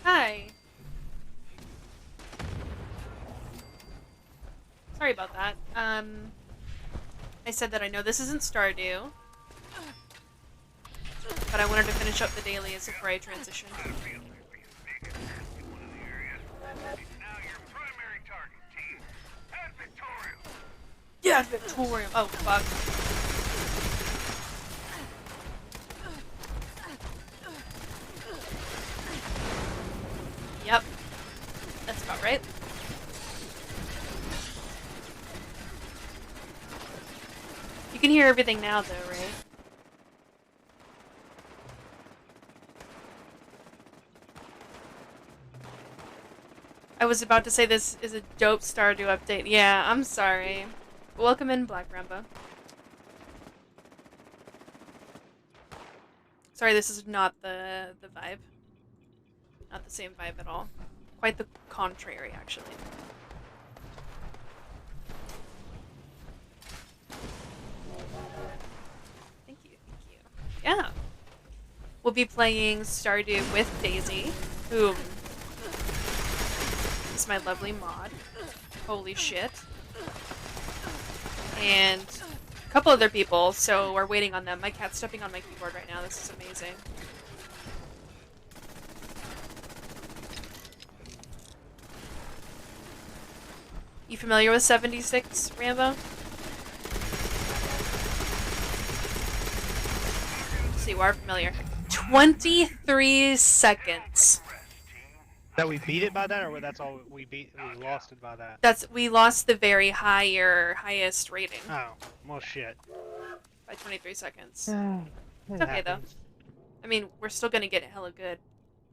Hi. Sorry about that. I said that I know this isn't Stardew, but I wanted to finish up the dailies before I transition. Yeah, Victorium. Oh, fuck. Yep. That's about right. You can hear everything now, though, right? I was about to say this is a dope Stardew update. Yeah, I'm sorry. Welcome in, Black Rambo. Sorry, this is not the vibe. Not the same vibe at all. Quite the contrary, actually. Thank you. Yeah. We'll be playing Stardew with Daisy, who is my lovely mod. Holy shit. And a couple other people, so we're waiting on them. My cat's stepping on my keyboard right now. This is amazing. You familiar with 76, Rambo? So you are familiar. 23 seconds. That we beat it by that, or that's all we beat? We lost it by that. We lost the very highest rating. Oh, well, shit. By 23 seconds. It's okay though. I mean, we're still gonna get hella good.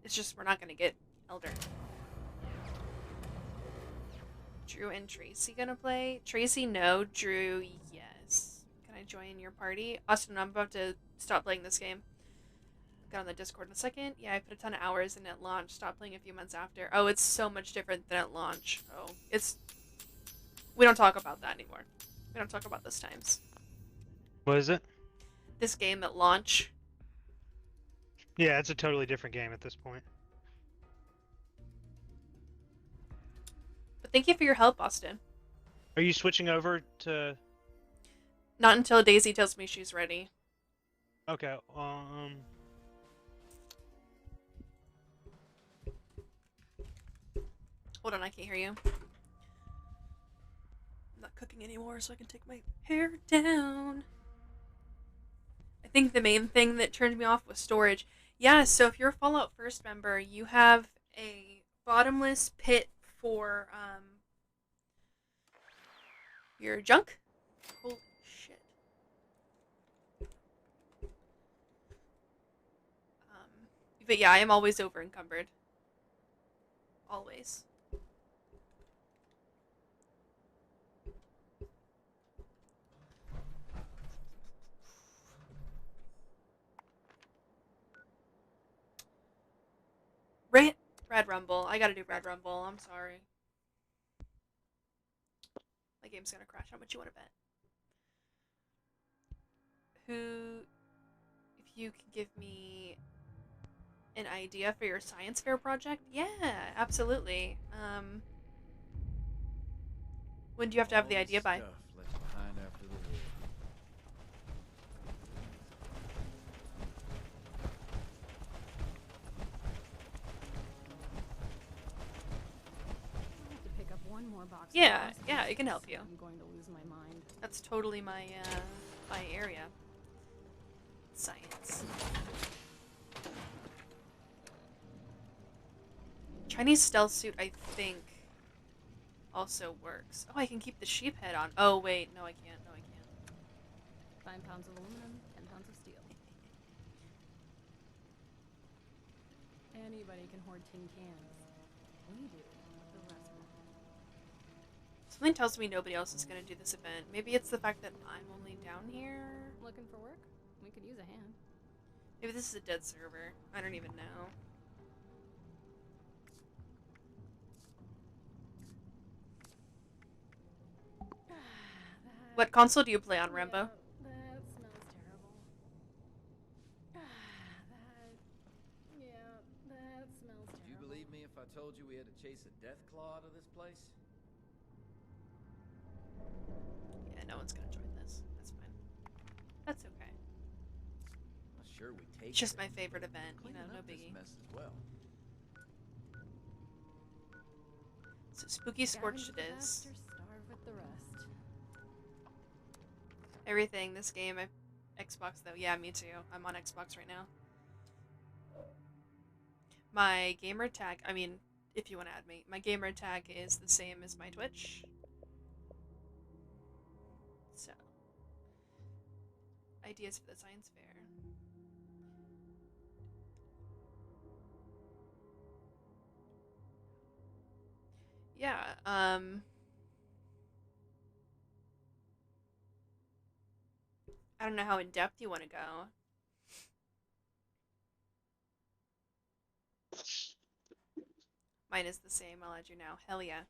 It's just we're not gonna get Elder. Drew and Tracy gonna play? Tracy, no. Drew, yes. Can I join your party? Austin, I'm about to stop playing this game. Got on the Discord in a second. Yeah, I put a ton of hours in at launch. Stopped playing a few months after. Oh, it's so much different than at launch. Oh, it's... We don't talk about that anymore. We don't talk about those times. What is it? This game at launch. Yeah, it's a totally different game at this point. But thank you for your help, Austin. Are you switching over to... Not until Daisy tells me she's ready. Okay, Hold on, I can't hear you. I'm not cooking anymore, so I can take my hair down. I think the main thing that turned me off was storage. Yeah, so if you're a Fallout First member, you have a bottomless pit for your junk. Holy shit. But yeah, I am always over encumbered. Always. Red Rumble. I gotta do Red Rumble. I'm sorry. My game's gonna crash. How much you wanna bet? Who... If you can give me an idea for your science fair project? Yeah, absolutely. When do you have to have the idea by? Yeah, it can help you. I'm going to lose my mind. That's totally my my area. Science. Chinese stealth suit, I think, also works. Oh, I can keep the sheep head on. Oh wait, no I can't. 5 pounds of aluminum, 10 pounds of steel. Anybody can hoard tin cans. We do. The rest won't. Something tells me nobody else is gonna do this event. Maybe it's the fact that I'm only down here. Looking for work? We could use a hand. Maybe this is a dead server. I don't even know. What console do you play on, Rambo? That smells terrible. That smells terrible. Would you believe chase a death claw to this place? Yeah, no one's gonna join this. That's fine. That's okay. Well, sure, we take It's just it. my favorite event, you Cleaning know, no up this biggie. mess as well. So Spooky Scorched it is. Starve with the rest. Everything, this game, Xbox though. Yeah, me too. I'm on Xbox right now. My gamer tag, I mean, if you want to add me, my gamer tag is the same as my Twitch. So, ideas for the science fair. Yeah, I don't know how in depth you want to go. Mine is the same. I'll add you now. Hell yeah.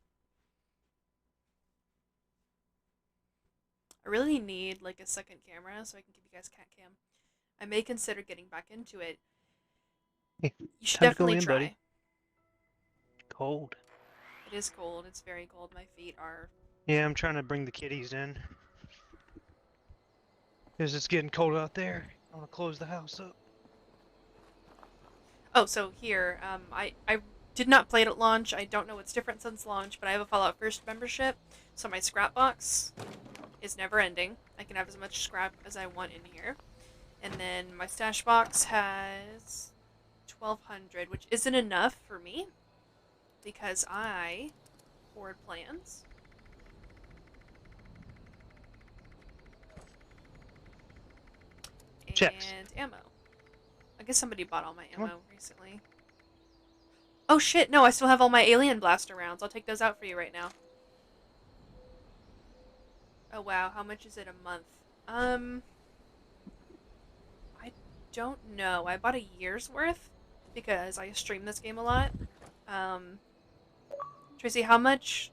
I really need like a second camera so I can give you guys cat cam. I may consider getting back into it. Hey, You should time to go definitely in, try. buddy. Cold. It is cold. It's very cold. My feet are. Yeah, I'm trying to bring the kitties in. Because it's getting cold out there. I want to close the house up. Oh, so here, I did not play it at launch. I don't know what's different since launch, but I have a Fallout First membership, so my scrap box is never ending. I can have as much scrap as I want in here. And then my stash box has 1,200, which isn't enough for me because I hoard plans. Checks. And ammo. I guess somebody bought all my Come on. ammo recently. Oh shit, no, I still have all my alien blaster rounds. I'll take those out for you right now. Oh wow, how much is it a month? I don't know. I bought a year's worth because I stream this game a lot. Tracy, how much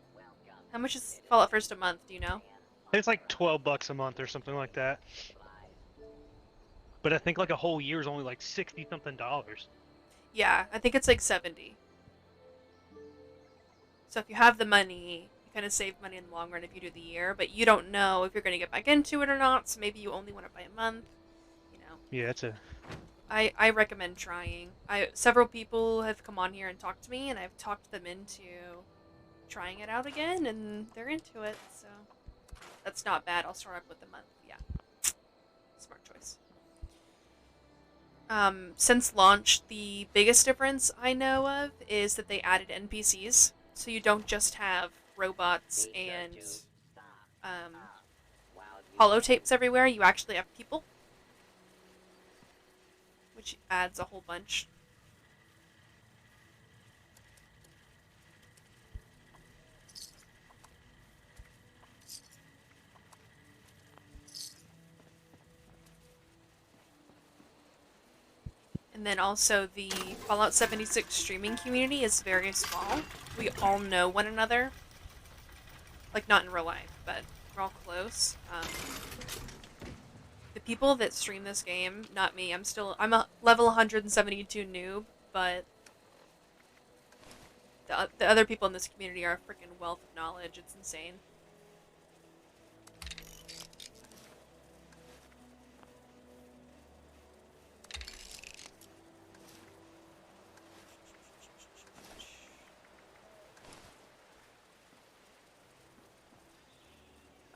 is Fallout First a month, do you know? It's like $12 a month or something like that. But I think like a whole year is only like 60 something dollars. Yeah, I think it's like 70. So if you have the money, you kind of save money in the long run if you do the year, but you don't know if you're going to get back into it or not, so maybe you only want to buy a month, you know. Yeah, it's a... I recommend trying. Several people have come on here and talked to me, and I've talked them into trying it out again, and they're into it, so that's not bad. I'll start up with the month, yeah. Smart choice. Since launch, the biggest difference I know of is that they added NPCs, so you don't just have robots and holotapes everywhere, you actually have people, which adds a whole bunch. And then also the Fallout 76 streaming community is very small. We all know one another. Like, not in real life, but we're all close. The people that stream this game, not me, I'm a level 172 noob, but the other people in this community are a freaking wealth of knowledge. It's insane.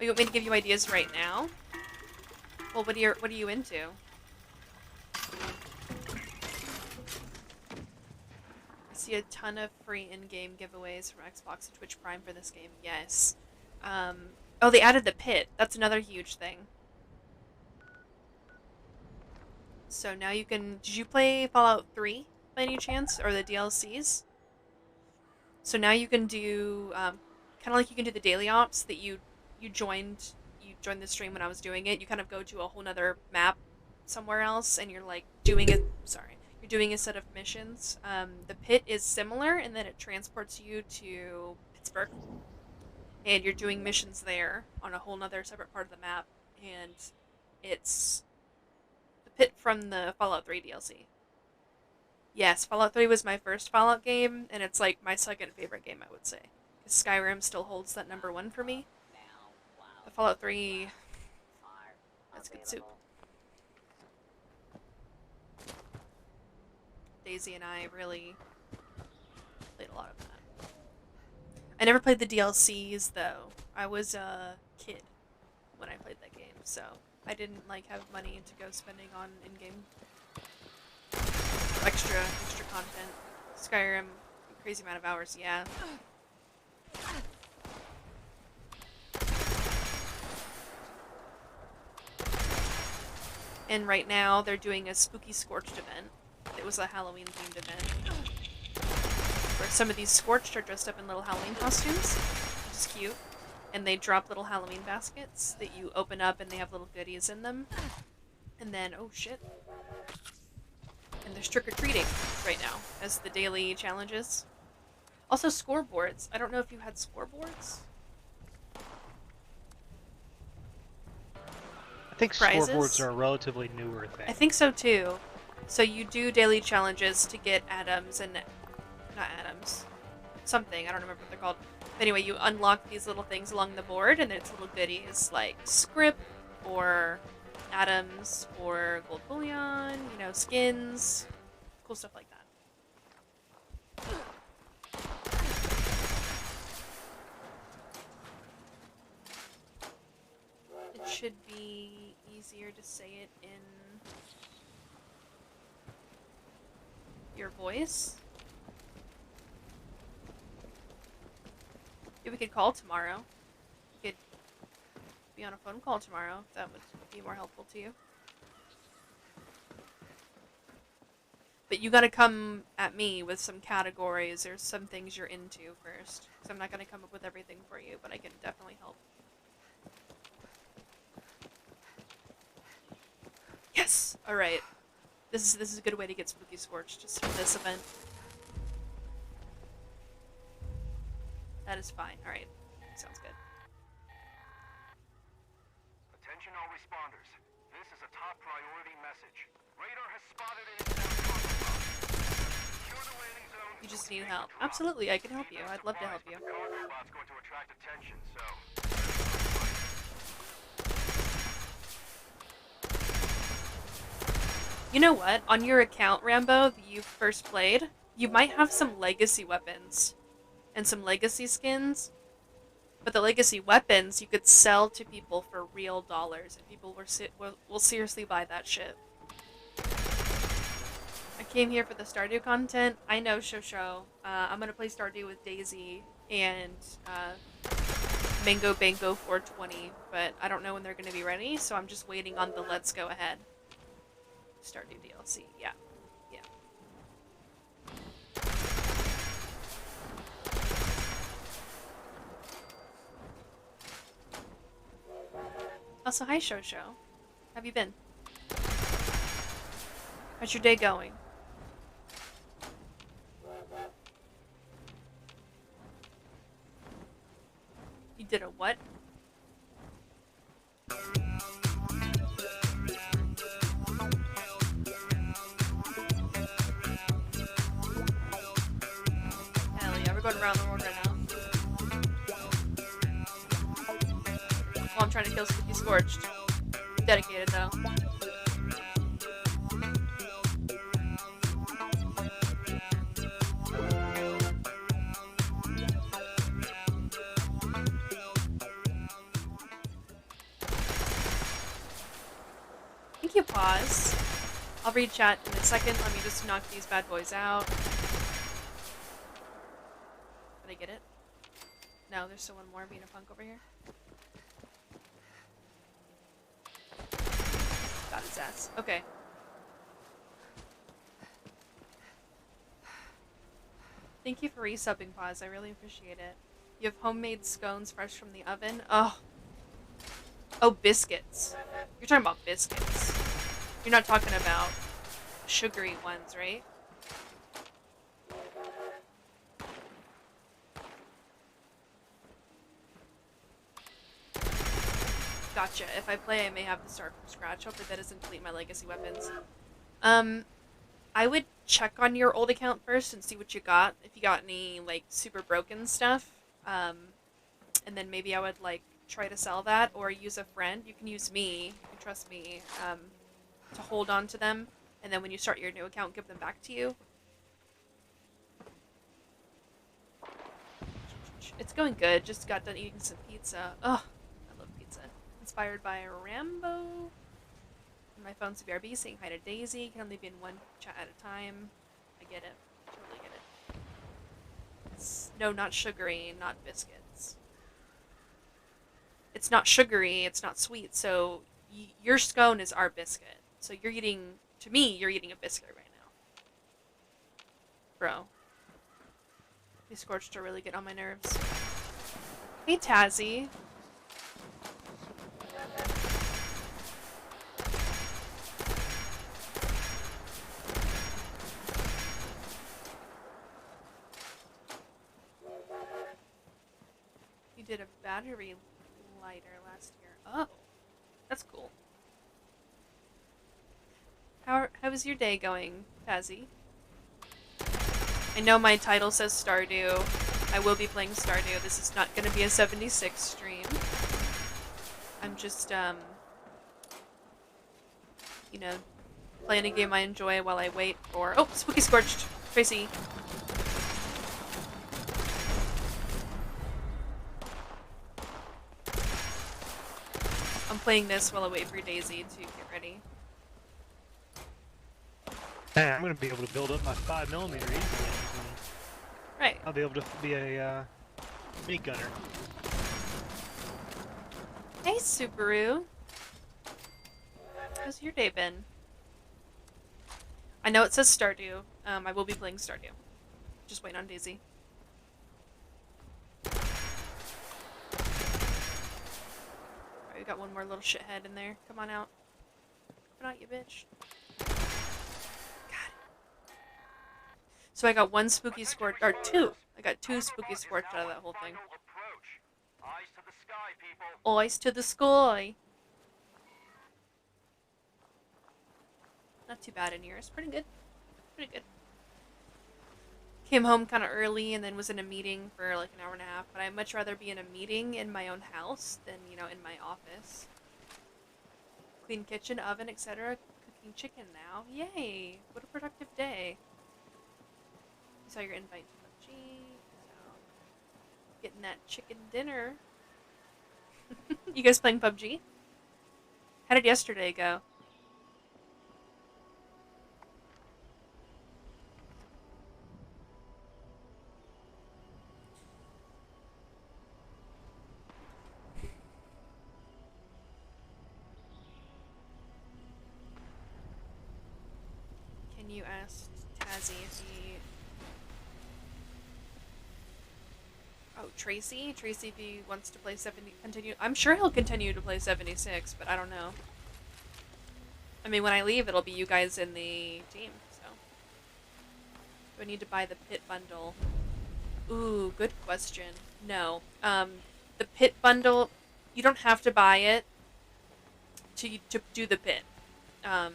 Oh, you want me to give you ideas right now? Well, what are you into? I see a ton of free in-game giveaways from Xbox and Twitch Prime for this game. Yes. Oh, they added the pit. That's another huge thing. So now you can... Did you play Fallout 3 by any chance? Or the DLCs? So now you can do... kind of like you can do the daily ops that you joined the stream when I was doing it. You kind of go to a whole nother map somewhere else and you're like doing a... Sorry. You're doing a set of missions. The pit is similar in that it transports you to Pittsburgh. And you're doing missions there on a whole nother separate part of the map. And it's the pit from the Fallout 3 DLC. Yes, Fallout 3 was my first Fallout game, and it's like my second favorite game, I would say. Because Skyrim still holds that number one for me. But Fallout 3, that's good soup. Daisy and I really played a lot of that. I never played the DLCs though. I was a kid when I played that game, so I didn't like have money to go spending on in-game extra content. Skyrim, crazy amount of hours, yeah. And right now they're doing a Spooky Scorched event. It was a Halloween themed event where some of these Scorched are dressed up in little Halloween costumes, which is cute. And they drop little Halloween baskets that you open up and they have little goodies in them. And then, oh shit. And there's trick-or-treating right now as the daily challenges. Also scoreboards. I don't know if you had scoreboards. I think Prizes? scoreboards are a relatively newer thing. I think so too. So you do daily challenges to get atoms and... not atoms. Something. I don't remember what they're called. But anyway, you unlock these little things along the board and it's little goodies like script or atoms or gold bullion, you know, skins. Cool stuff like that. It should be easier to say it in your voice. Yeah, we could call tomorrow. We could be on a phone call tomorrow if that would be more helpful to you. But you gotta come at me with some categories or some things you're into first. Because I'm not gonna come up with everything for you, but I can definitely help. Yes! Alright. This is a good way to get Spooky Scorched, just for this event. That is fine. Alright. Sounds good. Attention all responders. This is a top priority message. Radar has spotted an inbound secure the landing zone. You just need help. Absolutely, I can help you. I'd love to help you. The cargo bot's going to attract attention, so... You know what? On your account, Rambo, that you first played, you might have some legacy weapons and some legacy skins. But the legacy weapons you could sell to people for real dollars, and people will seriously buy that shit. I came here for the Stardew content. I know, Shosho. I'm gonna play Stardew with Daisy and Mango Bango 420, but I don't know when they're gonna be ready, so I'm just waiting on the Let's Go Ahead Stardew DLC. Yeah. Yeah. Also, hi, Shosho. How have you been? How's your day going? You did a what? Hell yeah, we're going around the world right now. While I'm trying to kill Spooky Scorched. Dedicated though. Thank you, pause. I'll read chat in a second. Let me just knock these bad boys out. Did I get it? No, there's still one more being a punk over here. Got his ass. Okay. Thank you for resubbing, pause. I really appreciate it. You have homemade scones fresh from the oven. Oh. Oh, biscuits. You're talking about biscuits. You're not talking about sugary ones, right? Gotcha. If I play, I may have to start from scratch. Hopefully that doesn't delete my legacy weapons. I would check on your old account first and see what you got. If you got any like super broken stuff, and then maybe I would like try to sell that or use a friend. You can use me. You can trust me to hold on to them, and then when you start your new account, give them back to you. It's going good. Just got done eating some pizza. Oh, I love pizza. Inspired by Rambo. My phone's BRB saying hi to Daisy. Can only be in one chat at a time. I get it. Totally get it. No, not sugary, not biscuits. It's not sugary, it's not sweet, so your scone is our biscuit. So you're eating, to me, you're eating a biscuit right now. Bro. These scorched are really get on my nerves. Hey, Tazzy. You did a battery lighter last year. Oh, that's cool. How is your day going, Tazzy? I know my title says Stardew. I will be playing Stardew. This is not going to be a 76 stream. I'm just, you know, playing a game I enjoy while I wait for... Oh, Spooky Scorched. Tracy. I'm playing this while I wait for Daisy to get ready. Man, I'm gonna be able to build up my 5mm easily. Right. I'll be able to be a meat gunner. Hey, Subaru. How's your day been? I know it says Stardew. I will be playing Stardew. Just waiting on Daisy. Alright, we got one more little shithead in there. Come on out. Come on out, you bitch. God. So I got one spooky scorch, or two. I got two spooky scorch out of that whole thing. Eyes to the sky, people. Eyes to the sky. Not too bad in here. It's pretty good. Pretty good. Came home kind of early and then was in a meeting for like an hour and a half. But I'd much rather be in a meeting in my own house than, you know, in my office. Clean kitchen, oven, etc. Cooking chicken now. Yay! What a productive day. You saw your invite to PUBG. So, getting that chicken dinner. You guys playing PUBG? How did yesterday go? Can you ask Tazzy if he... Oh, Tracy? Tracy if he wants to play 70... Continue... I'm sure he'll continue to play 76, but I don't know. I mean, when I leave, it'll be you guys in the team, so... Do I need to buy the pit bundle? Ooh, good question. No. The pit bundle, you don't have to buy it to do the pit. The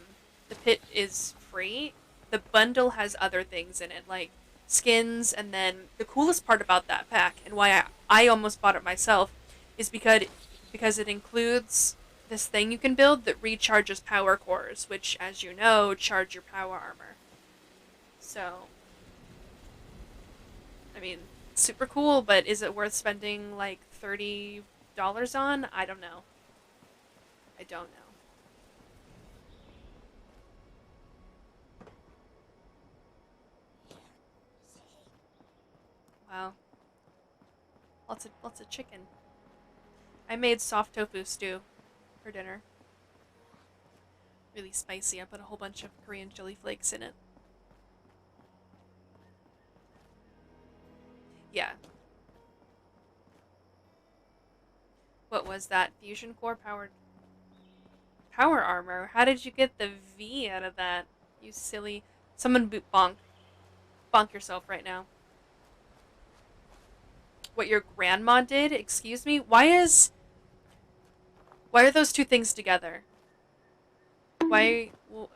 pit is free. The bundle has other things in it, like skins, and then the coolest part about that pack, and why I almost bought it myself, is because it includes this thing you can build that recharges power cores, which, as you know, charge your power armor. So, I mean, super cool, but is it worth spending like $30 on? I don't know. I don't know. Wow. Lots of chicken. I made soft tofu stew for dinner. Really spicy. I put a whole bunch of Korean chili flakes in it. Yeah. What was that? Fusion core powered power armor? How did you get the V out of that? You silly... Someone bonk. Bonk yourself right now. What your grandma did? Excuse me? Why are those two things together? Why... Well,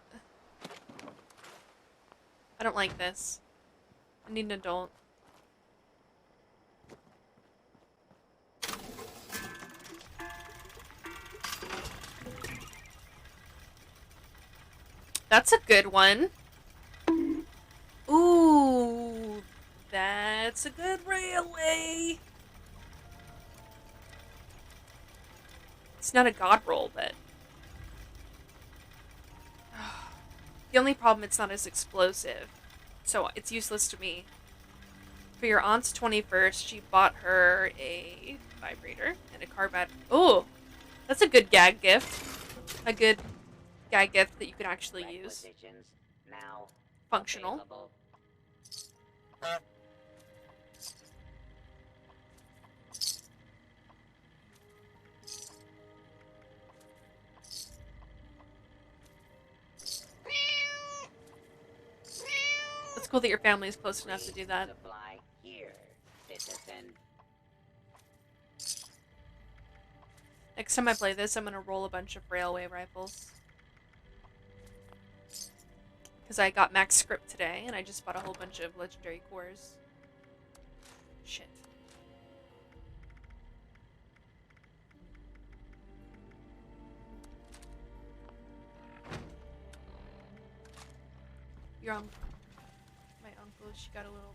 I don't like this. I need an adult. That's a good one. Ooh, that's a good railway. It's not a god roll, but the only problem, it's not as explosive, so it's useless to me. For your aunt's 21st, she bought her a vibrator and a car bat. Oh, that's a good gag gift. A good gag gift that you can actually use. Now Functional. available. It's cool that your family is close enough to do that. Supply here, citizen. Next time I play this, I'm gonna roll a bunch of railway rifles. Because I got max script today, and I just bought a whole bunch of legendary cores. Shit. Your my uncle, she got a little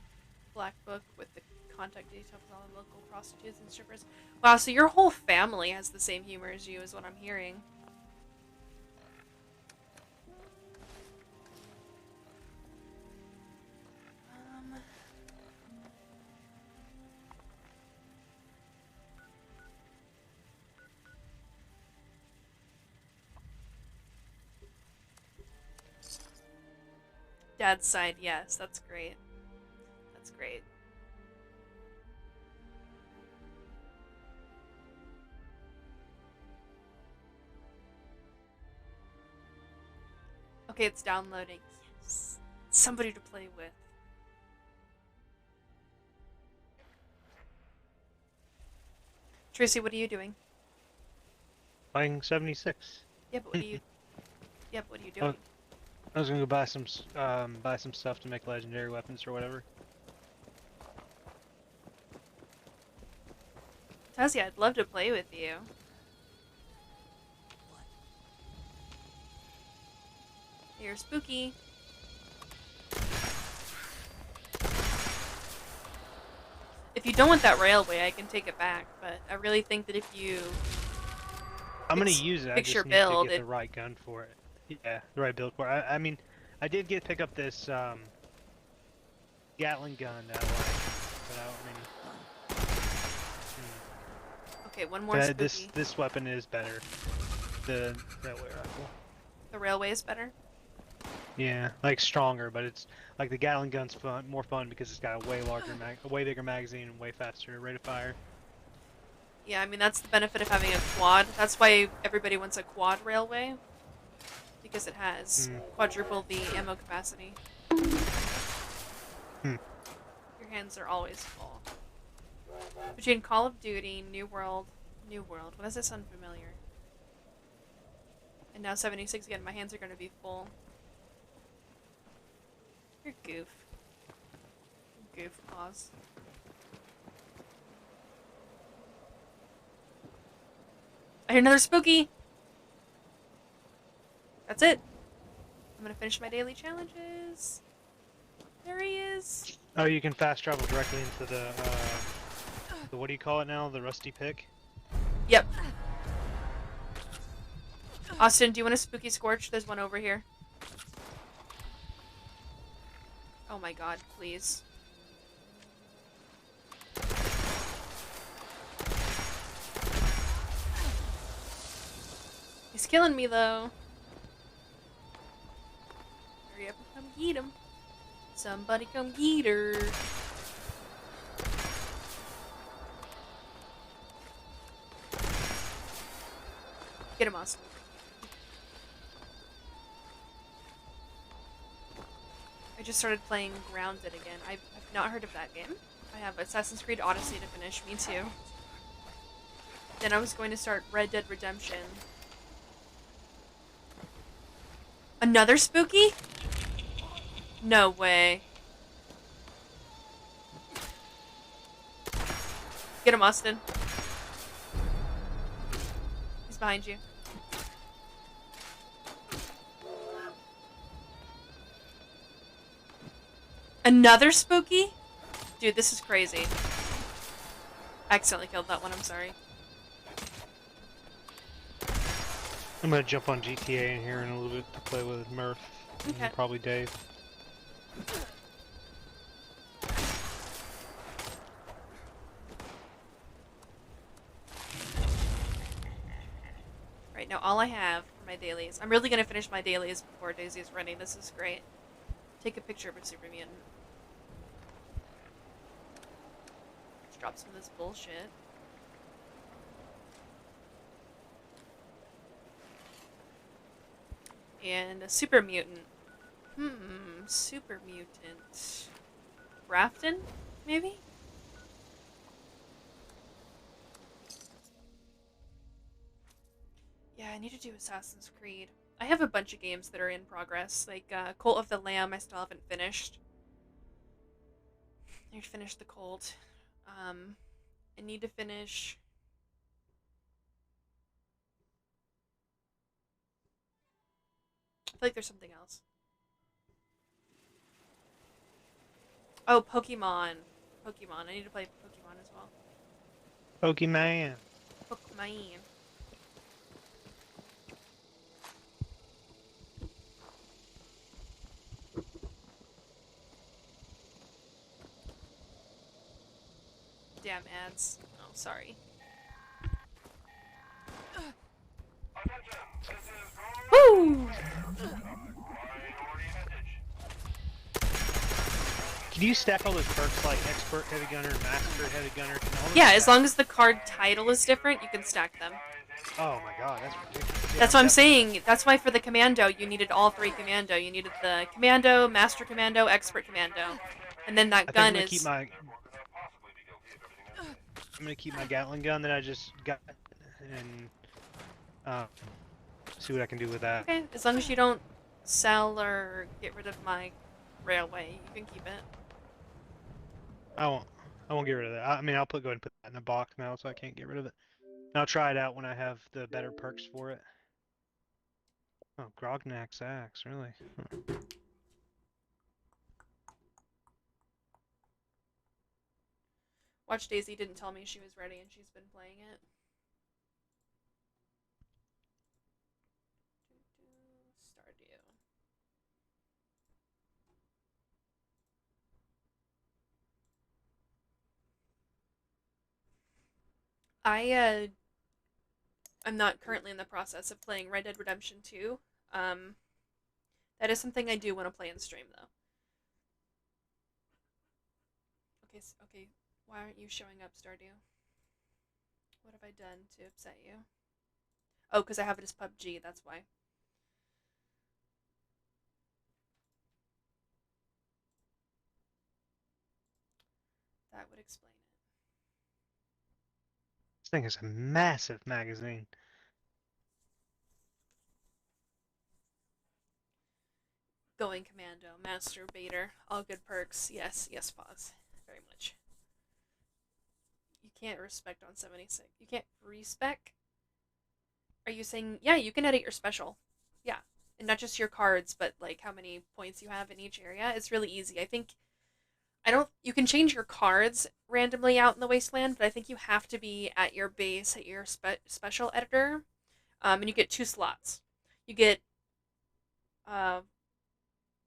black book with the contact details of all the local prostitutes and strippers. Wow, so your whole family has the same humor as you, is what I'm hearing. Dad's side, yes, that's great. That's great. Okay, it's downloading. Yes. Somebody to play with. Tracy, what are you doing? Playing 76. Yeah, but what are you? Yeah, but what are you doing? I was gonna go buy some stuff to make legendary weapons or whatever. Tazzy, I'd love to play with you. You're spooky. If you don't want that railway, I can take it back, but I really think that if you I'm gonna use it. I fix just your need build, to get the right gun for it. Yeah, the right build for it. I mean, I did pick up this Gatling gun that way, but I mean, Okay, one more spooky. this weapon is better. The railway rifle. The railway is better. Yeah, like stronger, but it's like the Gatling gun's more fun because it's got a way larger, a way bigger magazine and way faster rate of fire. Yeah, I mean, that's the benefit of having a quad. That's why everybody wants a quad railway. Because it has quadruple the ammo capacity. Your hands are always full. Between Call of Duty, New World, what does that sound familiar? And now 76 again, my hands are going to be full. You're goof. Goof paws. I hear another spooky! That's it. I'm gonna finish my daily challenges. There he is. Oh, you can fast travel directly into the what do you call it now? The rusty pick? Yep. Austin, do you want a spooky scorch? There's one over here. Oh my god, please. He's killing me though. Hurry up and come get him. Somebody come get her. Get him, Austin. I just started playing Grounded again. I've not heard of that game. I have Assassin's Creed Odyssey to finish. Me too. Then I was going to start Red Dead Redemption. Another spooky? No way. Get him, Austin. He's behind you. Another spooky? Dude, this is crazy. I accidentally killed that one, I'm sorry. I'm gonna jump on GTA in here in a little bit to play with Murph. Okay. And probably Dave. Right, now all I have for my dailies. I'm really gonna finish my dailies before Daisy is ready. This is great. Take a picture of a super mutant. Let's drop some of this bullshit. And a super mutant. Super mutant. Grafton, maybe? Yeah, I need to do Assassin's Creed. I have a bunch of games that are in progress, like Cult of the Lamb I still haven't finished. I need to finish the Cult. I need to finish... I feel like there's something else. Oh, Pokemon. Pokemon. I need to play Pokemon as well. Pokemon. Pokemon. Damn ads. Oh, sorry. Attention, this is Woo! priority message. Can you stack all those perks like Expert Heavy Gunner, Master Heavy Gunner? Can all those Yeah, as stack? long as the card title is different, you can stack them. Oh my god, that's ridiculous. Yeah, That's what I'm definitely- saying. That's why for the Commando, you needed all three Commando. You needed the Commando, Master Commando, Expert Commando. And then I that think gun I'm gonna is... keep my. I'm gonna keep my Gatling gun that I just got and see what I can do with that. Okay, as long as you don't sell or get rid of my railway, you can keep it. I won't. I won't get rid of that. I mean, I'll go ahead and put that in a box now, so I can't get rid of it. And I'll try it out when I have the better perks for it. Oh, Grognak's axe, really? Huh. Watch Daisy didn't tell me she was ready and she's been playing it. Stardew. I'm not currently in the process of playing Red Dead Redemption 2. That is something I do want to play in stream though. Okay, why aren't you showing up, Stardew? What have I done to upset you? Oh, because I have it as PUBG, that's why. That would explain it. This thing is a massive magazine. Going Commando, Masturbator, all good perks. Yes, yes, pause. Very much. You can't respect on 76. You can't respec? Are you saying, yeah, you can edit your special. Yeah. And not just your cards, but like how many points you have in each area. It's really easy. You can change your cards randomly out in the wasteland, but I think you have to be at your base, at your special editor. And you get 2 slots. You get,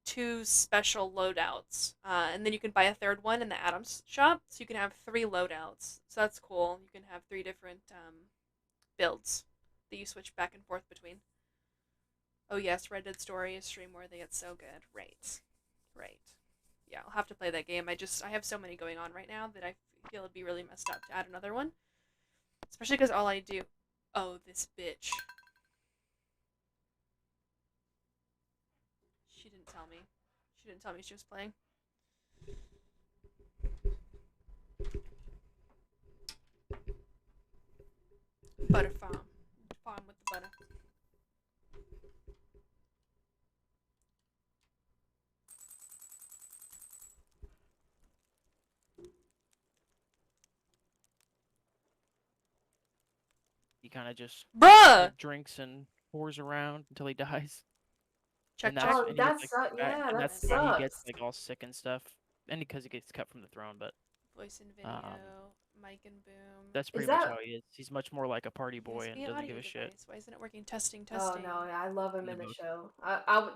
2 special loadouts, and then you can buy a third one in the Adams shop, so you can have 3 loadouts. So that's cool. You can have 3 different builds that you switch back and forth between. Oh yes, Red Dead Story is stream worthy. It's so good. Right. Yeah, I'll have to play that game. I have so many going on right now that I feel it'd be really messed up to add another one, especially because all I do. Oh, this bitch. She didn't tell me. She didn't tell me she was playing. Butter farm. Farm with the butter. he kind of just Bruh! drinks and whores around until he dies. Check, And check. that's Oh, and he gets that like sucks. Yeah, and that that's why he gets sucks. like all sick and stuff, and because he gets cut from the throne. But Voice and video, mic and boom. that's Is pretty much that? how he is. He's much more like a party boy and USB doesn't audio give a shit. device. Why isn't it working? Testing, Oh testing. no, I love him In in the the book. show.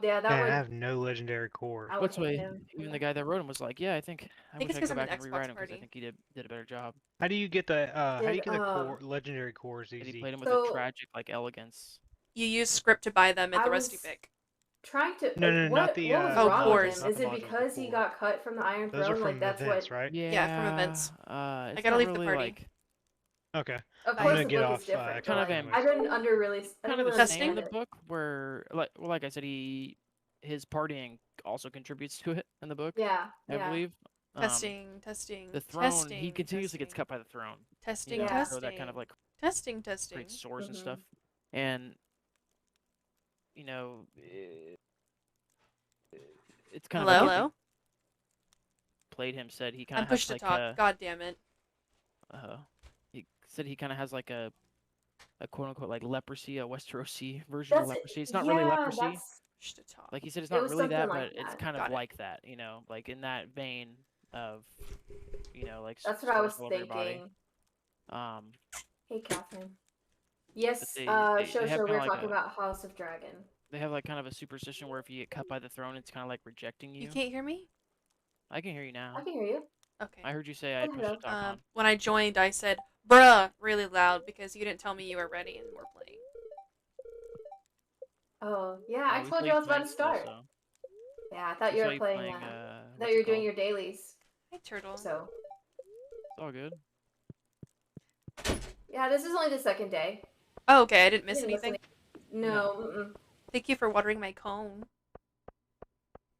Yeah, that Man, I would. have no legendary cores. I would What's hate way him. even the guy that wrote him was like, yeah, I think I think wish it's I 'cause could go I'm an back and rewrite Xbox him because I party. think he did a better job. How do you get the how do you Did, get the core legendary cores And he easy? played him with a So- tragic like elegance. You use script to buy them at I the Rusty was- Pick. Trying to No, like, no, not what the, what was Oh, wrong cores. with him? not Is the it modules, the because he core. got cut from the Iron Those Throne? are Like from that's events, what. right? Yeah, from events. It's I gotta not leave the really, party. like, Okay. Of I'm course, gonna the get book off. is different. kind But, of like, am- I didn't really kind of the understand same in the it. book where like I said, his partying also contributes to it in the book. Yeah, I yeah. believe. Testing, testing. The throne, testing, he continuously gets testing, cut by the throne. Testing, You know, Yeah. so that kind of like testing, testing. creates sores and Mhm. stuff. And it's kind Hello? of like Hello? played him said he kind I'm of has push to like talk. God damn it. he said he kind of has like a quote unquote like leprosy, a Westerosi version of leprosy. It's not really leprosy. Push to talk. Like he said, it's It not was really something that, like but it's that. kind of Got it. like that, like in that vein of, like That's what I was sores all over your body. thinking. Um, Hey, Catherine. Yes, they sure. have We kinda were like talking a- about House of Dragon. they have like kind of a superstition where if you get cut by the throne, it's kind of like rejecting you. You can't hear me? I can hear you now. I can hear you. Okay. I heard you say I pushed hello. to talk on. When I joined, I said, bruh, really loud because you didn't tell me you were ready and we're playing. Oh, yeah, Oh, I we told saw you I was about playing to still, start. so- Yeah, I thought we you saw were playing. I what's thought it you were doing called? your dailies. Hi, Turtle. So, It's all good. yeah, this is only the second day. Oh, okay, I didn't miss Didn't miss anything. No. Mm-mm. Thank you for watering my cone.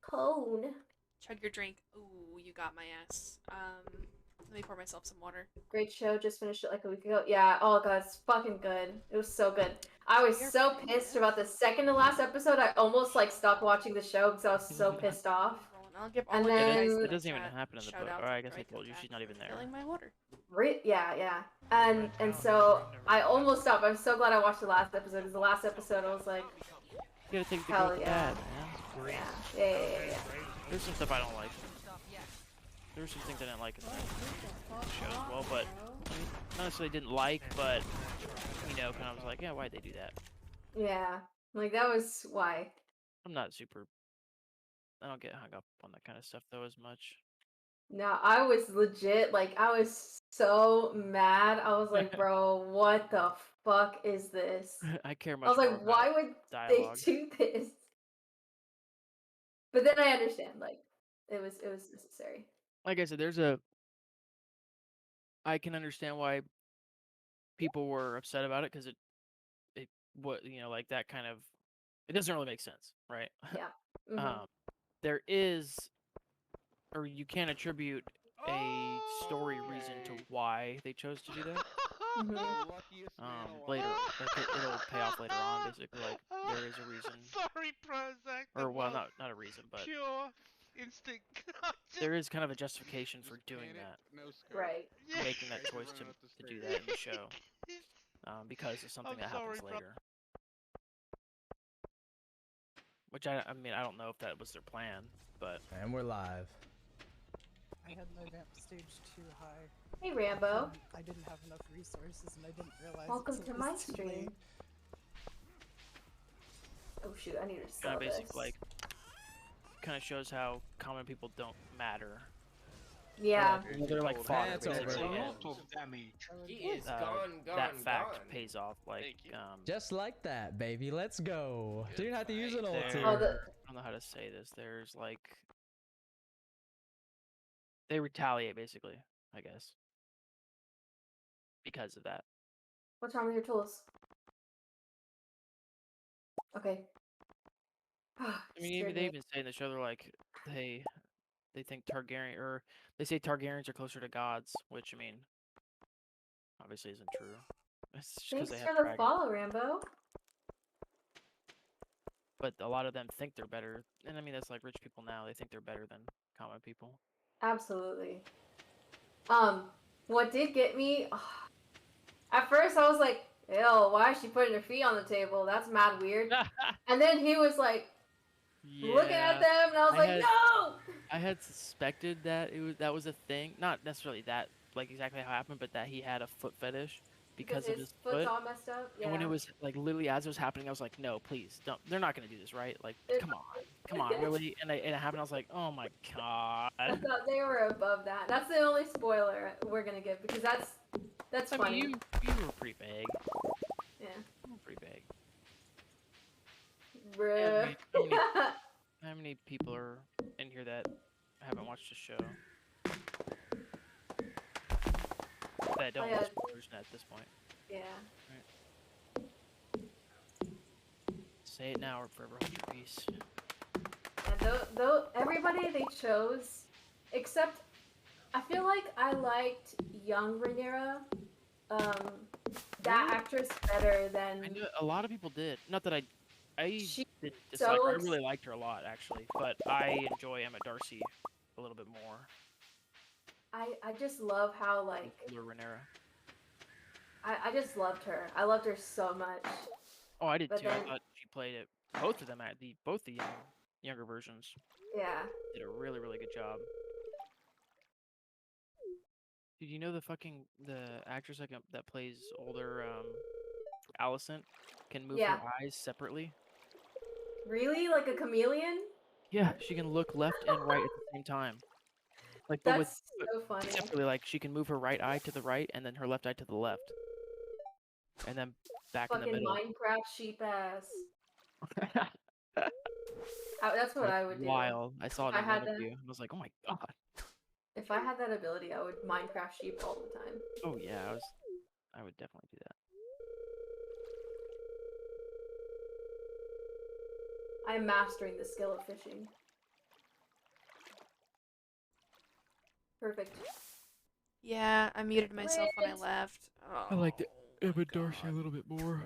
Cone. Chug your drink. Ooh, you got my ass. Let me pour myself some water. Great show. Just finished it like a week ago. Yeah. Oh god, it's fucking good. It was so good. I was You're so fine, pissed yeah. about the second to last episode. I almost like stopped watching the show because I was so pissed off. I'll give all And of you then- guys It in the doesn't even chat happen in the book. shout-outs Or I after guess I come told you back she's not even for there. Filling my water. Yeah. And so I almost stopped. I'm so glad I watched the last episode because the last episode I was like, You gotta take the Hell good with the yeah. bad, man. yeah. There's some stuff I don't like. There were some things I didn't like in the show as well, but not necessarily didn't like, but kind of was like, yeah, why'd they do that? Yeah. Like that was why. I'm not super. I don't get hung up on that kind of stuff though as much. No, I was legit like I was so mad. I was like, bro, what the fuck is this? I care much I was more like, why about would dialogue. they do this? But then I understand, like, it was necessary. Like I said, I can understand why people were upset about it because it what like that kind of it doesn't really make sense, right? Yeah. Mhm. There is, or you can attribute a story reason to why they chose to do that. Later, like it'll pay off later on. Basically, like there is a reason, Sorry, Prozac. or well, not a reason, but Pure instinct. there is kind of a justification for doing that, Right. making that choice to do that in the show, because of something I'm that happens sorry, bro. later. Which I mean, I don't know if that was their plan, but And we're live. I had my vamp stage too high. Hey Rambo. I didn't have enough resources and I didn't realize Welcome it to was my too stream. late. Oh shoot, I need to kind sell of this. basically like kind of shows how common people don't matter. Yeah. They're like fodder, That's over. basically, and damage. He is gone, that fact gone. pays off. Like, Just like that, baby. Let's go. So you don't have to use an ulti. there- Oh, I don't know how to say this. There's like they retaliate basically, I guess, because of that. What's wrong with your tools? Okay. I mean, even they even say in the show they're like they think Targaryen, or they say Targaryens are closer to gods, which I mean, obviously isn't true. It's just because Thanks they for have the dragons. follow, Rambo. But a lot of them think they're better, and I mean that's like rich people now. They think they're better than common people. Absolutely. What did get me? At first, I was like, ew, why is she putting her feet on the table? That's mad weird. And then he was like looking at them, and I was like, no! I had suspected that that was a thing. Not necessarily that, like exactly how it happened, but that he had a foot fetish because of his his foot's foot. all messed up. Yeah. And when it was like literally as it was happening, I was like, no, please don't. They're not gonna do this, right? Like, come on, really? And it happened. I was like, oh my god. I thought they were above that. That's the only spoiler we're gonna give because that's I funny. mean, you were pretty vague. Yeah. You were pretty vague. Bruh. How many people are in here that haven't watched the show? That don't watch spoilers at this point. Yeah. Say it now or forever hold your peace. And though everybody they chose, except I feel like I liked young Rhaenyra, that actress better than. I know a lot of people did. Not that I She didn't dislike so her. I really liked her a lot actually, but I enjoy Emma Darcy a little bit more. I just love how like Older Rhaenyra. I just loved her. I loved her so much. Oh, I did But too. I then- thought she played it. Both of them at both the younger versions Yeah. did a really good job. Did you know the actress that plays older Alicent can move Yeah. her eyes separately? Really? Like a chameleon? Yeah, she can look left and right at the same time. Like, but That's so funny. separately, like she can move her right eye to the right and then her left eye to the left, and then back in the Fucking middle. Minecraft sheep ass. That's what I would do. Wild. I saw it If in I had an that- interview. I was like, oh my god. If I had that ability, I would Minecraft sheep all the time. Oh yeah, I would definitely do that. I am mastering the skill of fishing. Perfect. Yeah, I muted myself when I left. Oh, I liked Emma Darcy a little bit more.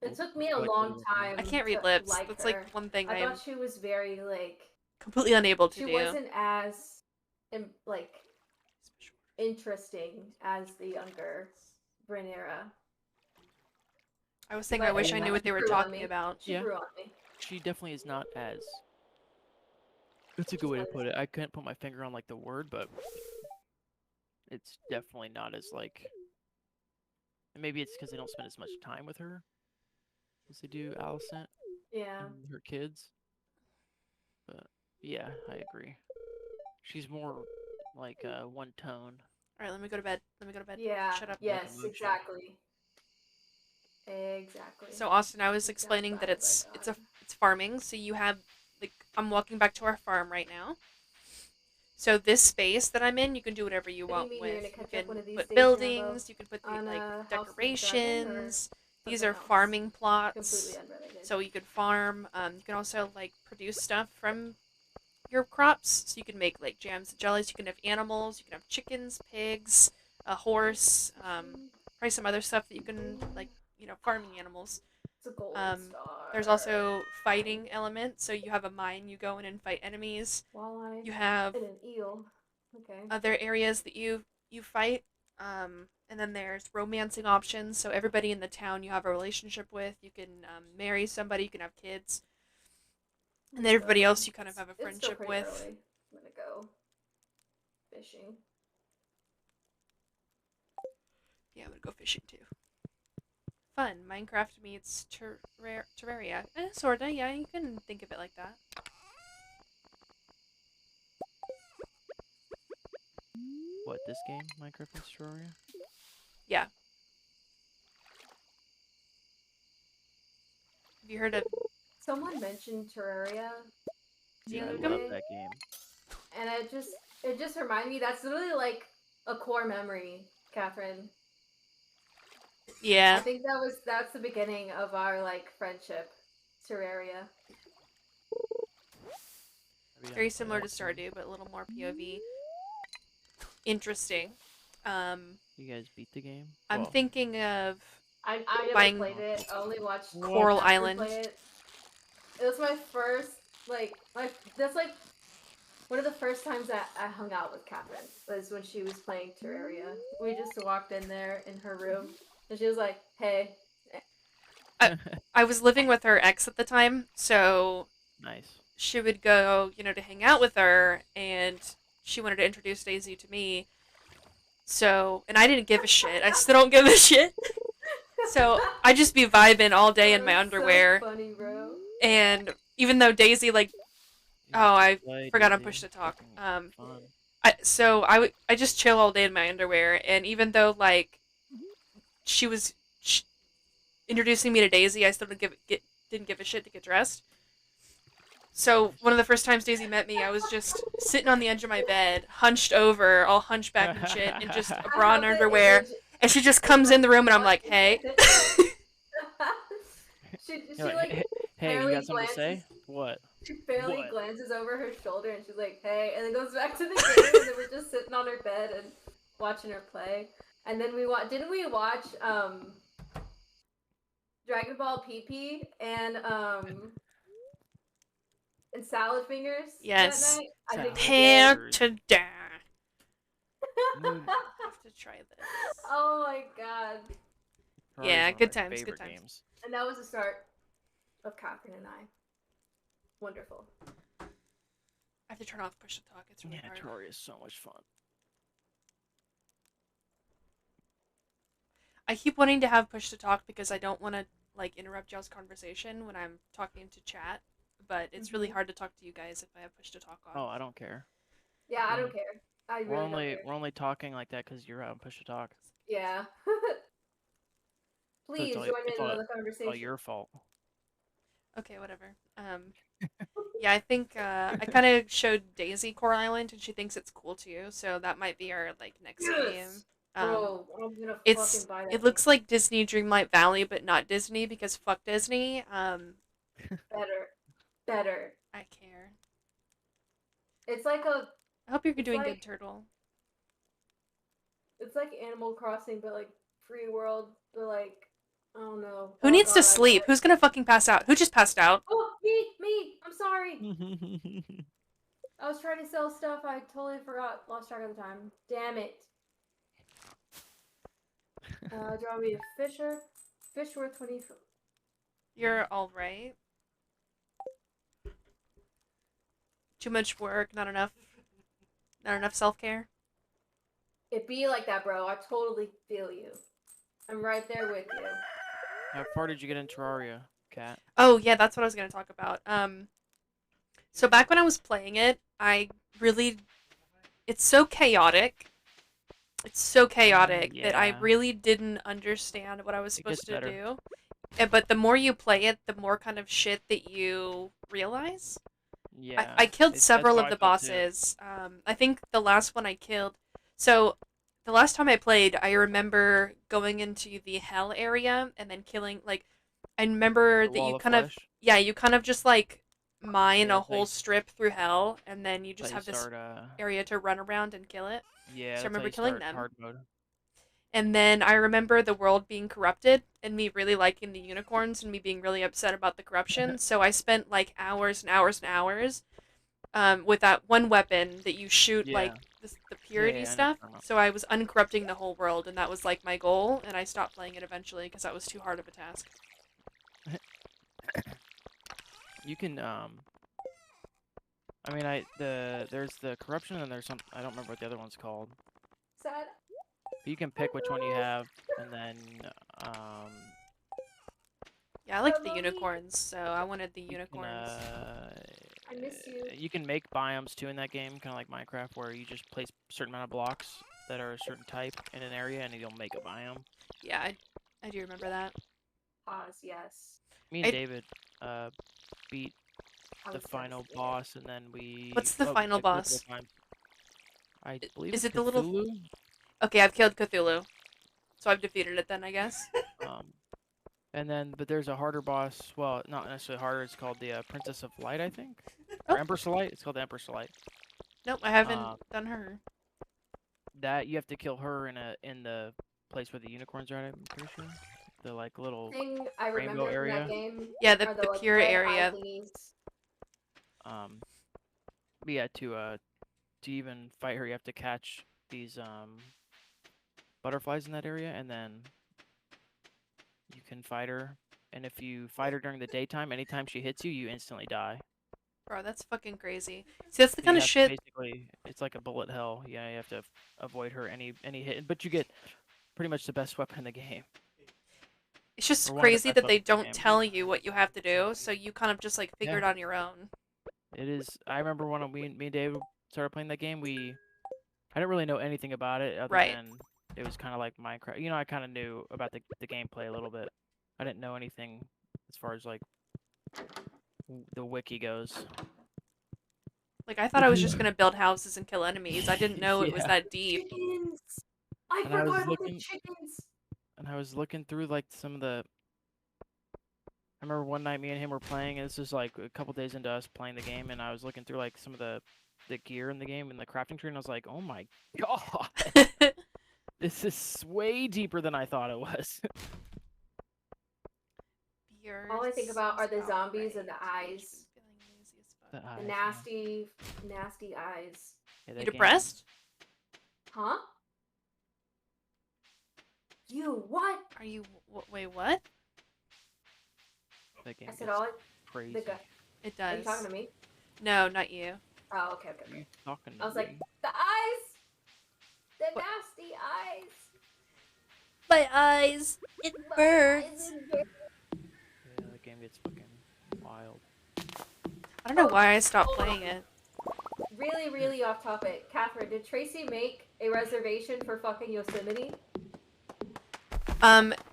It took me a Like long the- time. I can't read to lips. Like That's her. like one thing I I'm thought she was very like. completely unable to She do. wasn't as, like, interesting as the younger Rhaenyra. I was saying But I wish I anyway, knew what they were grew on talking me. about. She Yeah. grew on me. She definitely is not as. That's a good way to put it. I couldn't put my finger on like the word, but it's definitely not as like. And maybe it's because they don't spend as much time with her as they do Alicent Yeah. and her kids. But yeah, I agree. She's more like one tone. All right, let me go to bed. Let me go to bed. Yeah. Shut up. Yes, emotion. exactly. Exactly. So Austin, I was Exactly explaining what that I was it's farming. So you have like I'm walking back to our farm right now. So this space that I'm in, you can do whatever you want mean you're with. gonna You catch up can one of these put days, buildings. You can put on, like House of the Dragon, or decorations. These something are else? farming plots. Completely unrelated. So you could farm. You can also like produce stuff from your crops. So you can make like jams and jellies. You can have animals. You can have chickens, pigs, a horse. Probably some other stuff that you can like farming animals. It's a gold star. There's also fighting elements. So you have a mine. You go in and fight enemies. Walleye. You have And an eel. Okay. other areas that you fight. And then there's romancing options. So everybody in the town you have a relationship with. You can marry somebody. You can have kids. And then everybody else you kind of have a It's still friendship pretty with. early. I'm gonna go fishing. Yeah, I'm gonna go fishing too. Fun. Minecraft meets Terraria. Sorta, yeah, you can think of it like that. What, this game? Minecraft and Terraria? Yeah. Have you heard of... Someone mentioned Terraria. Yeah, I the love other day, that game. And it just reminded me that's really like a core memory, Catherine. I Yeah. think that's the beginning of our like friendship, Terraria. Very similar to Stardew, but a little more POV. Interesting. You guys beat the game? I'm Well, thinking of I never buying played it. I only watched Coral Catherine Island. play it. It was my first that's like one of the first times that I hung out with Catherine was when she was playing Terraria. We just walked in there in her room And she was like, "Hey." I was living with her ex at the time, so Nice. she would go, to hang out with her, and she wanted to introduce Daisy to me. So, and I didn't give a shit. I still don't give a shit. So I just be vibing all day in my underwear. So funny, bro. And even though Daisy I forgot on push to talk. I just chill all day in my underwear, and even though she was introducing me to Daisy, I still didn't give a shit to get dressed. So one of the first times Daisy met me, I was just sitting on the edge of my bed, hunched over, all hunchback and shit, and just a bra and underwear. And she just comes in the room, and I'm like, "Hey." she Like, hey, you barely got something to say? glances. What? She barely What? glances over her shoulder, and she's like, "Hey," and then goes back to the game, and then we're just sitting on her bed and watching her play. And then didn't we watch Dragon Ball PP and Salad Fingers Yes. that night? I think we Prepare did. to die. I have to try this. Oh my god. Yeah, good times, good times. Games. And that was the start of Catherine and I. Wonderful. I have to turn off push to talk. It's really hard. Terraria is so much fun. I keep wanting to have push to talk because I don't want to interrupt y'all's conversation when I'm talking to chat, but it's really hard to talk to you guys if I have push to talk on. Oh, I don't care. Yeah, I don't care. I really don't care. We're only talking like that because you're out on push to talk. Yeah. Please join in on the conversation. It's all your fault. Okay, whatever. Yeah, I think I kind of showed Daisy Coral Island, and she thinks it's cool too. So that might be our next game. Bro, I'm gonna fucking buy that. It looks like Disney Dreamlight Valley, but not Disney because fuck Disney. Better. I care. It's like a. I hope you're doing good, Turtle. It's like Animal Crossing, but free world, but I don't know. Who needs to sleep? Who's gonna fucking pass out? Who just passed out? Oh, me! I'm sorry! I was trying to sell stuff, I totally forgot, lost track of the time. Damn it. Do you want me to Fisher? Fish worth 20. You're alright. Too much work, not enough self-care? It be like that, bro. I totally feel you. I'm right there with you. How far did you get in Terraria, Kat? Oh, yeah, that's what I was going to talk about. So back when I was playing it, it's so chaotic. It's so chaotic that I really didn't understand what I was supposed to do. But the more you play it, the more kind of shit that you realize. Yeah. I killed several of the bosses. I think the last one I killed... So, the last time I played, I remember going into the hell area and then killing, I remember that you kind of... Yeah, you kind of just, mine a whole strip through hell, and then you just have this area to run around and kill it. Yeah, so I remember killing them. Hard mode. And then I remember the world being corrupted, and me really liking the unicorns, and me being really upset about the corruption. So I spent hours and hours and hours with that one weapon that you shoot the purity stuff. So I was uncorrupting the whole world, and that was my goal. And I stopped playing it eventually because that was too hard of a task. You can I mean, there's the corruption, and there's some. I don't remember what the other one's called. Sad. But you can pick which one you have, and then Yeah, I like the unicorns, so I wanted the unicorns. I miss you. You can make biomes too in that game, kind of like Minecraft, where you just place a certain amount of blocks that are a certain type in an area, and you'll make a biome. Yeah, I do remember that. Pause. Yes. Me and David beat the final boss, and then we... What's the final boss? I believe Is it's it the little... Cthulhu? Okay, I've killed Cthulhu. So I've defeated it then, I guess. And then, but there's a harder boss. Well, not necessarily harder. It's called the Princess of Light, I think. Or Empress of Light. It's called the Empress of Light. Nope, I haven't done her. That you have to kill her in the place where the unicorns are at. I'm pretty sure. The little thing I rainbow remember area. From that game yeah, the pure area. But yeah, to even fight her, you have to catch these butterflies in that area, and then can fight her, and if you fight her during the daytime, anytime she hits you, you instantly die. Bro, that's fucking crazy. See, that's the You kind of have to shit. basically, it's like a bullet hell. Yeah, you have to avoid her any hit, but you get pretty much the best weapon in the game. It's just Or one of the crazy best that they weapons in the don't game. tell you what you have to do, so you kind of just like figure Yeah. it on your own. It is. I remember when me and Dave started playing that game, I didn't really know anything about it other Right. than it was kind of like Minecraft. You know, I kind of knew about the gameplay a little bit. I didn't know anything as far as like the wiki goes. Like, I thought I was just gonna build houses and kill enemies. I didn't know it was Yeah. that deep. Chickens! I And I was forgot about the looking- chickens! And I was looking through like some of the. I remember one night me and him were playing, and this was like a couple days into us playing the game, and I was looking through like some of the gear in the game and the crafting tree, and I was like, oh my god, this is way deeper than I thought it was. All I think about are the zombies and the Right. eyes. Feeling lazy as fuck. The The eyes, nasty, nasty eyes. yeah, You that game- depressed? Huh? You what? Are you? Wait, what? That game I said gets all I... crazy. The guy. It Are you does. talking to me? No, not you. Oh, okay, okay, What are you okay. talking to I was like, me? the eyes! The What? nasty eyes! My eyes. It My burns. eyes and hair. Yeah, that game gets fucking wild. I don't know why I stopped playing it. Really, really off topic. Catherine, did Tracy make a reservation for fucking Yosemite?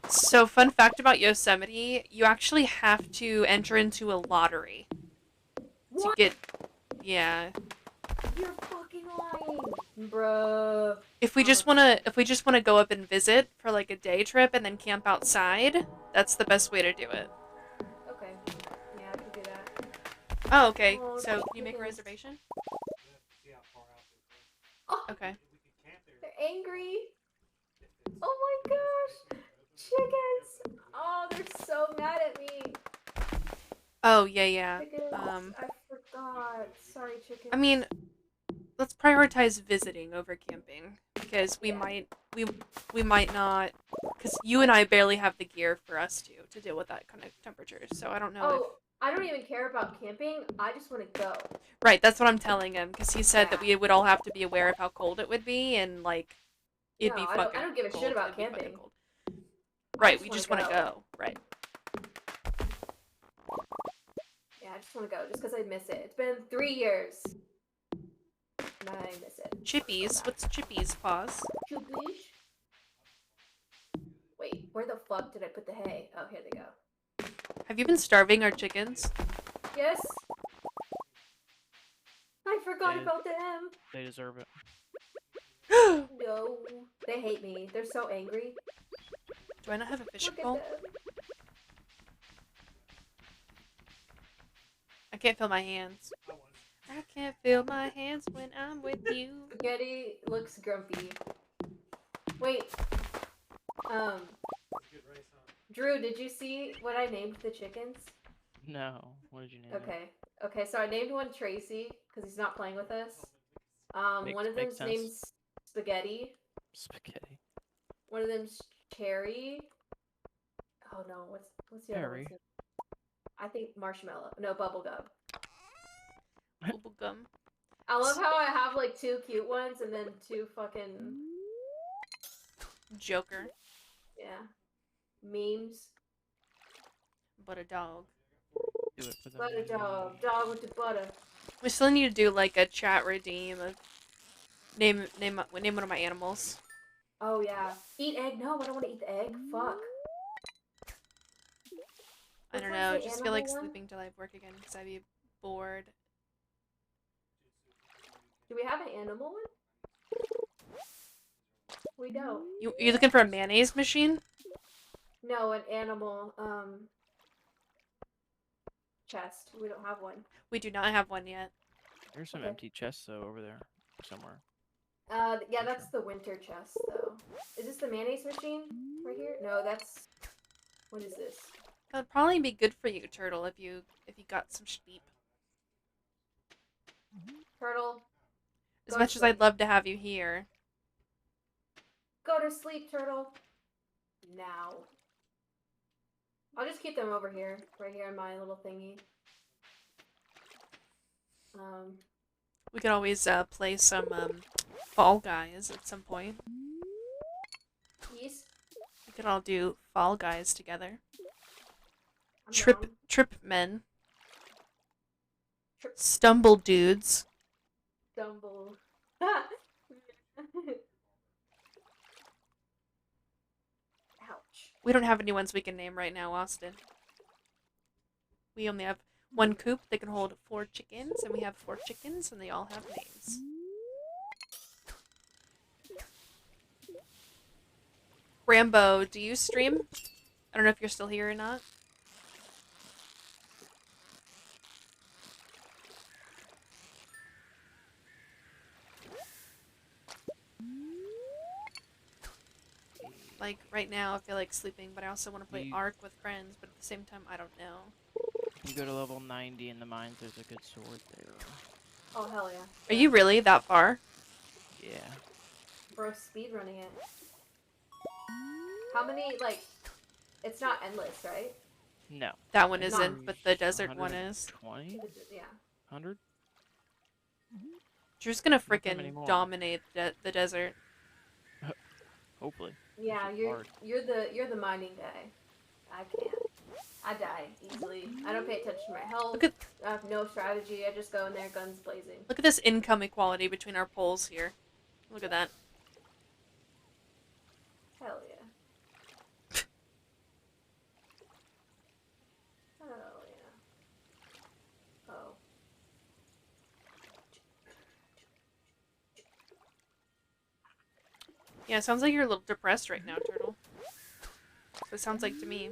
So fun fact about Yosemite, you actually have to enter into a lottery to What? get. Yeah. You're fucking lying, bruh. If we just wanna go up and visit for like a day trip and then camp outside, that's the best way to do it. Okay. Yeah, I can do that. Oh, okay. Oh, So that's can you make a ridiculous. reservation? Oh, Okay. they're angry. Oh my gosh. Chickens. Oh, they're so mad at me. Oh yeah. Chickens. Um, I forgot. Sorry, chickens. I mean, let's prioritize visiting over camping because we Yeah. might not, because you and I barely have the gear for us to deal with that kind of temperature. So I don't know if. Oh, I don't even care about camping. I just want to go. Right, that's what I'm telling him because he said that Yeah. we would all have to be aware of how cold it would be and like it'd No, be I fucking. don't give a shit cold. about It'd be fucking camping. cold. Right, just we wanna just want to go. go. Right. Yeah, I just want to go just because I miss it. It's been 3 years. And I miss it. Chippies. What's chippies? Pause. Chubbish? Wait, where the fuck did I put the hay? Oh, here they go. Have you been starving our chickens? Yes? I forgot They- about them. They deserve it. No, they hate me. They're so angry. Do I not have a fishing Look at pole? them. I can't feel my hands. I can't feel my hands when I'm with you. Spaghetti looks grumpy. Wait. Drew, did you see what I named the chickens? No. What did you name it? Okay. Okay, so I named one Tracy because he's not playing with us. One of Makes them's named sense. Spaghetti. Spaghetti. One of them's Cherry. Oh no, what's the other Cherry? one's name? I think Marshmallow. No, Bubblegum. Bubblegum. I love how I have like 2 cute ones and then 2 fucking Joker. yeah memes. But a dog. Do it for the Butter money. dog with the butter. We still need to do like a chat redeem of name one of my animals. Oh yeah, eat egg. No, I don't want to eat the egg. Fuck. I Which don't one's know. the I just feel like animal one? sleeping till I work again because I'd be bored. Do we have an animal one? We don't. You looking for a mayonnaise machine? No, an animal chest. We don't have one. We do not have one yet. There's some Okay. empty chests though over there somewhere. Yeah, that's the winter chest though. Is this the mayonnaise machine right here? No, that's. What is this? That would probably be good for you, Turtle, if you got some sleep. Turtle. As Go to much as I'd sleep. love to have you here. Go to sleep, turtle. Now. I'll just keep them over here, right here in my little thingy. We could always play some Fall Guys at some point. Yes. We could all do Fall Guys together. I'm Trip down. Men. Trip Stumble Dudes. Dumble. Ouch. We don't have any ones we can name right now, Austin. We only have one coop that can hold 4 chickens, and we have 4 chickens, and they all have names. Rambo, do you stream? I don't know if you're still here or not. Like, right now, I feel like sleeping, but I also want to play Ark with friends, but at the same time, I don't know. If you go to level 90 in the mines, there's a good sword there. Oh, hell yeah. Are you really that far? Yeah. Bro, speedrunning it. How many, like, it's not endless, right? No. That one It's isn't, but the desert one is. 20? Yeah. 100? Drew's gonna Not that frickin' many more. dominate the desert. Hopefully. Yeah, This is you're hard. you're the mining guy. I can't. I die easily. I don't pay attention to my health. Look at I have no strategy. I just go in there, guns blazing. Look at this income equality between our poles here. Look at that. Hell yeah. Hell yeah. Oh. Yeah, it sounds like you're a little depressed right now, Turtle. So it sounds like to me.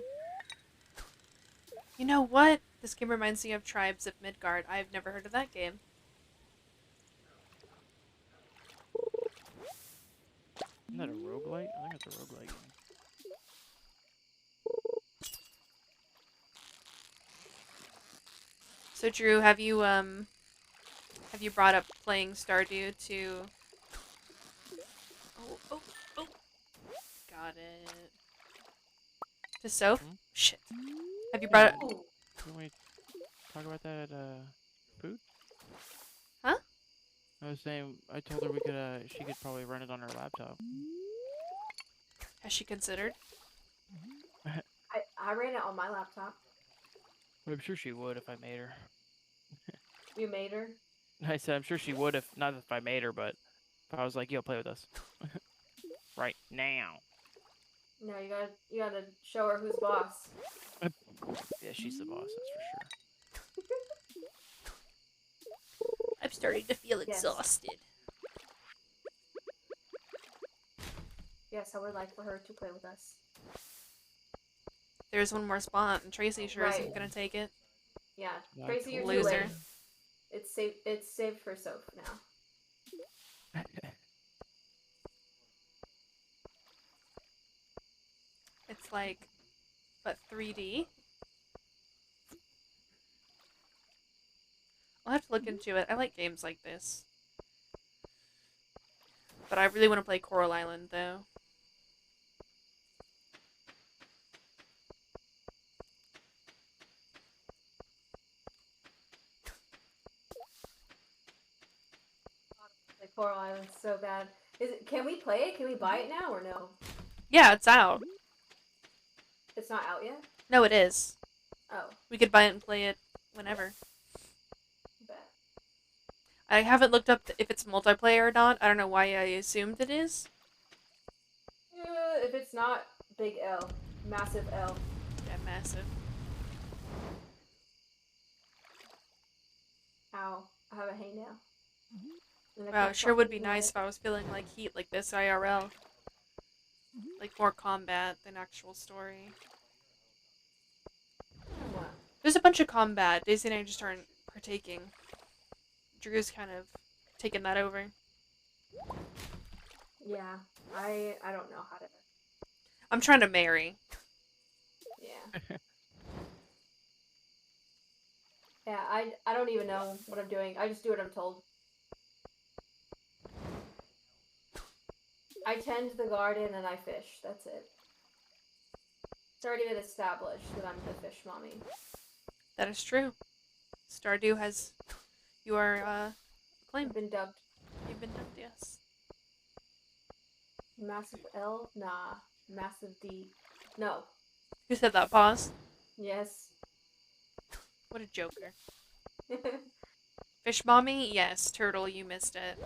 You know what? This game reminds me of Tribes of Midgard. I've never heard of that game. Isn't that a roguelite? I think it's a roguelite game. So Drew, have you brought up playing Stardew to Oh, got it. To Soph? Hmm? Shit. Have you brought it? Can we talk about that food? Huh? I was saying, I told her we could, she could probably run it on her laptop. Has she considered? I ran it on my laptop. I'm sure she would if I made her. You made her? I said, I'm sure she would if, not if I made her, but if I was like, yo, play with us. Right now. No, you gotta show her who's boss. Yeah, she's the boss, that's for sure. I'm starting to feel Yes. exhausted. Yes, I would like for her to play with us. There's one more spot, and Tracy sure isn't gonna take it. Yeah, Not Tracy, you're too loser. late. It's saved for Soph now. It's like, but 3D? I'll have to look into it. I like games like this. But I really want to play Coral Island, though. Like Coral Island's so bad. Can we play it? Can we buy it now or no? Yeah, it's out. It's not out yet? No, it is. Oh, We could buy it and play it whenever. bet. I haven't looked up if it's multiplayer or not. I don't know why I assumed it is. If it's not, big L. Massive L. Yeah, massive. Ow. I have a hangnail. And I Wow, it can't sure would be fucking nice hit. if I was feeling like heat like this IRL. Like more combat than actual story. What? There's a bunch of combat. Daisy and I just aren't partaking. Drew's kind of taken that over. Yeah, I don't know how to. I'm trying to marry. Yeah. Yeah, I don't even know what I'm doing. I just do what I'm told. I tend the garden and I fish. That's it. It's already been established that I'm the fish mommy. That is true. Stardew has. You are, claimed. I've been dubbed. You've been dubbed, yes. Massive L? Nah. Massive D. No. Who said that? Pause. Yes. What a joker. Fish mommy? Yes. Turtle, you missed it.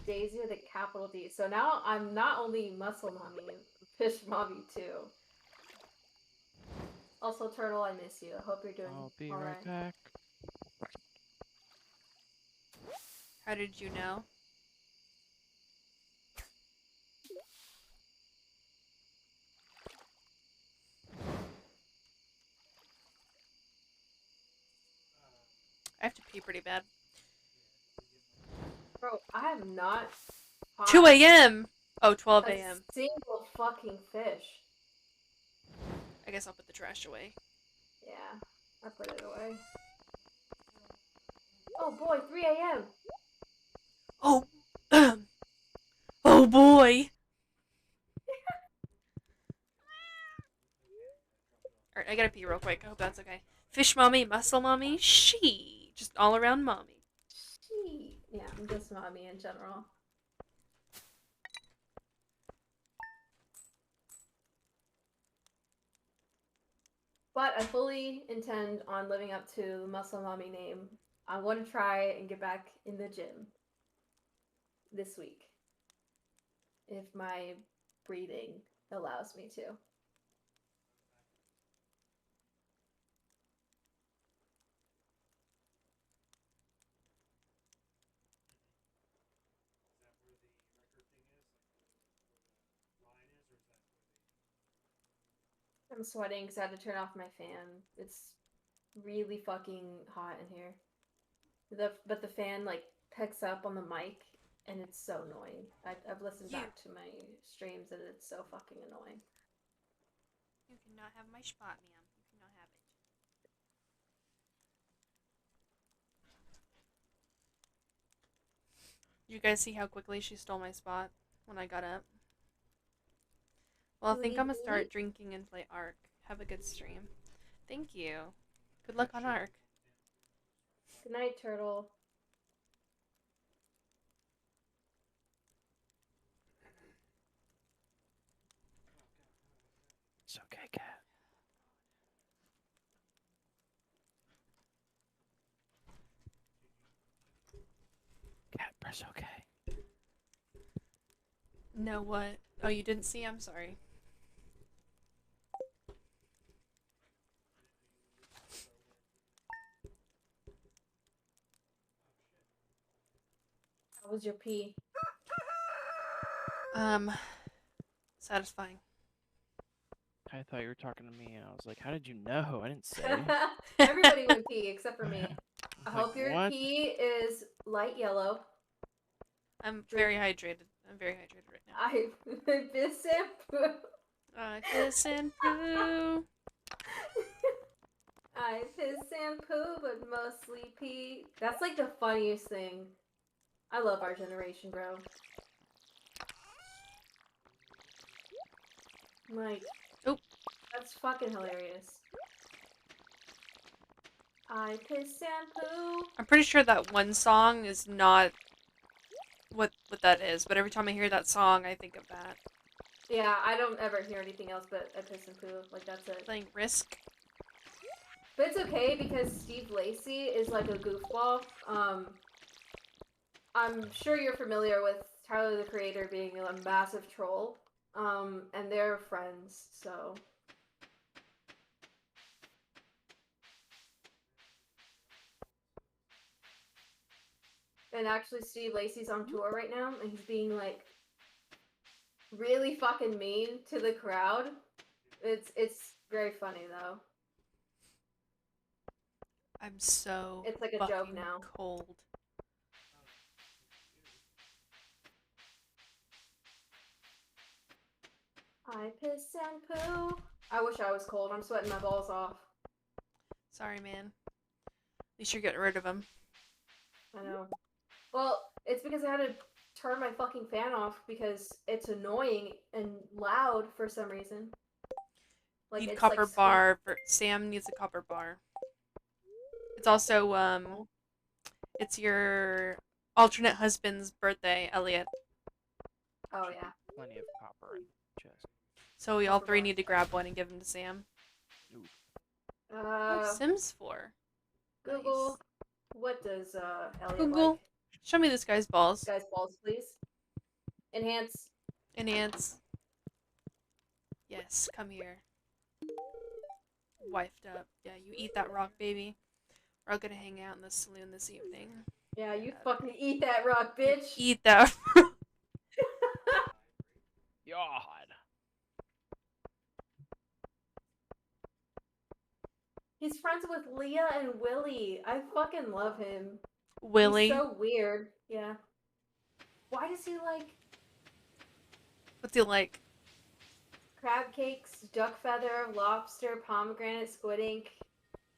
Daisy with a capital D. So now I'm not only muscle mommy, fish mommy too. Also, Turtle, I miss you. I hope you're doing I'll be alright. right back. How did you know? I have to pee pretty bad. Bro, I am not caught 2 a.m. Oh, 12 a a.m. single fucking fish. I guess I'll put the trash away. Yeah, I put it away. Oh boy, 3 a.m. Oh, oh boy. Alright, I gotta pee real quick. I hope that's okay. Fish mommy, muscle mommy, she. Just all around mommy. She. Yeah, I'm just mommy in general. But I fully intend on living up to the muscle mommy name. I want to try and get back in the gym this week. If my breathing allows me to. I'm sweating because I had to turn off my fan. It's really fucking hot in here. But the fan like picks up on the mic and it's so annoying. I've listened back to my streams and it's so fucking annoying. You cannot have my spot, ma'am. You cannot have it. You guys see how quickly she stole my spot when I got up? Well, I think I'm gonna start drinking and play Ark. Have a good stream. Thank you. Good luck on Ark. Good night, Turtle. It's okay, cat. Cat, press okay. No, what? Oh, you didn't see? I'm sorry. How was your pee? Satisfying. I thought you were talking to me, and I was like, how did you know? I didn't say. Everybody went pee except for me. I Like, hope your what? pee is light yellow. I'm very hydrated. I'm very hydrated right now. I piss and poo. I piss and poo. I piss and poo, but mostly pee. That's like the funniest thing. I love our generation, bro. Like, oh, that's fucking hilarious. I piss and poo. I'm pretty sure that one song is not what that is, but every time I hear that song, I think of that. Yeah, I don't ever hear anything else but I piss and poo. Like, that's it. Playing Risk. But it's okay because Steve Lacy is like a goofball. I'm sure you're familiar with Tyler the Creator being a massive troll. And they're friends, so. And actually, Steve Lacy's on tour right now, and he's being like really fucking mean to the crowd. It's very funny though. I'm so It's like a joke now. Cold. I piss and poo. I wish I was cold. I'm sweating my balls off. Sorry, man. At least you're getting rid of them. I know. Well, it's because I had to turn my fucking fan off because it's annoying and loud for some reason. Like Need it's copper like bar. Sam needs a copper bar. It's also it's your alternate husband's birthday, Elliot. Oh yeah. Plenty of copper and chest. So we all Copper three bar. need to grab one and give them to Sam. Sims 4. Google. Nice. What does Elliot Google, like? show me this guy's balls. Guys, balls, please. Enhance. Enhance. Yes, come here. Wifed up. Yeah, you eat that rock, baby. We're all gonna hang out in the saloon this evening. Yeah, you fucking eat that rock, bitch. Eat that. God. He's friends with Leah and Willie. I fucking love him. Willie. He's so weird. Yeah. Why does he like What's he like? crab cakes, duck feather, lobster, pomegranate, squid ink,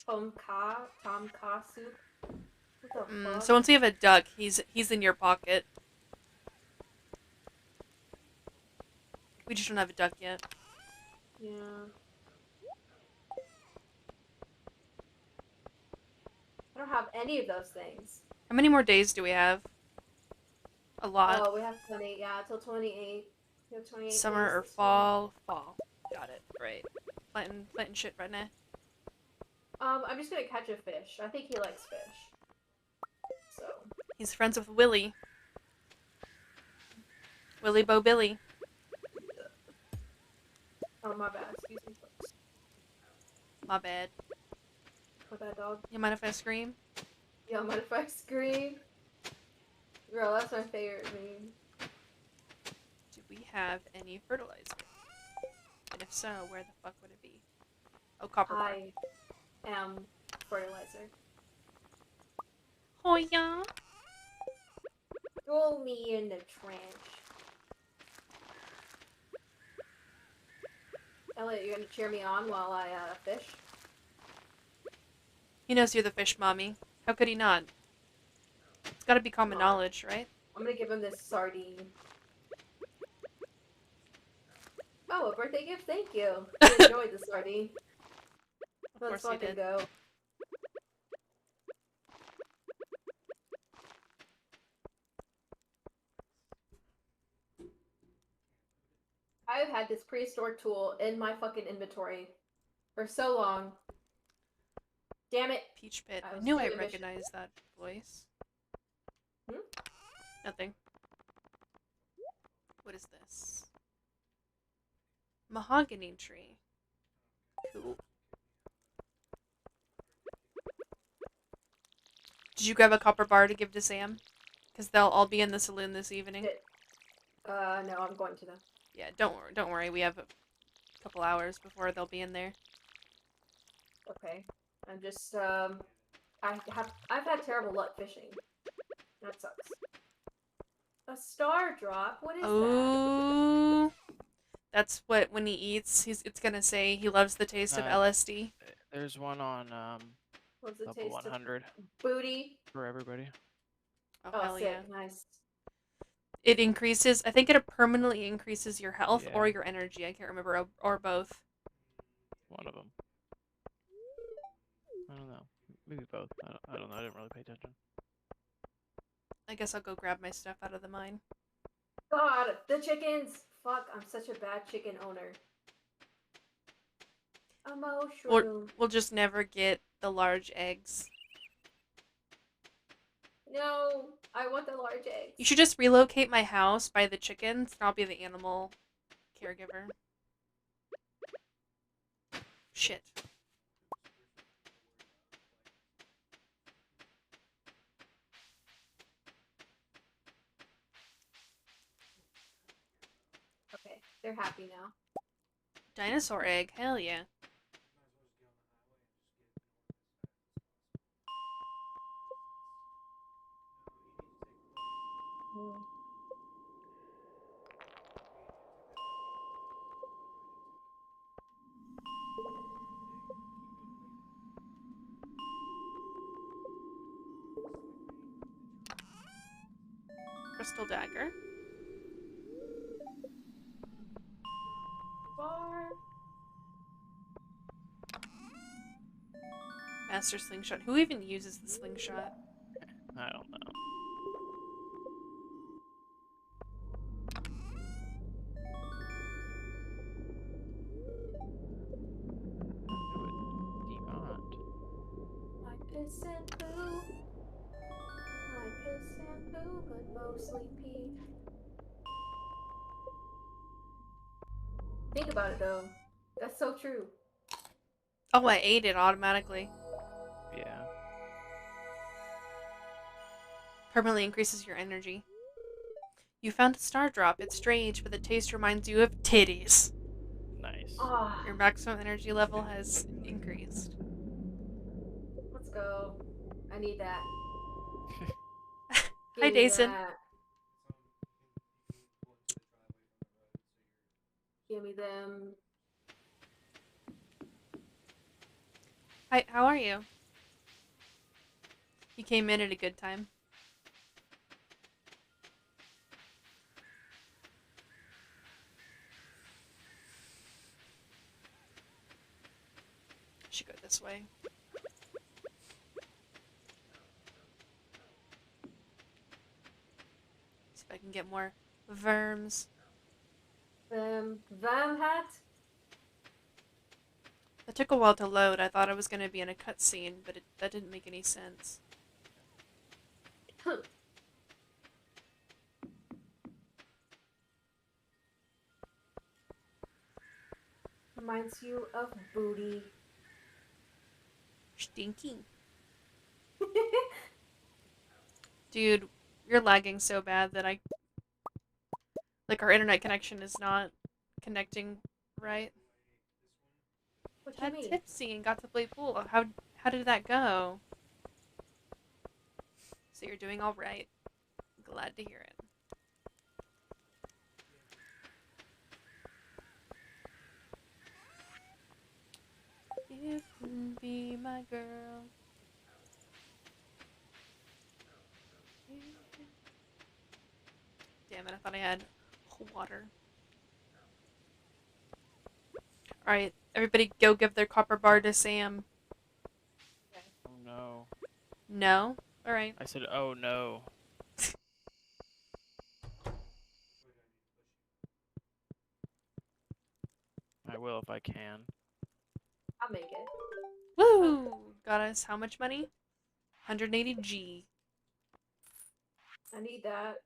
tom kha soup? What the fuck? So once we have a duck, he's in your pocket. We just don't have a duck yet. Yeah. I don't have any of those things. How many more days do we have? A lot. Oh, we have 20. Yeah, till 28. We have 28 Summer days or this fall? Fall. Got it. Right. Planting shit right now. I'm just gonna catch a fish. I think he likes fish. So. He's friends with Willie. Willie Bo Billy. Oh, my bad. Excuse me, folks. My bad. My bad, dog. You mind if I scream? Yeah, mind if I scream? Girl, that's my favorite meme. Do we have any fertilizer? And if so, where the fuck would it be? Oh, copper bar. I am fertilizer. Oh yeah. Throw me in the trench. Elliot, you gonna cheer me on while I fish? He knows you're the fish mommy. How could he not? It's gotta be common knowledge, right? I'm gonna give him this sardine. Oh, a birthday gift? Thank you. I enjoyed the sardine. Let's course you fucking did. go. I've had this prehistoric tool in my fucking inventory for so long. Damn it. Peach Pit. I I was knew too I ambitious. recognized that voice. Hmm? Nothing. What is this? Mahogany tree. Cool. Did you grab a copper bar to give to Sam? Because they'll all be in the saloon this evening. No, I'm going to them. Yeah, don't worry. We have a couple hours before they'll be in there. Okay. I'm just, I've had terrible luck fishing. That sucks. A star drop? What is that? Oh, that's what when he eats, it's gonna say he loves the taste of LSD. There's one on What's the level taste 100 of booty? for everybody. Oh, hell sick. yeah. Nice. It increases, I think it permanently increases your health Yeah. or your energy. I can't remember, or both. One of them. I don't know. Maybe both. I don't know. I didn't really pay attention. I guess I'll go grab my stuff out of the mine. God, the chickens! Fuck, I'm such a bad chicken owner. A mushroom. We'll just never get the large eggs. No, I want the large eggs. You should just relocate my house by the chickens, and I'll be the animal caregiver. Shit. Okay, they're happy now. Dinosaur egg, hell yeah. Crystal dagger. Bar. Master slingshot. Who even uses the slingshot? I don't know. Demand. My piss and poo. My piss and poo, but mostly pee. Think about it though. That's so true. Oh, I ate it automatically. Yeah. Permanently increases your energy. You found a star drop. It's strange, but the taste reminds you of titties. Nice. Ah, Your maximum energy level has increased. let's go. I need that. Hi, Give me Dason. that. Give me them. Hi, how are you? You came in at a good time. Should go this way. See if I can get more verms. Vam hat? It took a while to load. I thought I was going to be in a cutscene, but that didn't make any sense. Reminds you of booty. Stinky. Dude, you're lagging so bad that like, our internet connection is not connecting right. What do you Got mean? tipsy and got to play pool. How did that go? So you're doing all right. Glad to hear it. You can be my girl. Damn it, I thought I had water. Alright, everybody go give their copper bar to Sam. Oh no. No? Alright. I said, oh no. I will if I can. I'll make it. Woo! Got us how much money? 180G. I need that.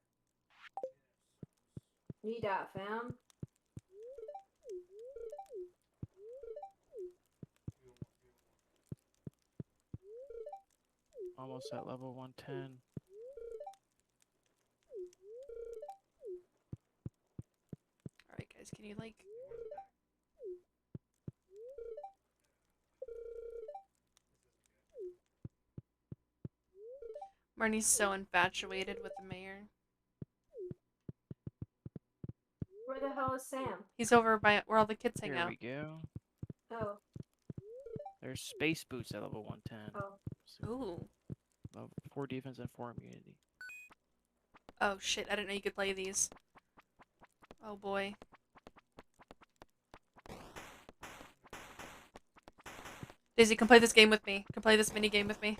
Need that, fam. Almost at level 110. Alright guys, can you like... Marnie's so infatuated with the mayor. Where the hell is Sam? He's over by where all the kids hang Here out. we go. Oh. There's space boots at level 110. Oh. So Ooh. level 4 defense and 4 immunity. Oh shit, I didn't know you could play these. Oh boy. Daisy, come play this game with me. Come play this mini game with me.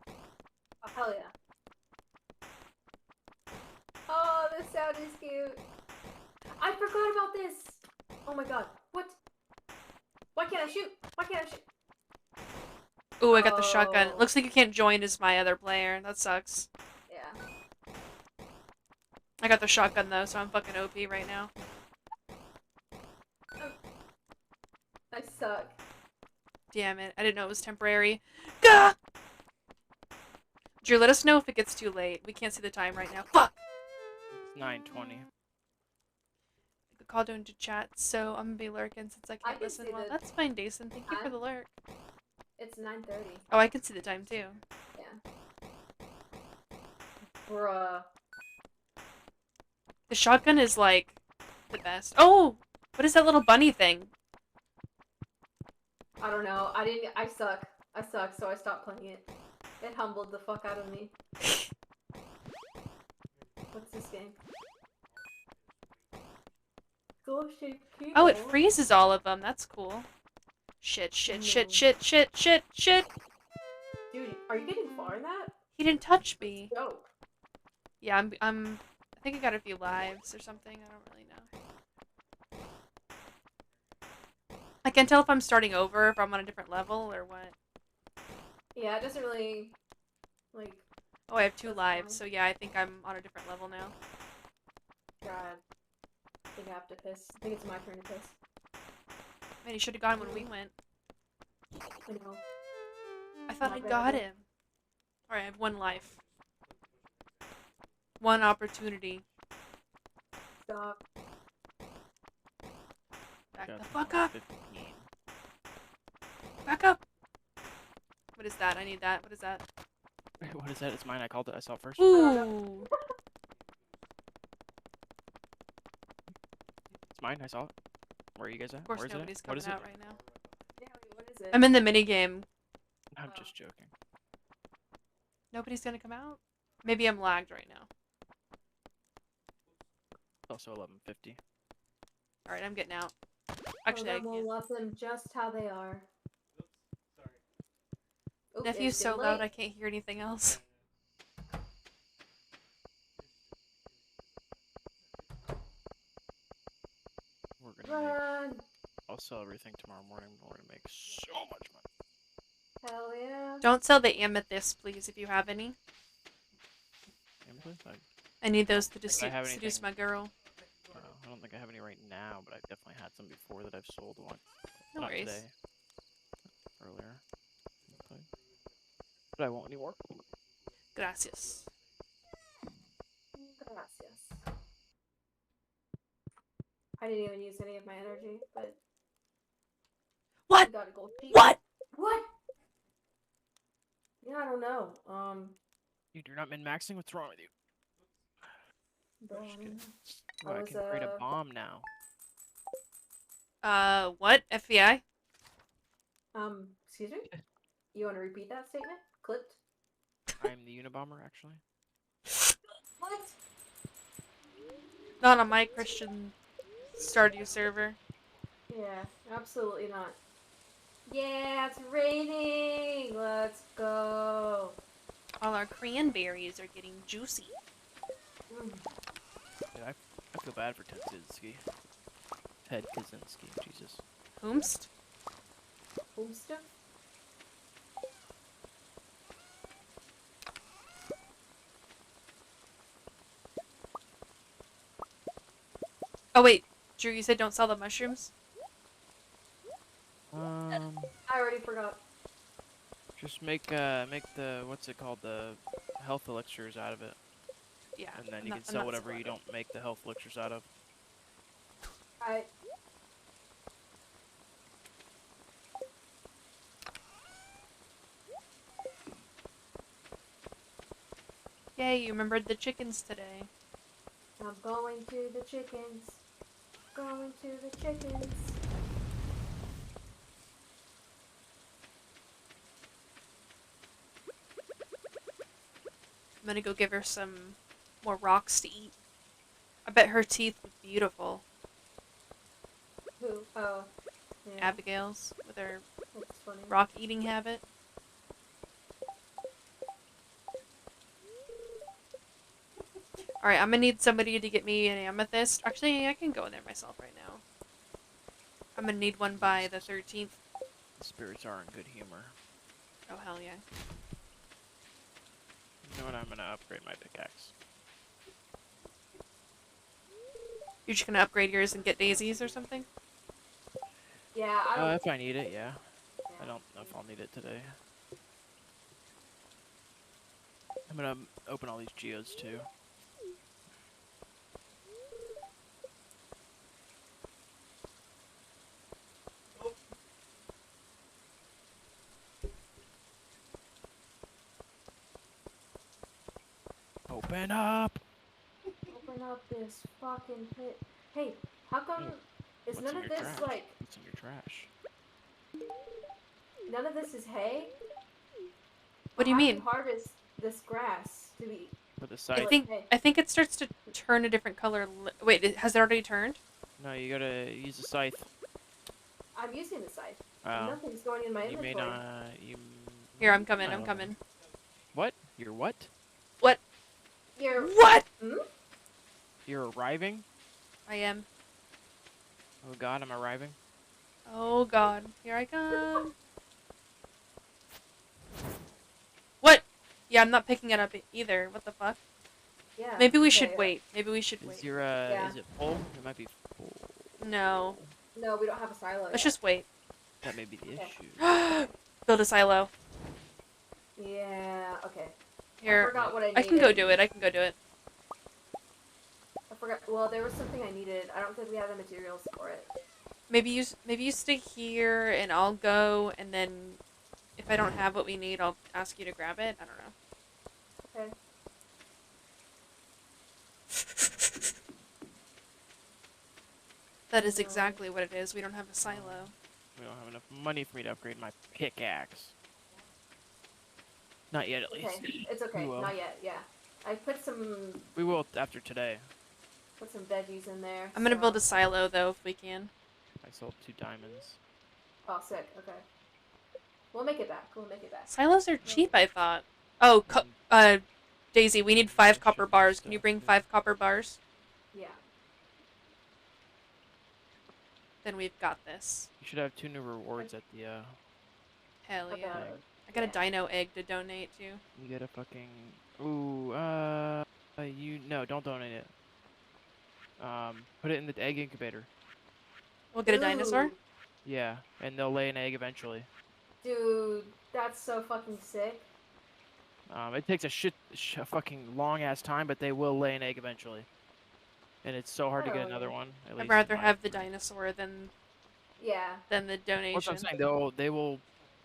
Oh, hell yeah. Oh, this sound is cute. I forgot about this. Oh my god. What? Why can't I shoot? Why can't I shoot? Ooh, I got the shotgun. It Oh. looks like you can't join as my other player. That sucks. Yeah. I got the shotgun though, so I'm fucking OP right now. I suck. Damn it. I didn't know it was temporary. Gah! Drew, let us know if it gets too late. We can't see the time right now. Fuck! It's 9:20. I called into chat, so I'm gonna be lurking since I can't can listen see well. the That's fine, Dason. Thank you for time. the lurk. It's 9:30. Oh, I can see the time too. Yeah. Bruh. The shotgun is like the best. Oh! What is that little bunny thing? I don't know. I suck. I suck, so I stopped playing it. It humbled the fuck out of me. What's this game? Oh, it freezes all of them. That's cool. Shit, shit, shit, No. shit, shit, shit, shit. Are you getting far in that? He didn't touch me. Dope. Yeah, I'm. I think I got a few lives or something. I don't really know. I can tell if I'm starting over, if I'm on a different level, or what. Yeah, it doesn't really, like, Oh, I have 2 That's lives, fine. so yeah, I think I'm on a different level now. God. I think I have to piss. I think it's my turn to piss. Man, he should have gone when we went. I know. I thought My I bad, got yeah. him. Alright, I have 1 life. 1 opportunity. Stop. Back Got the them fuck on up! 15. Back up! What is that? I need that. What is that? Wait, what is that? It's mine. I called it. I saw it first. Ooh! It's mine. I saw it. Where are you guys at? Of course Where is it? nobody's At? What coming is it? out right now. Yeah, wait, what is it? I'm in the minigame. I'm just joking. Nobody's gonna come out? Maybe I'm lagged right now. It's also 11:50. Alright, I'm getting out. Actually, Actually, I we'll can't. love them just how they are. Oops, Nephew's it's so getting loud late. I can't hear anything else. We're gonna make. Run! I'll sell everything tomorrow morning. We're gonna make so much money. Hell yeah. Don't sell the amethyst, please, if you have any. Amethyst? I need those to I have seduce anything. my girl. I don't think I have any right now, but I've definitely had some before that I've sold one. No Not worries. today. Earlier. But I won't anymore. Gracias. Gracias. I didn't even use any of my energy, but What? we got a gold sheet. What? What? Yeah, I don't know. Dude, you're not min-maxing? What's wrong with you? Bro, Just I kidding. don't know. Ooh, I can create a bomb now. What? FBI? Excuse me? You want to repeat that statement? Clipped? I am the Unabomber, actually. What? Not on my Christian Stardew server. Yeah, absolutely not. Yeah, it's raining! Let's go! All our cranberries are getting juicy. Mm. Dude, I feel bad for Ted Kaczynski. Ted Kaczynski, Jesus. Whomst? Homesta? Oh wait, Drew, you said don't sell the mushrooms? I already forgot. Just make the what's it called, the health elixirs out of it, Yeah. and then you I'm can sell not whatever you squatting. don't make the health elixirs out of. Yay, you remembered the chickens today. I'm going to the chickens. Going to the chickens. I'm gonna go give her some more rocks to eat. I bet her teeth look beautiful. Who? Oh. Yeah. Abigail's, with her That's funny. rock eating habit. Alright, I'm gonna need somebody to get me an amethyst. Actually, I can go in there myself right now. I'm gonna need one by the 13th. The spirits are in good humor. Oh, hell yeah. You know what? I'm gonna upgrade my pickaxe. You're just gonna upgrade yours and get daisies or something? Yeah, I don't... If I need it, yeah. I don't know if I'll need it today. I'm gonna open all these geodes too. Open up! Open up this fucking pit. Hey, how come... Is What's none in of your this, trash? like... What's in your trash? None of this is hay? What do you How mean? do you harvest this grass to be... For the I site. think hay? I think it starts to turn a different color. Wait, has it already turned? No, you gotta use the scythe. I'm using the scythe. Oh. Nothing's going in my You may inventory. not. Here, I'm coming. I I'm don't coming. know. What? You're what? What? You're What? Hmm? You're arriving? I am. Oh god, I'm arriving. Oh god. Here I come. What? Yeah, I'm not picking it up either. What the fuck? Yeah. Maybe we okay, should wait. Maybe we should Is wait. your Yeah. is it full? It might be full. No. No, we don't have a silo Let's yet. just wait. That may be the Okay. issue. Build a silo. Yeah. Okay. I Here. forgot what I needed. I can go do it. I can go do it. I forgot. Well, there was something I needed. I don't think we have the materials for it. Maybe you stay here and I'll go, and then if I don't have what we need, I'll ask you to grab it. I don't know. Okay. That is exactly what it is. We don't have a silo. We don't have enough money for me to upgrade my pickaxe. Not yet, at least. Okay. It's okay. We will. Not yet. Yeah. I put some We will after today. veggies in there. I'm gonna so- build a silo though if we can. I sold 2 diamonds. Oh, sick. Okay. We'll make it back. We'll make it back. Silos are cheap, I thought. Oh, Daisy, we need 5 copper bars. Can you bring 5 copper bars? Yeah. Then we've got this. You should have 2 new rewards at the Hell yeah. Okay. I got a dino egg to donate to. You get a fucking ooh, no, don't donate it. Put it in the egg incubator. We'll get a dinosaur? Ooh, Yeah, and they'll lay an egg eventually. Dude, that's so fucking sick. It takes a fucking long ass time, but they will lay an egg eventually. And it's so hard to get Oh, another yeah. one. At I'd least rather in my have the opinion. dinosaur than Yeah. the That's donation. what I'm saying. They will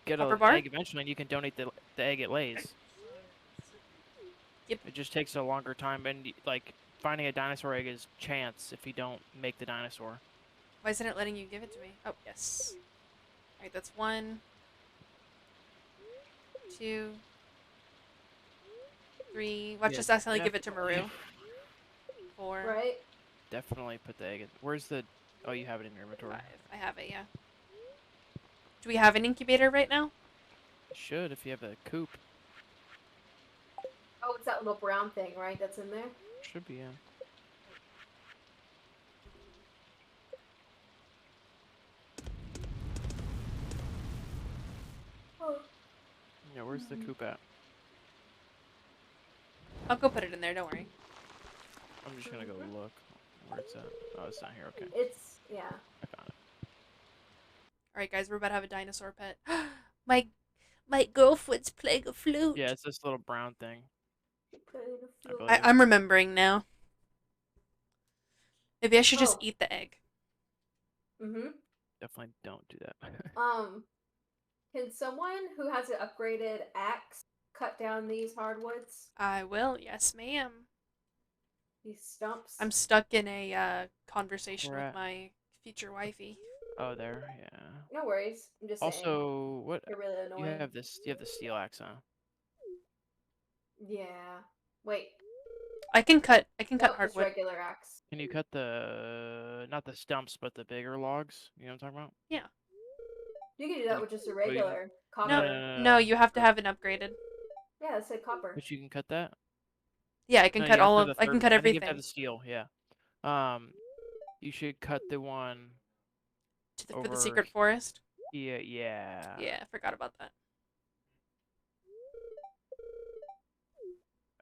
get Copper an bar? egg eventually, and you can donate the egg it lays. Yep. It just takes a longer time, and like finding a dinosaur egg is chance if you don't make the dinosaur. Why isn't it letting you give it to me? Oh, yes. Alright, that's 1, 2, 3. Watch Yeah, just accidentally give it to definitely. Maru. 4, Right? Definitely put the egg in. Where's the? Oh, you have it in your inventory. 5. I have it, yeah. Do we have an incubator right now? You should if you have a coop. Oh, it's that little brown thing, right? That's in there? Should be, yeah. Oh. Yeah, where's the coop at? I'll go put it in there, don't worry. I'm just gonna go look where it's at. Oh, it's not here. Okay, It's, yeah. I found it. Alright, guys, we're about to have a dinosaur pet. my girlfriend's playing a flute. Yeah, it's this little brown thing. I believe. I'm remembering now. Maybe I should just Oh. eat the egg. Mm-hmm. Definitely don't do that. Can someone who has an upgraded axe cut down these hardwoods? I will, yes, ma'am. These stumps? I'm stuck in a conversation Where with at? my future wifey. Oh, there. Yeah. No worries. I'm just saying. Also, what? They're really You annoying. have this. You have the steel axe, huh? Yeah. Wait. I can cut No, just hardwood. regular axe. Can you cut the not the stumps, but the bigger logs? You know what I'm talking about? You can do that with just a Well, you- regular copper. No, you have to have it upgraded. Yeah, it said copper. But you can cut that. Yeah, I can No, cut you have all to of have the I can third- cut I think you have to everything have the steel. Yeah. You should cut the one. for the over secret forest. Yeah. Yeah. Yeah, I forgot about that.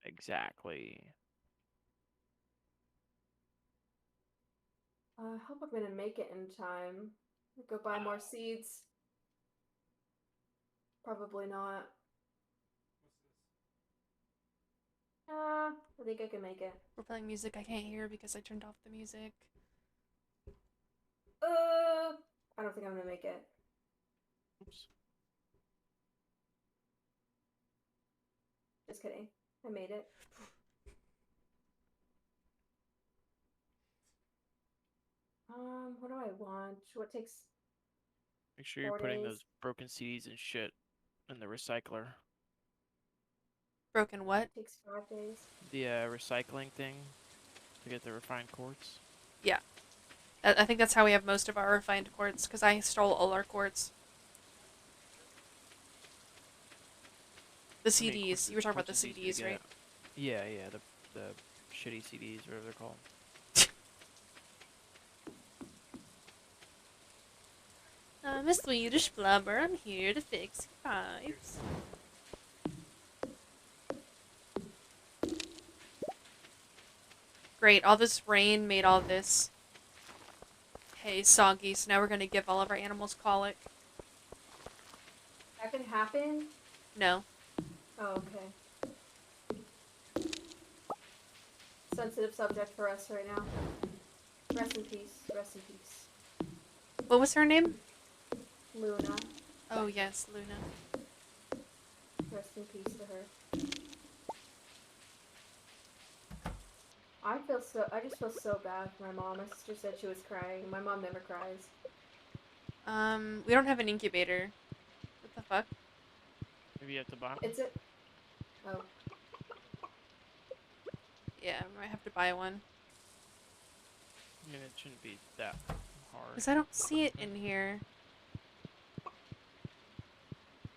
Exactly. I hope I'm gonna make it in time. Go buy more seeds. Probably not. I think I can make it. We're playing music I can't hear because I turned off the music. I don't think I'm gonna make it. Oops. Just kidding. I made it. What do I want? What takes Make sure you're 4 putting days? those broken CDs and shit in the recycler. Broken what? Takes 5 days. The recycling thing to get the refined quartz. I think that's how we have most of our refined quartz, because I stole all our quartz. The I mean, CDs. You were talking about the Quincy's easy to CDs, right? get. Yeah, yeah, the shitty CDs, whatever they're called. I'm a Swedish plumber. I'm here to fix your pipes. Great, all this rain made all this hay soggy, so now we're gonna give all of our animals colic. That can happen? No. Oh, okay. Sensitive subject for us right now. Rest in peace. Rest in peace. What was her name? Luna. Oh, yes, Luna. Rest in peace to her. I just feel so bad for my mom. My sister said she was crying. My mom never cries. We don't have an incubator. What the fuck? Maybe you have to buy one. It's a... Oh. Yeah, I might have to buy one. I mean, it shouldn't be that hard. Because I don't see it in here.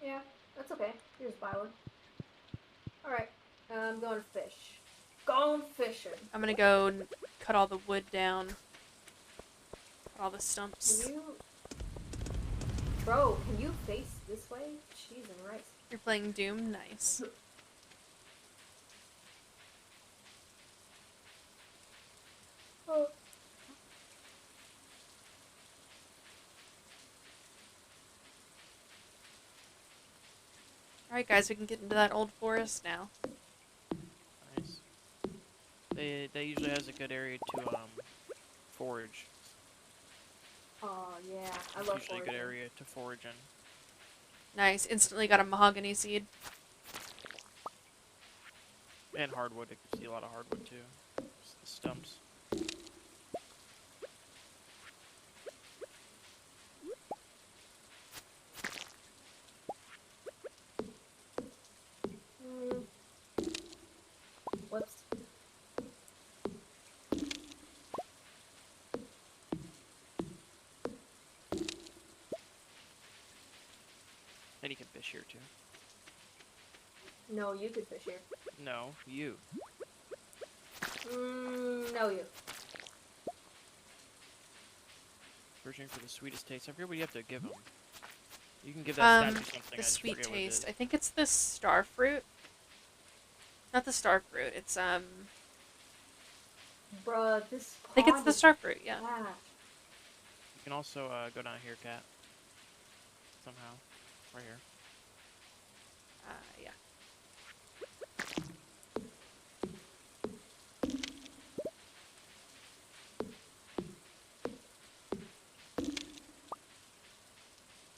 Yeah, that's okay. You just buy one. Alright. I'm going to fish. Going fishing. I'm gonna go cut all the wood down. Cut all the stumps. Can you... Bro, can you face this way? Cheese and rice. You're playing Doom? Nice. Oh. Alright guys, we can get into that old forest now. Nice. They usually has a good area to forage. Oh, yeah. I It's love usually a good foraging. area to forage in. Nice, instantly got a mahogany seed. And hardwood. I can see a lot of hardwood too. Just the stumps. Whoops. And you can fish here too. No, you could fish here. No, you. No, you. Searching for the sweetest taste. I forget what you have to give them. You can give that statue something. I The just sweet forget what it taste. is. I think it's the star fruit. Not the star fruit. It's Bruh, this I think it's pond the is star fruit. Yeah. trash. You can also go down here, Cat. Somehow, right here. Yeah.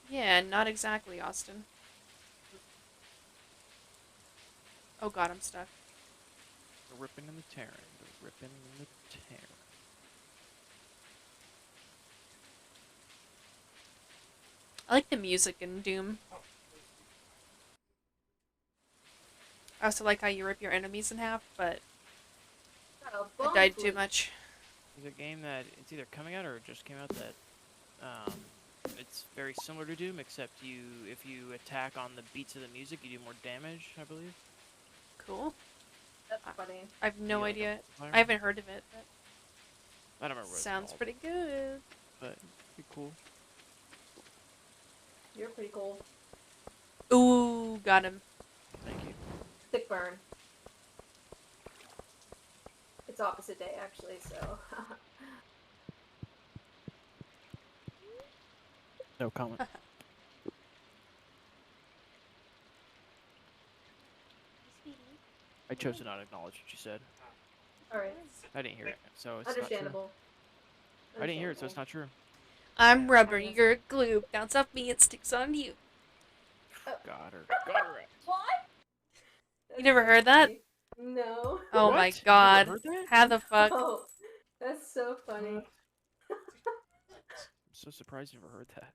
Yeah, not exactly, Austin. Oh god, I'm stuck. The ripping and the tearing. The ripping and the tearing. I like the music in Doom. I also like how you rip your enemies in half, but I died too much. There's a game that it's either coming out or it just came out that it's very similar to Doom, except if you attack on the beats of the music, you do more damage, I believe. Cool. That's funny. I have no Yeah, idea. like I haven't heard of it, but I don't remember what it's sounds called, pretty good. but pretty cool. You're pretty cool. Ooh, got him. Thank you. Thick burn. It's opposite day, actually, so... No comment. I chose to not acknowledge what you said. Alright. I didn't hear it, so it's not Understandable. true. I didn't hear it, so it's not true. I'm rubber, you're glue. Bounce off me, it sticks on you. Got her. Got her. What? You never heard that? No. Oh What? my You never god. heard that? How the fuck? Oh, that's so funny. I'm so surprised you never heard that.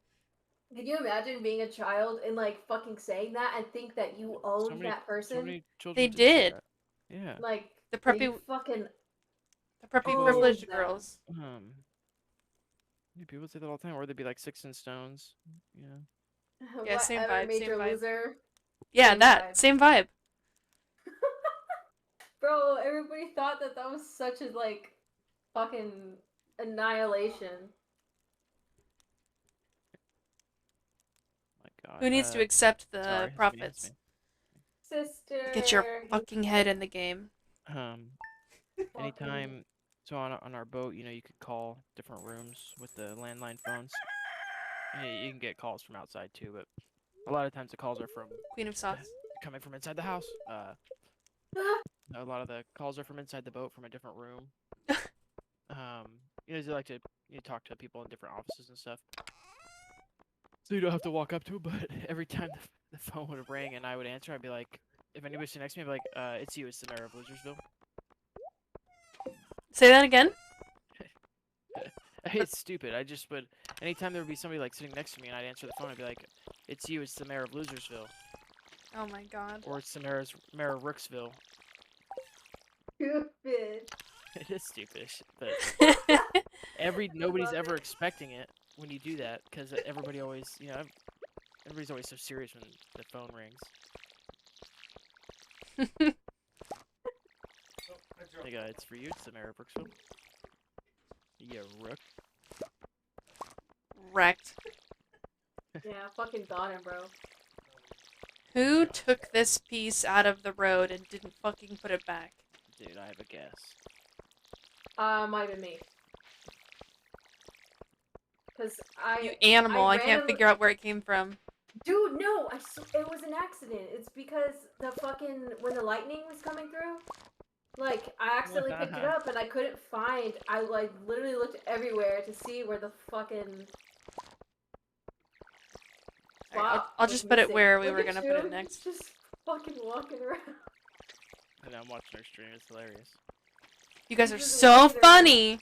Can you imagine being a child and like fucking saying that and think that you owned that person? So many children They say did. that. Yeah. Like The they preppy, fucking the preppy owned privileged them. girls. Yeah, people say that all the time, or they'd be like 6 in stones. You know. Yeah, same Whatever, vibe, Major same vibe. Loser. Yeah, Same that. vibe. Same vibe. Bro, everybody thought that that was such a, like, fucking annihilation. My God. Who needs to accept the sorry, profits? Sister. Get your fucking head in the game. Anytime, so on our boat, you know, you could call different rooms with the landline phones. You can get calls from outside too, but a lot of times the calls are from Queen of Sauce. coming from inside the house. A lot of the calls are from inside the boat from a different room. You know, they like to talk to people in different offices and stuff. So you don't have to walk up to it, but every time the phone would ring and I would answer, I'd be like, if anybody's next to me, I'd be like, it's you, it's the mayor of Losersville. Say that again? It's stupid. I just would, anytime there would be somebody like sitting next to me and I'd answer the phone, I'd be like, it's you, it's the mayor of Losersville. Oh my God. Or it's the mayor of Rooksville. Stupid. It is stupid, but nobody's ever expecting it when you do that, because everybody always, you know, everybody's always so serious when the phone rings. Hey guys, it's for you. It's the mayor of Brooksville. Yeah, rook. Wrecked. Yeah, fucking got him, bro. Who took this piece out of the road and didn't fucking put it back? Dude, I have a guess. Might have been me. Cause You animal, I can't randomly- figure out where it came from. Dude, no, it was an accident. It's because the fucking, when the lightning was coming through, like, I accidentally picked it up and I couldn't find, I, like, literally looked everywhere to see where the fucking Alright, spot I'll was just put it missing. where we Look were at gonna put it you, next. Just fucking walking around. And I'm watching our stream. It's hilarious. You guys are This is so weird. funny!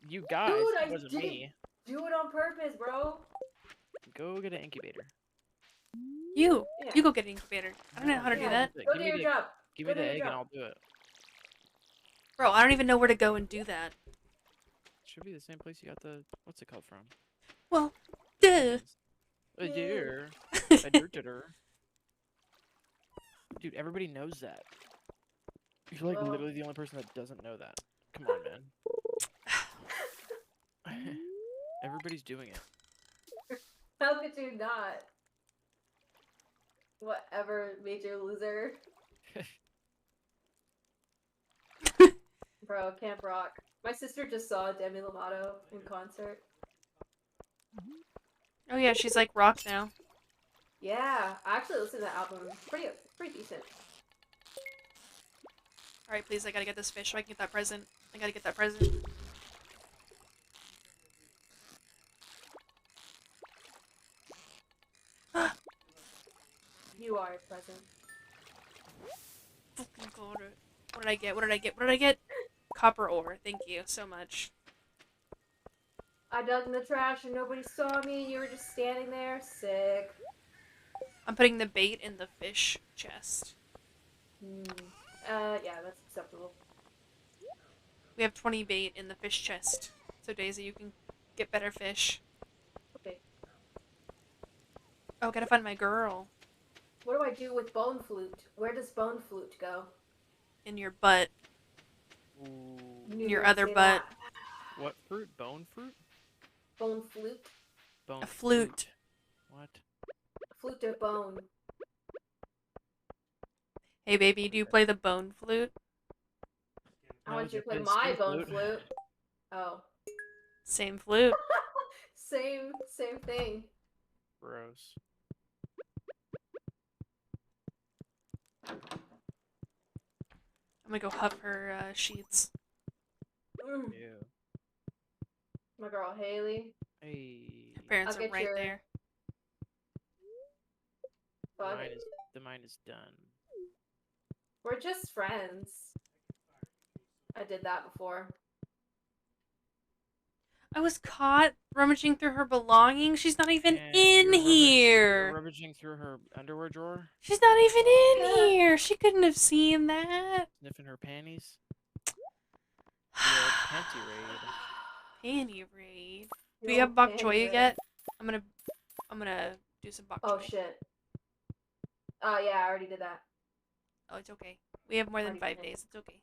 You guys, Dude, it I wasn't didn't me. do it on purpose, bro. Go get an incubator. You! Yeah. You go get an incubator. I don't know how to do Yeah. that. Go do your job. Give Go me the do your egg and job. I'll do it. Bro, I don't even know where to go and do that. Should be the same place you got the, what's it called from? Well, duh. A Yeah. deer. A deer. Dude, everybody knows that. You're like Well. literally the only person that doesn't know that. Come on, man. Everybody's doing it. How could you not? Whatever, major loser. Bro, Camp Rock. My sister just saw Demi Lovato in concert. Oh yeah, she's like rock now. Yeah, I actually listened to that album. Pretty decent. Alright, please, I gotta get this fish so I can get that present. I gotta get that present. You are a present. Fucking got it. What did I get? What did I get? What did I get? Copper ore. Thank you so much. I dug in the trash and nobody saw me. You were just standing there, sick. I'm putting the bait in the fish chest. Yeah, that's acceptable. We have 20 bait in the fish chest. So Daisy, you can get better fish. Okay. Oh, gotta find my girl. What do I do with bone flute? Where does bone flute go? In your butt. Ooh. Knew In your you would other say butt. that. What fruit? Bone fruit? Bone flute? Bone A flute. What? Flute to bone. Hey baby, do you play the bone flute? I No, want you to play the my same bone flute. Oh. Same flute. Same thing. Gross. I'm gonna go huff her sheets. Mm. Ew. My girl Haley. Hey. Her parents I'll are get right your- there. Fuck Mine it. is, the mine is done. We're just friends. I did that before. I was caught rummaging through her belongings. She's not even And in you're here. rummaging through her underwear drawer, She's not even in Yeah. here. She couldn't have seen that. sniffing her panties. The old panty raid. Panty raid. Do The we have old bok panty choy raid. yet? I'm gonna do some bok choy. Oh shit. Oh yeah, I already did that. Oh, it's okay. We have more than Already 5 finished. days. It's okay.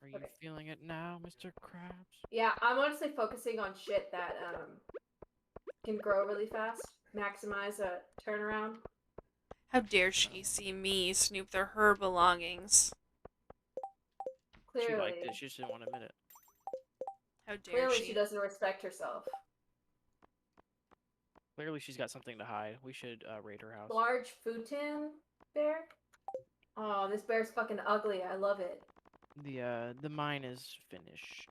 Are you Okay. feeling it now, Mr. Krabs? Yeah, I'm honestly focusing on shit that can grow really fast, maximize a turnaround. How dare she see me snoop through her belongings? She liked Clearly, it. She just didn't want to admit it. How dare clearly she? she doesn't respect herself. Clearly, she's got something to hide. We should raid her house. Large futon bear. Oh, this bear's fucking ugly. I love it. The mine is finished.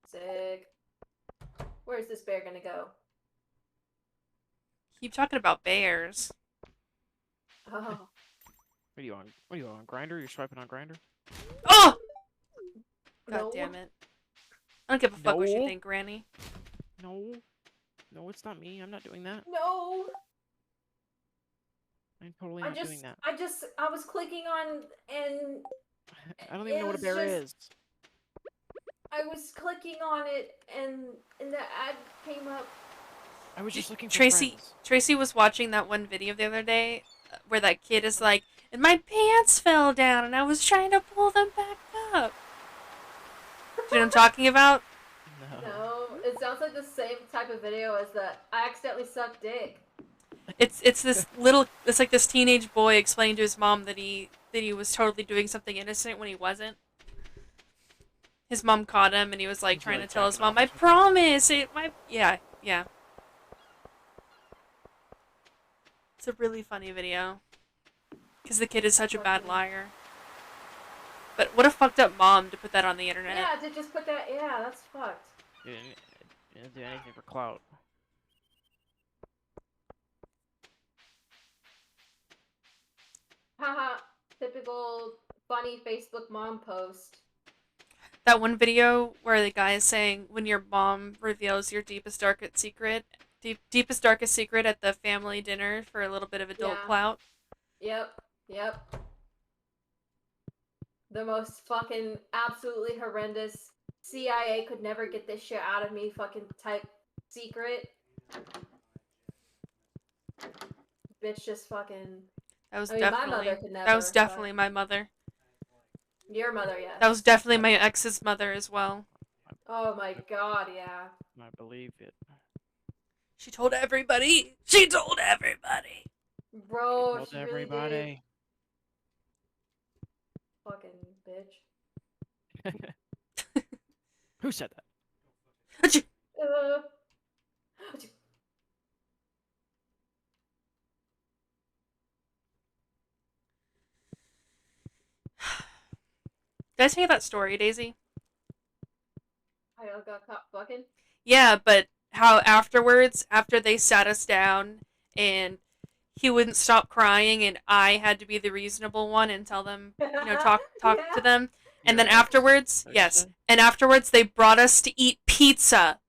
Sick. Where's this bear gonna go? Keep talking about bears. Oh, What are you on? What are you on? Grinder? You're swiping on Grinder? Oh! God no. damn it. I don't give a fuck what you No. think, Granny. No. No, it's not me. I'm not doing that. No. I'm totally not doing that. I was clicking on and I don't even know what a it's bear just- is. I was clicking on it and the ad came up. I was just looking for Tracy friends. Tracy was watching that one video the other day where that kid is like, and my pants fell down and I was trying to pull them back up. Do you know what I'm talking about? No. No, it sounds like the same type of video as the I accidentally sucked dick. It's like this teenage boy explaining to his mom that he was totally doing something innocent when he wasn't. His mom caught him and he was like Was he, trying like, to tell his jacking off mom, or I something? promise yeah. It's a really funny video. Because the kid is such a bad liar. But what a fucked up mom to put that on the internet. Yeah, to just put that. Yeah, that's fucked. Didn't do anything for clout. Haha, typical funny Facebook mom post. That one video where the guy is saying when your mom reveals your deepest darkest secret at the family dinner for a little bit of adult Yeah. clout. Yep. The most fucking absolutely horrendous CIA could never get this shit out of me fucking type secret. Bitch just fucking. That was I mean, definitely my mother could never. that was definitely my mother. Your mother, yes. That was definitely my ex's mother as well. Oh my god, yeah. I believe it. She told everybody. She told everybody. Bro, Told she really did. everybody. Fucking bitch. Who said that? Uh, Did I tell you that story, Daisy? I got caught fucking. Yeah, but how afterwards, after they sat us down and he wouldn't stop crying and I had to be the reasonable one and tell them, talk Yeah. to them. And Your then ex? afterwards, What you yes. said? And afterwards they brought us to eat pizza.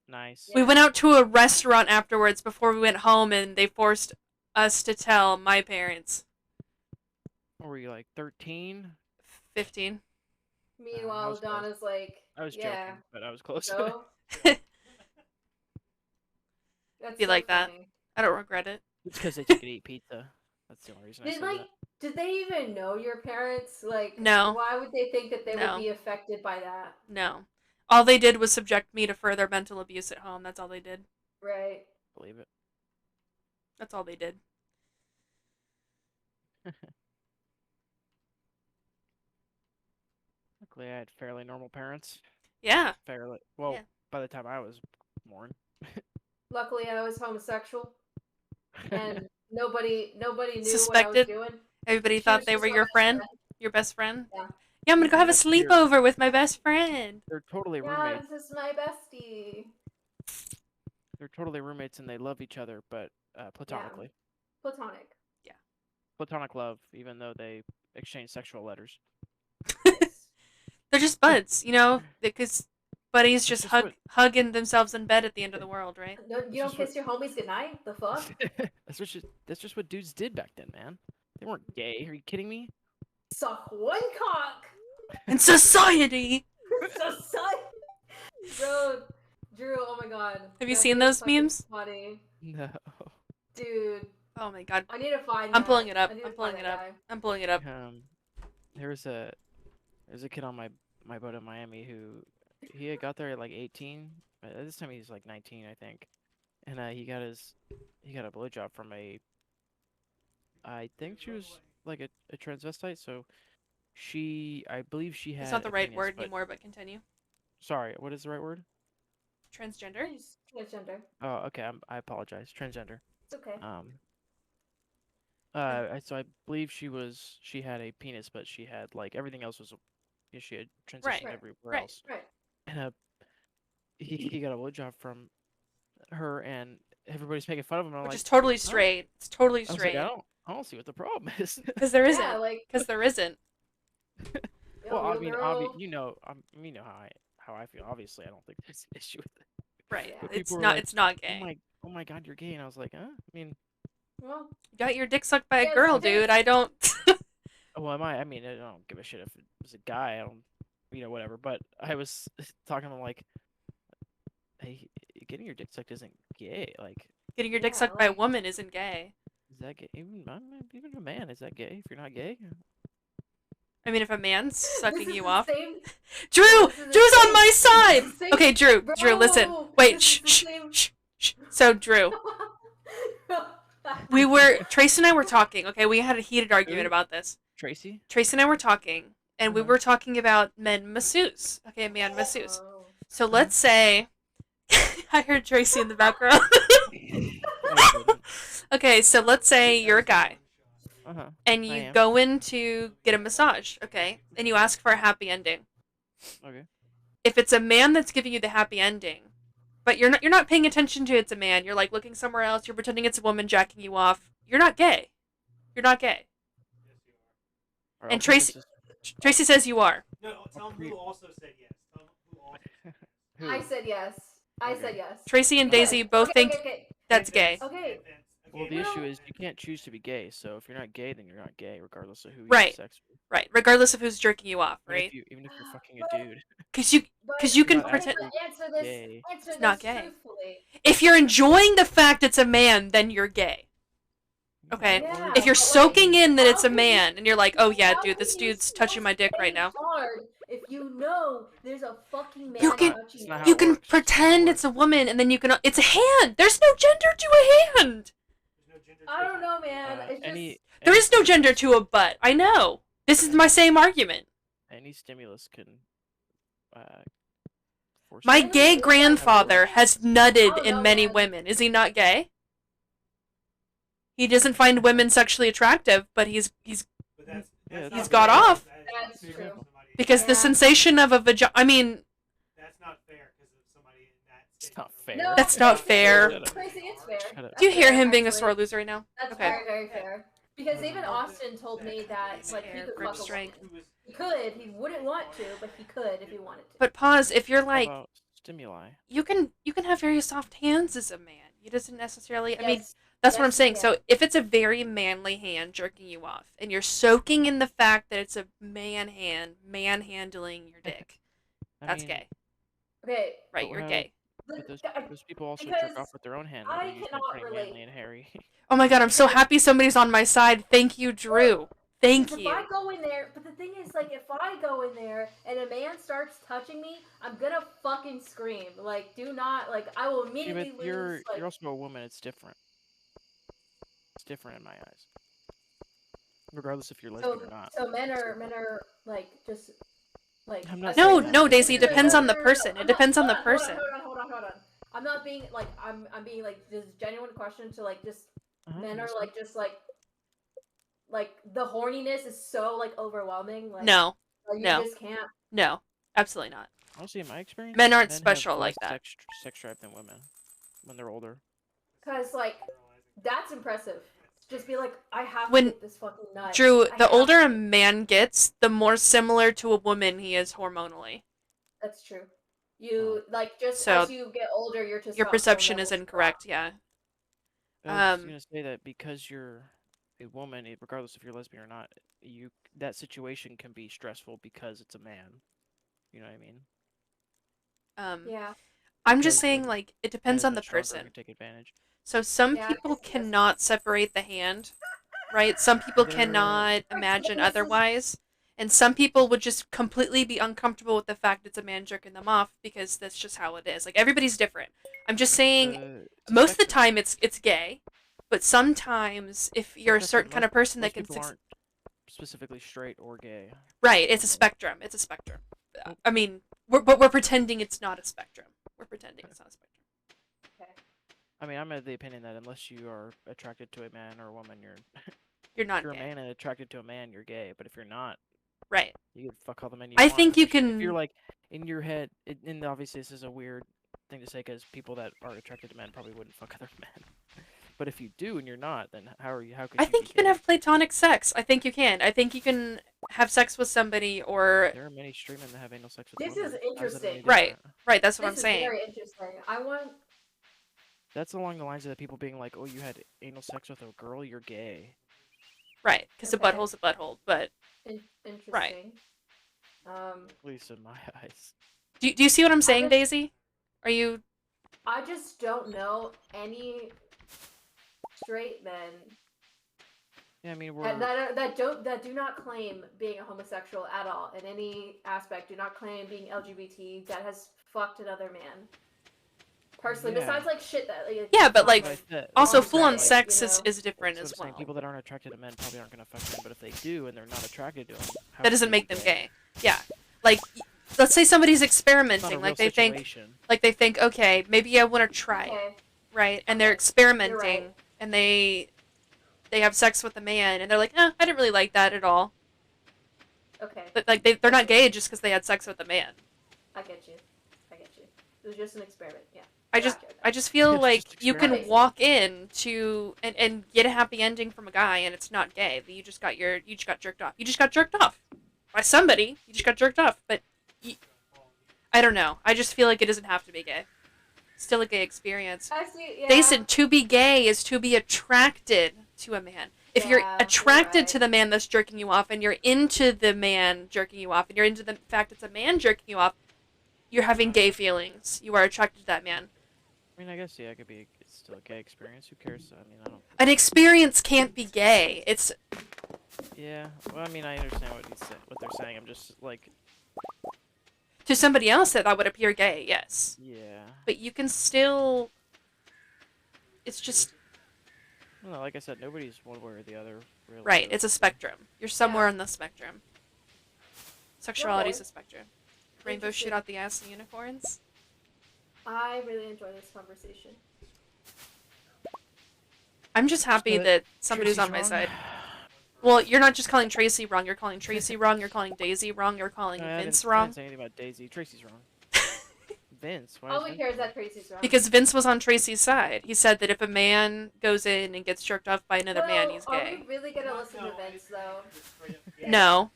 Nice. We went out to a restaurant afterwards before we went home and they forced us to tell my parents. What were you, like 13? 15. Meanwhile, was close. Donna's like, I was yeah, joking, but I was close. so. That's Be so like that. funny. I don't regret it. It's because they took it to eat pizza. That's the only reason I Did said that. did they even know your parents? Like, No. why would they think that they No. would be affected by that? No. All they did was subject me to further mental abuse at home. That's all they did. Right. Believe it. That's all they did. Luckily, I had fairly normal parents. Yeah. Fairly. Well, Yeah. by the time I was born. Luckily, I was homosexual, and nobody knew what I was Suspected? doing. Everybody She thought was they just were my your best friend? Your best friend? Yeah. Yeah, I'm gonna go have a That's weird. sleepover with my best friend. They're totally Yeah, roommates. this is my bestie. They're totally roommates and they love each other, but platonically. Platonic. Platonic love, even though they exchange sexual letters. Yes. They're just buds, because buddies just just what- hugging themselves in bed at the end of the world, right? No, you don't kiss your homies goodnight? The fuck? That's just what dudes did back then, man. They weren't gay. Are you kidding me? Suck one cock! In society! Bro, Drew, oh my god. Have you that seen shit is those fucking memes? Funny. No. Dude. Oh my god. I need to find. I'm pulling that. it up. I need I'm to pulling find it that up. guy. I'm pulling it up. There's a kid on my boat in Miami who he had got there at like 18. At this time he's like 19, I think, and he got a blowjob from I think she was like a transvestite. So I believe she It's had not the a right penis, word but anymore, but continue. sorry, what is the right word? Transgender? He's transgender. Oh, okay. I apologize. Transgender. It's okay. So I believe she had a penis, but she had like everything else was, she had transitioned Right. everywhere Right. else. Right. And he got a blowjob from her, and everybody's making fun of him. And I'm Which like, is totally "Huh?" straight. It's totally I was like, straight. I don't see what the problem is. Because there isn't. Yeah, like Because there isn't. Well, I real mean, girl. you know how I feel. Obviously, I don't think there's an issue with it. Right. Yeah. But It's people were not. like, It's not gay. oh my God, you're gay, and I was like, huh? I mean, Well, You got your dick sucked by a Yes, girl, it is. dude. I don't. well, I mean, I don't give a shit if it was a guy. I don't, whatever. But I was talking to him like, hey, getting your dick sucked isn't gay. Like, Getting your dick Yeah, sucked by a like- woman isn't gay. is that gay? Even a man, is that gay? If you're not gay, I mean, if a man's this sucking is you the off. same. Drew! this is the Drew's on same- my this side! is the same- Okay, Drew, listen. Bro, Wait, this is shh, the shh, same- shh, shh. So, Drew, Tracy and I were talking, okay? We had a heated argument Who? about this. Tracy. Tracy and I were talking, and we Uh-huh. were talking about men masseuse. Okay, man masseuse. Oh. So let's say. I heard Tracy in the background. Okay, so let's say you're a guy, Uh-huh. and I you am. go in to get a massage, okay? And you ask for a happy ending. Okay. If it's a man that's giving you the happy ending, but you're not paying attention to it's a man, you're like looking somewhere else, you're pretending it's a woman jacking you off, you're not gay. You're not gay. Or And I'll put this Tracy says you are. No, tell him who also said yes. Tell him who also said yes. Who? I said yes. I Okay. said yes. Tracy and Daisy both think that's gay. Okay. Well, the no. issue is you can't choose to be gay. So if you're not gay, then you're not gay, regardless of who you Right. have sex with. Right, regardless of who's jerking you off, Even right? even if you're fucking a dude. Because you can not pretend. Answer this. gay. Answer It's this not gay. truthfully. If you're enjoying the fact it's a man, then you're gay. Okay. Yeah, If you're but, like, soaking in that it's a how can man, and you're like, oh yeah, how dude, this can you dude's touching my dick right now. hard if you know there's a fucking man You can- touching It's not you? how You it can works. It's not how it pretend works. it's a woman, and then you can. It's a hand. There's no gender to a hand. I don't know, man. It's just There is no gender to a butt. I know. This is my same argument. Any stimulus can. Force My you to gay have grandfather it. has nutted Oh, in no, many man. women. Is he not gay? He doesn't find women sexually attractive, but he's Yeah, He's got off. That's true. because the Yeah. sensation of a vagina. I mean, That's not fair because of somebody in that It's state. not fair. No, That's not fair. Shut up. Tracy, it's fair. Shut up. do you That's hear fair, him being a actually. sore loser right now? That's Okay. very, very fair. Because even Austin told me that like he Fair, could grip fuck a strength. woman. He could. He wouldn't want to, but he could if he wanted to. But pause. If you're How like, about stimuli? you can have very soft hands as a man. You doesn't necessarily. I mean, Yes, that's what I'm yes, saying. yeah. So if it's a very manly hand jerking you off, and you're soaking in the fact that it's a man handling your dick, I that's mean, gay, Okay. right? but You're how- gay. But those, I- those people also because jerk off with their own hand. I They're usually cannot pretty relate. manly and hairy. Oh my god, I'm so happy somebody's on my side. Thank you, Drew. Thank Because you. if I go in there, but the thing is, like, if I go in there and a man starts touching me, I'm gonna fucking scream. Like, do not, like, I will Yeah, immediately but you're lose. Like, you're also a woman. It's different. It's different in my eyes. Regardless if you're lesbian or not. so men are like just like. I'm not No, saying that. no, Daisy. It No, depends on the no, person. I'm It not- depends on the hold person. Hold on. I'm not being like I'm being like this genuine question to like just Uh-huh, men are yes. like just like the horniness is so like overwhelming. Like No, you no. just can't. no, absolutely not. Honestly, in my experience, Men aren't have special like less that. sex drive than women when they're older. Cause like that's impressive. Just be like, I have When- to get this fucking nut. Drew, I the have older to. a man gets, the more similar to a woman he is hormonally. That's true. You like just So, as you get older, your Your testosterone perception is levels incorrect, yeah. I was Um, gonna say that because you're a woman, regardless if you're lesbian or not, that situation can be stressful because it's a man. You know what I mean? drop. Yeah. I'm just because, saying, like, like, it Men depends is on the much stronger and person. can take advantage. So some Yeah, I people guess yes. cannot separate the hand, right? Some people They're- cannot imagine this is- otherwise. And some people would just completely be uncomfortable with the fact it's a man jerking them off because that's just how it is. Like everybody's different. I'm just saying it's a most of the spectrum. time it's gay, but sometimes if you're a That's certain what kind of person that most can people aren't specifically straight or gay. right, it's a spectrum. It's a spectrum. I mean, we're pretending it's not a spectrum. We're pretending it's not a spectrum. Okay. I mean, I'm of the opinion that unless you are attracted to a man or a woman, you're You're not if you're gay. a man and attracted to a man, you're gay. But if you're not, Right. you can fuck all the men you I want. think you If you're can. like in your head, and obviously this is a weird thing to say because people that are attracted to men probably wouldn't fuck other men. But if you do and you're not, then how are you? How could I you think be you can gay? have platonic sex. I think you can. I think you can have sex with somebody or There are many straight men that have anal sex with This women. is How is that any interesting. right. different? Right. That's what This I'm is saying. very interesting. I want. That's along the lines of the people being like, "Oh, you had anal sex with a girl, you're gay." Right. Because Okay. a butthole's a butthole. But Interesting. Right. At least in my eyes. do you see what I'm saying, Daisy? Are you? I just don't know any straight men Yeah, I mean we're. that do not claim being a homosexual at all in any aspect. Do not claim being LGBT that has fucked another man. Personally, Yeah. besides like shit that like, Yeah, but not, like also on full on Reddit, sex you know? is different That's as what I'm saying. well. People that aren't attracted to men probably aren't gonna fuck them, but if they do and they're not attracted to them, how That can doesn't they make be them gay. Yeah. Like let's say somebody's experimenting. Like they think. Okay, maybe I want to try. Okay. Right. And they're Okay. experimenting. You're right. And they have sex with a man and they're like, I didn't really like that at all. Okay. But like they're not gay just because they had sex with a man. I get you. It was just an experiment. Yeah. I just feel It's like just you can experiment. walk in to and get a happy ending from a guy and it's not gay. You just got jerked off. You just got jerked off by somebody. You just got jerked off. But I don't know. I just feel like it doesn't have to be gay. Still a gay experience. Actually, yeah. They said to be gay is to be attracted to a man. If you're Yeah, attracted you're right. to the man that's jerking you off and you're into the man jerking you off and you're into the fact it's a man jerking you off, you're having gay feelings. You are attracted to that man. I mean, I guess yeah, it's still a gay experience. Who cares? I mean, I don't. An experience can't be gay. It's Yeah. Well, I mean, I understand what they're saying. I'm just like. to somebody else that would appear gay, yes. Yeah. But you can still. It's just No, like I said, nobody's one way or the other. Really, right. so- It's a spectrum. You're somewhere on the spectrum. Sexuality is Okay. a spectrum. Rainbow shit Interesting. out the ass of unicorns. I really enjoy this conversation. I'm just happy that that somebody's Tracy's on my wrong. side. Well, you're not just calling Tracy wrong. You're calling Tracy wrong. You're calling Daisy wrong. You're calling I Vince didn't wrong. say anything about Daisy. Tracy's wrong. Vince. Why All is we Vince care is wrong? that Tracy's wrong. Because Vince was on Tracy's side. He said that if a man goes in and gets jerked off by another man, he's Are gay. we really gonna listen to Vince though? No.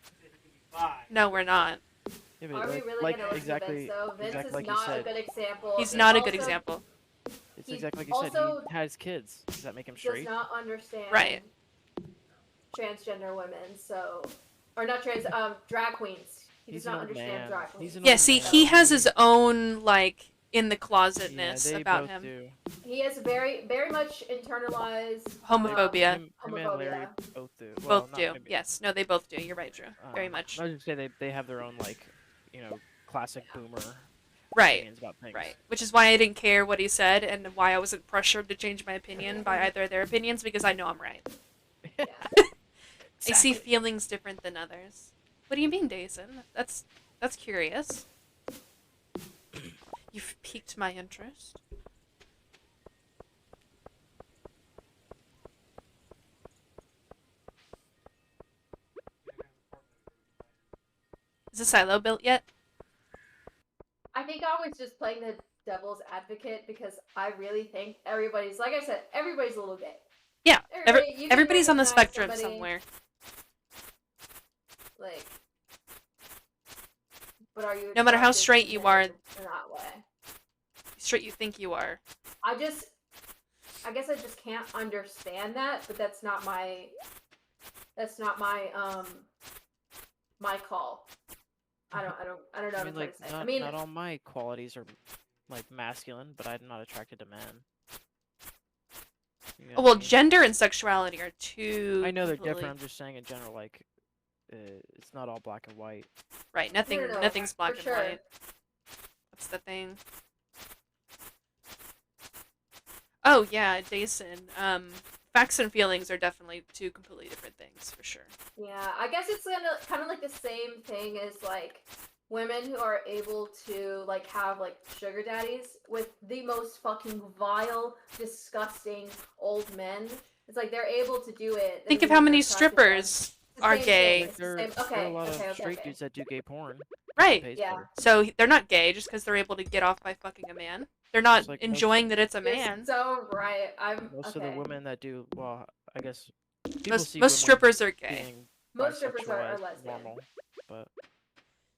No, we're not. Yeah, Are we really like gonna listen exactly, to Vince though? Vince exactly is like you not a said. good example. He's He not a good also example. It's he exactly like you said. also He has kids. Does that make him Does straight? not understand Right. transgender women, so or not trans drag queens. He He's does an not old understand man. drag He's queens. an Yeah, old see, man. he has his own, like, in the Yeah, closetness they about both him. do. He has very much internalized Homophobia. Him and Larry homophobia. both do. Well, Both not do. maybe- Yes. No, they both do. You're right, Drew. Very much. I was just say they have their own like, classic boomer Right. opinions about things. Right. Which is why I didn't care what he said and why I wasn't pressured to change my opinion by either of their opinions because I know I'm right. Yeah. I see feelings different than others. What do you mean, Daison? That's curious. You've piqued my interest. Is the silo built yet? I think I was just playing the devil's advocate because I really think everybody's like I said, everybody's a little gay. Yeah. You can Everybody's on the recognize spectrum somebody, somewhere. Like, but are you No matter how attracted straight to you them are. in that way? Straight you think you are. I guess I just can't understand that, but that's not my my call. I don't know I what I'm mean, trying like, to say. not, I mean, not all my qualities are like masculine, but I'm not attracted to men. You know Oh, what well, I mean? gender and sexuality are two. I know they're completely- different. I'm just saying in general, like, it's not all black and white. Right. Nothing. No, Nothing's black for and sure. white. That's the thing. Oh yeah, Jason. Facts and feelings are definitely two completely different things for sure. Yeah, I guess it's kind of like the same thing as like women who are able to like have like sugar daddies with the most fucking vile, disgusting old men. It's like they're able to do it. Think of doesn't how mean many they're attracted to them. strippers It's the are same gay. thing. It's the same. There are a Okay, lot okay, of okay, straight okay. dudes that do gay porn. Right. Pays Yeah. for it. So they're not gay just because they're able to get off by fucking a man. They're not Just like enjoying that it's a You're man. so right. I'm Most okay. of the women that do, well, I guess people see Most women strippers are gay. being Most strippers bisexual are as lesbian. normal, but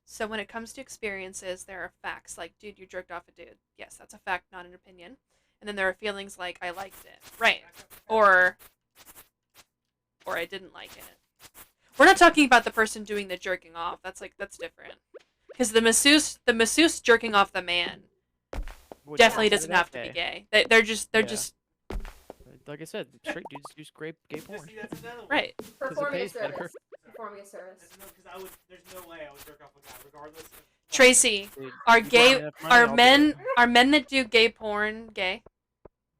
So when it comes to experiences, there are facts like, dude, you jerked off a dude. Yes, that's a fact, not an opinion. And then there are feelings like, I liked it. Right. Or I didn't like it. We're not talking about the person doing the jerking off. That's different. Because the masseuse jerking off the man which definitely consider doesn't that have to be gay. They're just Yeah. Like I said, straight dudes use gay porn. See, that's another one. right. Performing a pays better. service. Performing a service. That's another, because there's no way I would jerk off a guy, regardless of... Tracy, Dude, are you got gay enough money, are I'll do men it. are men that do gay porn gay?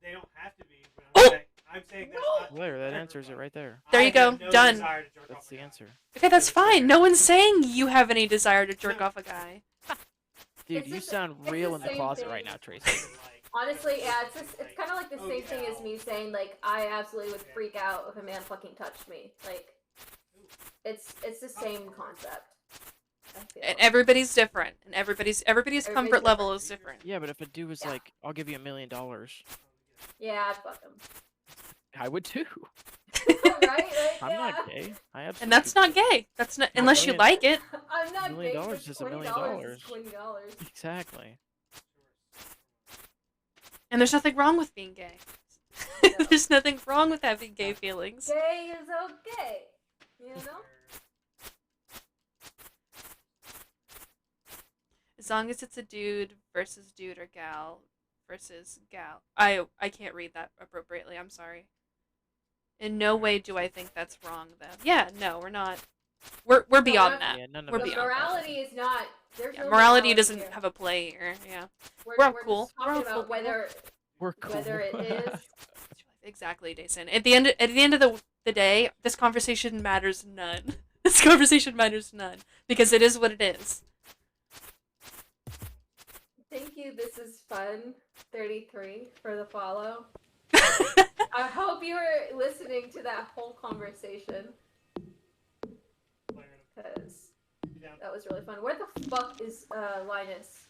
They don't have to be, but Oh! I'm saying that's not... There, that answers it right there. There you I go, have no done. desire to jerk That's off a the guy. answer. Okay, that's fine. No one's saying you have any desire to jerk off a guy. Dude, It's you just- sound it's real the in the same closet thing. right now, Tracy. Honestly, yeah, it's kind of like the Oh, same thing yeah. as me saying like I absolutely would freak out if a man fucking touched me. Like, it's the same concept. I feel. And everybody's different, and everybody's Everybody's comfort level is different. Yeah, but if a dude was Yeah. like, "I'll give you $1 million," Yeah, I'd fuck him. I would too. right? Like, I'm yeah. not gay. I absolutely. And that's not gay. That's not unless you million- like it. I'm not $1 million gay. is Just $1 million. $20 is $20. Exactly. And there's nothing wrong with being gay. No. There's nothing wrong with having gay feelings. Gay is okay. You know? As long as it's a dude versus dude or gal versus gal. I can't read that appropriately. I'm sorry. In no way do I think that's wrong though. Yeah, no, we're not. We're beyond that. Yeah, none of We're us The are. beyond that. morality is not. There's Yeah, no morality doesn't here. have a play here. Yeah. We're all just cool. We're talking all about cool people. whether We're cool. whether it is. Exactly, Jason. At the end of the day, this conversation matters none. This conversation matters none because it is what it is. Thank you. This is fun. 33 for the follow. I hope you were listening to that whole conversation because that was really fun. Where the fuck is Linus?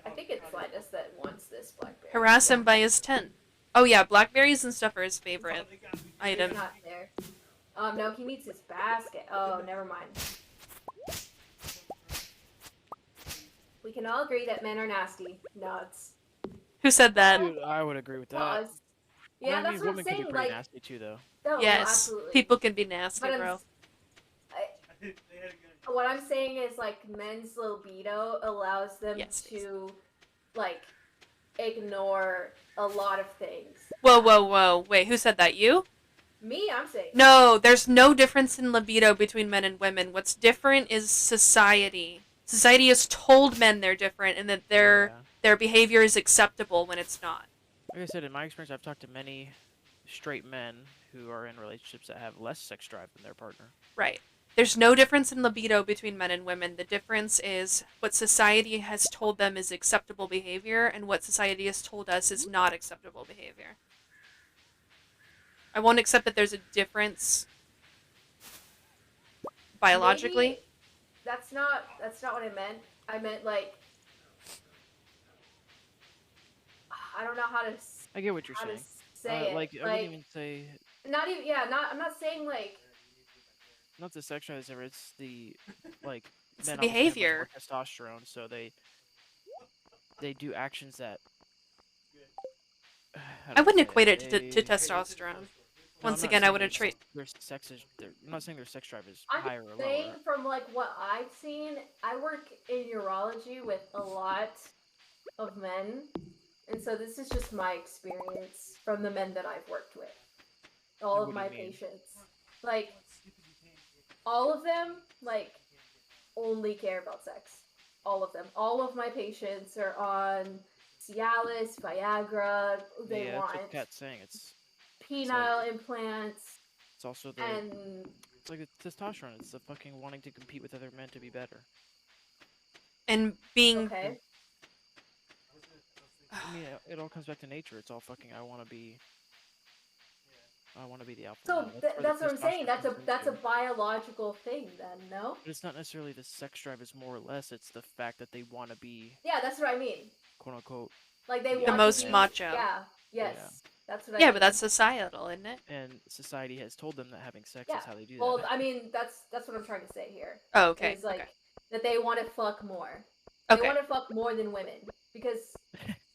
I think it's Linus that wants this blackberry. Harass him by his tent. Oh yeah, blackberries and stuff are his favorite item. He's not there. No, he needs his basket. Oh, never mind. We can all agree that men are nasty. Nuts. Who said that? Dude, I would agree with that. Pause. Yeah, Well, I that's mean, what I'm women can saying. be pretty Like, nasty too, though. no, Yes, absolutely. people can be nasty, But bro. What I'm saying is, like, men's libido allows them Yes. to, like, ignore a lot of things. Whoa. Wait, who said that? You? Me, I'm saying. No, there's no difference in libido between men and women. What's different is society. Society has told men they're different and that their behavior is acceptable when it's not. Like I said, in my experience, I've talked to many straight men who are in relationships that have less sex drive than their partner. Right. There's no difference in libido between men and women. The difference is what society has told them is acceptable behavior and what society has told us is not acceptable behavior. I won't accept that there's a difference biologically. Maybe that's not what I meant. I meant, like, I don't know how to I get what you're how to saying. say it. Like, I wouldn't even say not even I'm not saying like not the sex drive, it's the like It's men the obviously have much behavior. more testosterone, so they do actions that. I wouldn't equate it to testosterone. No, Once I'm not again, I saying wouldn't treat. I'm not saying their sex drive is I'm higher or saying lower. from like what I've seen, I work in urology with a lot of men, And so this is just my experience from the men that I've worked with. All Like, of what do you my mean? patients. Like, all of them, like, only care about sex. All of them. All of my patients are on Cialis, Viagra. They Yeah, that's want what Kat's saying. It's penile implants, it's also the and it's like the testosterone. It's the fucking wanting to compete with other men to be better. And being okay. I mean, it all comes back to nature. It's all fucking. I want to be the alpha So male. That's where that's the what I'm saying. testosterone That's a comes into. biological thing, then, no? But it's not necessarily the sex drive. It's more or less. It's the fact that they want to be Yeah, that's what I mean. quote unquote Like they the want most to be. macho. Yeah. Yes. Yeah. That's what I Yeah, mean. but that's societal, isn't it? And society has told them that having sex Yeah. is how they do Well, that. I mean, that's what I'm trying to say here. Oh, okay. Is like Okay. that they want to fuck more. They Okay. want to fuck more than women because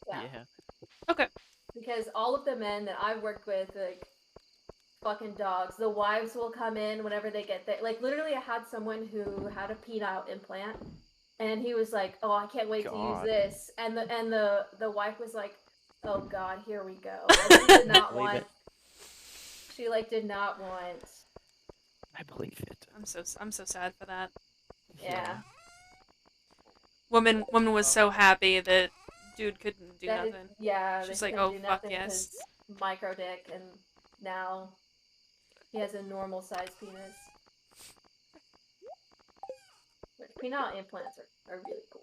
yeah. Okay. Because all of the men that I've worked with, like fucking dogs, the wives will come in whenever they get there. Like literally, I had someone who had a penile implant, and he was like, "Oh, I can't wait to use God. this," and the wife was like, "Oh God, here we go." Like, she did not Believe want. it. She like did not want. I believe it. I'm so sad for that. Yeah. Woman was so happy that dude couldn't do That is, nothing. yeah, She's they like, couldn't oh do fuck nothing yes. because micro dick, and now he has a normal sized penis. But penile implants are really cool.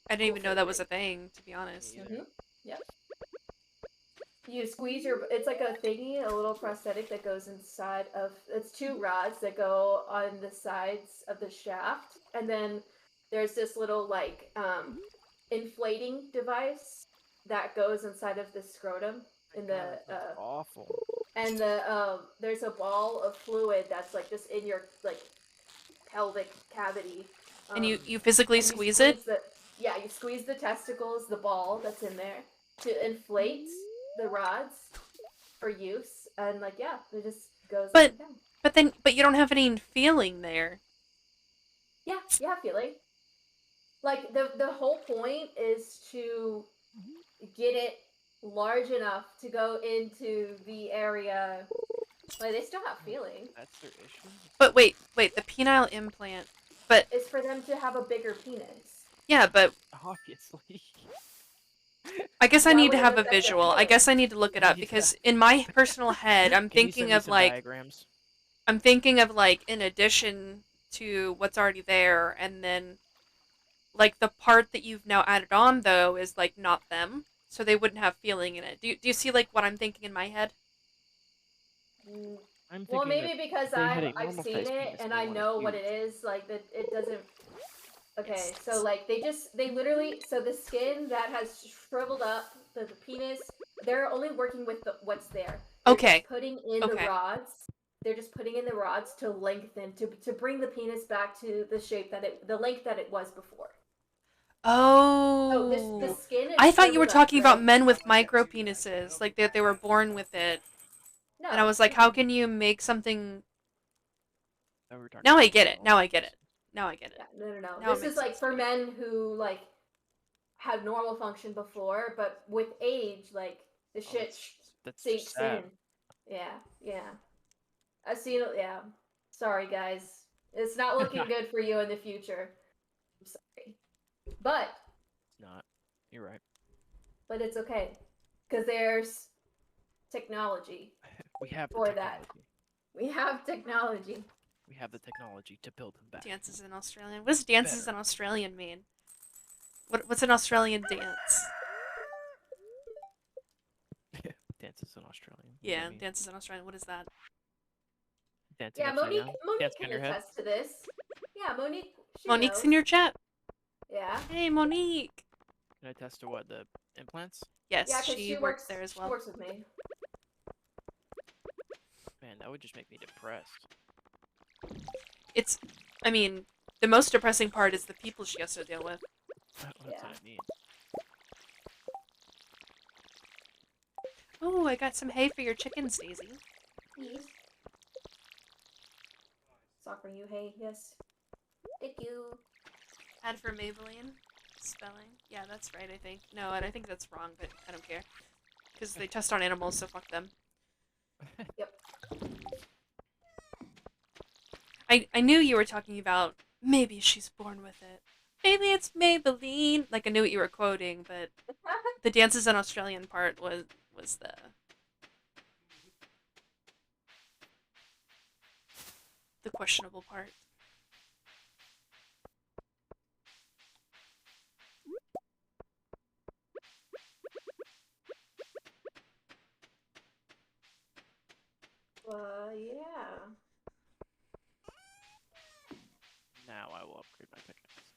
I didn't even know that was a thing, to be honest. Yep. You squeeze your. It's like a thingy, a little prosthetic that goes inside of. It's two rods that go on the sides of the shaft, and then there's this little like inflating device that goes inside of the scrotum in the. Awful. And there's a ball of fluid that's like just in your like pelvic cavity. And you physically and squeeze it? You squeeze the testicles, the ball that's in there, to inflate the rods for use, and like yeah, it just goes up and down. But you don't have any feeling there. Yeah, you have feeling. Like the whole point is to get it large enough to go into the area. Like they still have feeling. That's their issue. But wait, the penile implant. But it's for them to have a bigger penis. Yeah, but obviously. I guess I need to have a visual. I guess I need to look it up because in my personal head, I'm thinking of like diagrams? I'm thinking of like in addition to what's already there, and then like the part that you've now added on though is like not them, so they wouldn't have feeling in it. Do you see like what I'm thinking in my head? Well, maybe because I've seen it penis, and they I want it know what huge. it is. Like that, it doesn't. Okay, so like they literally so the skin that has shriveled up the penis, they're only working with what's there. They're just putting in the rods. They're just putting in the rods to lengthen to bring the penis back to the shape the length that it was before. Oh, so the skin is I thought you were shriveled up, talking about right? men with micro penises, like they were born with it. No. And I was like, how can you make something? No, we're talking Now I about get it. female Now I get it. Now I get it. Yeah, no. Now This it is makes like sense for to me. men who like had normal function before, but with age, like the shit that's sinks sad. in. Yeah. I've seen it. Yeah. Sorry, guys. It's not looking good for you in the future. I'm sorry, but It's not. You're right. but it's okay because there's technology. We have the for technology. that. We have technology. We have the technology to build them back. Dances in Australian. What does dances in Australian mean? What's an Australian dance? Dances in Australian. Yeah, dances in Australian. What is that? Dancing Yeah, upside Monique down. can attest to this. Yeah, Monique. Monique's knows. in your chat. Yeah. Hey, Monique. Can I attest to what, the implants? Yes, Yeah, 'cause she works there as well. She works with me. Man, that would just make me depressed. I mean, the most depressing part is the people she has to deal with. That's what I mean. Oh, I got some hay for your chickens, Daisy. Yes. It's offering you hay, yes. Thank you. Ad for Maybelline. spelling. Yeah, that's right, I think. No, and I think that's wrong, but I don't care. Because they test on animals, so fuck them. Yep. I knew you were talking about maybe she's born with it. Maybe it's Maybelline. Like, I knew what you were quoting, but the dances in Australian part was the questionable part. Yeah. Now I will upgrade my pickaxe.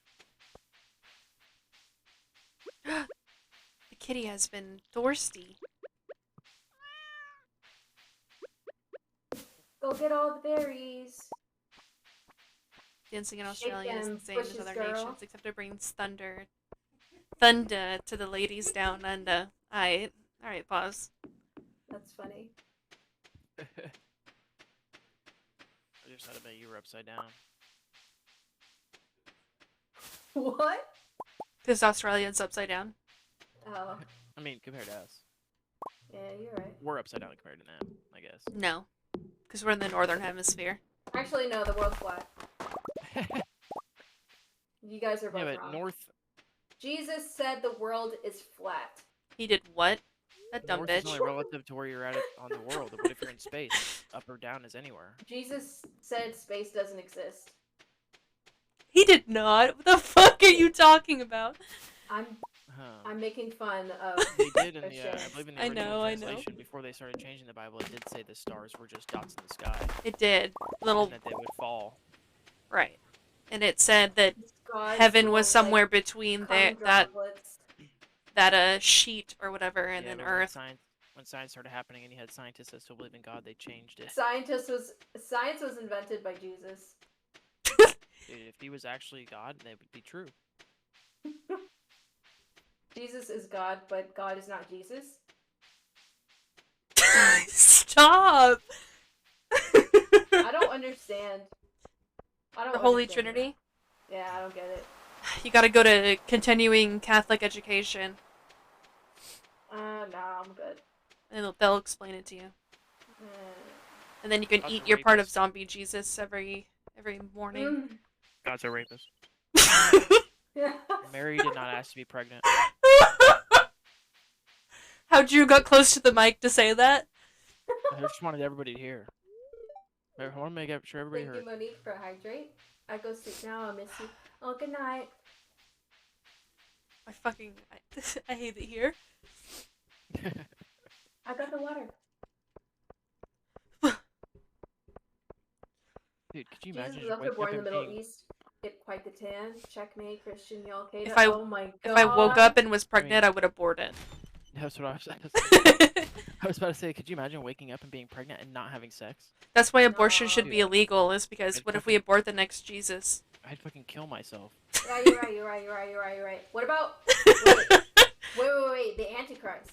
The kitty has been thirsty. Go get all the berries. Dancing in Shake Australia is them the same as bushes, other girl. nations, except it brings thunder to the ladies down under. Alright, pause. That's funny. I just had to bet you were upside down. What? Because Australia's upside down. Oh. I mean, compared to us. Yeah, you're right. We're upside down compared to them, I guess. No. Because we're in the northern hemisphere. Actually, no, the world's flat. You guys are both Yeah, but wrong. North Jesus said the world is flat. He did what? That dumb North bitch. is only relative to where you're at on the world. What if you're in space? Up or down is anywhere. Jesus said space doesn't exist. He did not. What the fuck are you talking about? I'm making fun of. They did in a the, shit. I believe in the I original know. translation, before they started changing the Bible, it did say the stars were just dots in the sky. It did. Little. And that they would fall. Right. And it said that God's heaven little, was somewhere like, between cum that droplets. sheet or whatever, and Yeah, then but Earth. when science started happening and you had scientists that still believed in God, they changed it. Science was invented by Jesus. Dude, if he was actually God, that would be true. Jesus is God, but God is not Jesus. Stop! I don't understand. The Holy understand Trinity? that. Yeah, I don't get it. You gotta go to continuing Catholic education. Nah, I'm good. And they'll explain it to you. And then you can God's eat a your part of rapist. zombie Jesus every morning. God's a rapist. Mary did not ask to be pregnant. How Drew got close to the mic to say that? I just wanted everybody to hear. I want to make sure everybody Thank heard. you, Monique, for hydrate. I go sleep now. I miss you. Oh, good night. I hate it here. I got the water. Dude, could you Jesus imagine was just also waking born up in the and Middle being... East. Get quite the tan. Checkmate, Christian, y'all. Oh my god. If I woke up and was pregnant, I would abort it. That's what I was I was about to say, could you imagine waking up and being pregnant and not having sex? That's why abortion should Dude, be illegal, is because I'd what if we abort the next Jesus? I'd fucking kill myself. Yeah, you're right. What about... Wait. The Antichrist.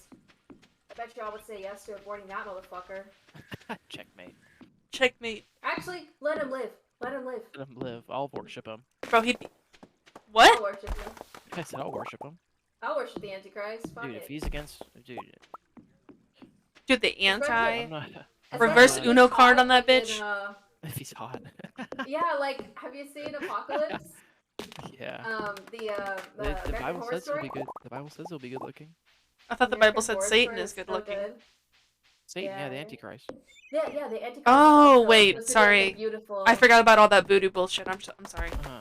I bet y'all would say yes to aborting that motherfucker. Checkmate. Checkmate. Actually, let him live. Let him live. Let him live. I'll worship him. Bro, he'd be... What? I'll worship him. I said I'll worship him. I'll worship the Antichrist. Fuck Dude, it. if he's against... Dude, the anti... I'm not... Reverse Uno card on that bitch? If he's hot. Yeah, like, have you seen Apocalypse? Yeah. The The American Bible Horror says he'll Story? be good. The Bible says he'll be good looking. I thought the American Bible said Horror Satan Story is good so looking. good. Satan, yeah, the Yeah. Antichrist. Yeah, the Antichrist. Oh, is also wait, supposed to be, like, a sorry. beautiful... I forgot about all that voodoo bullshit. I'm sorry. Yeah,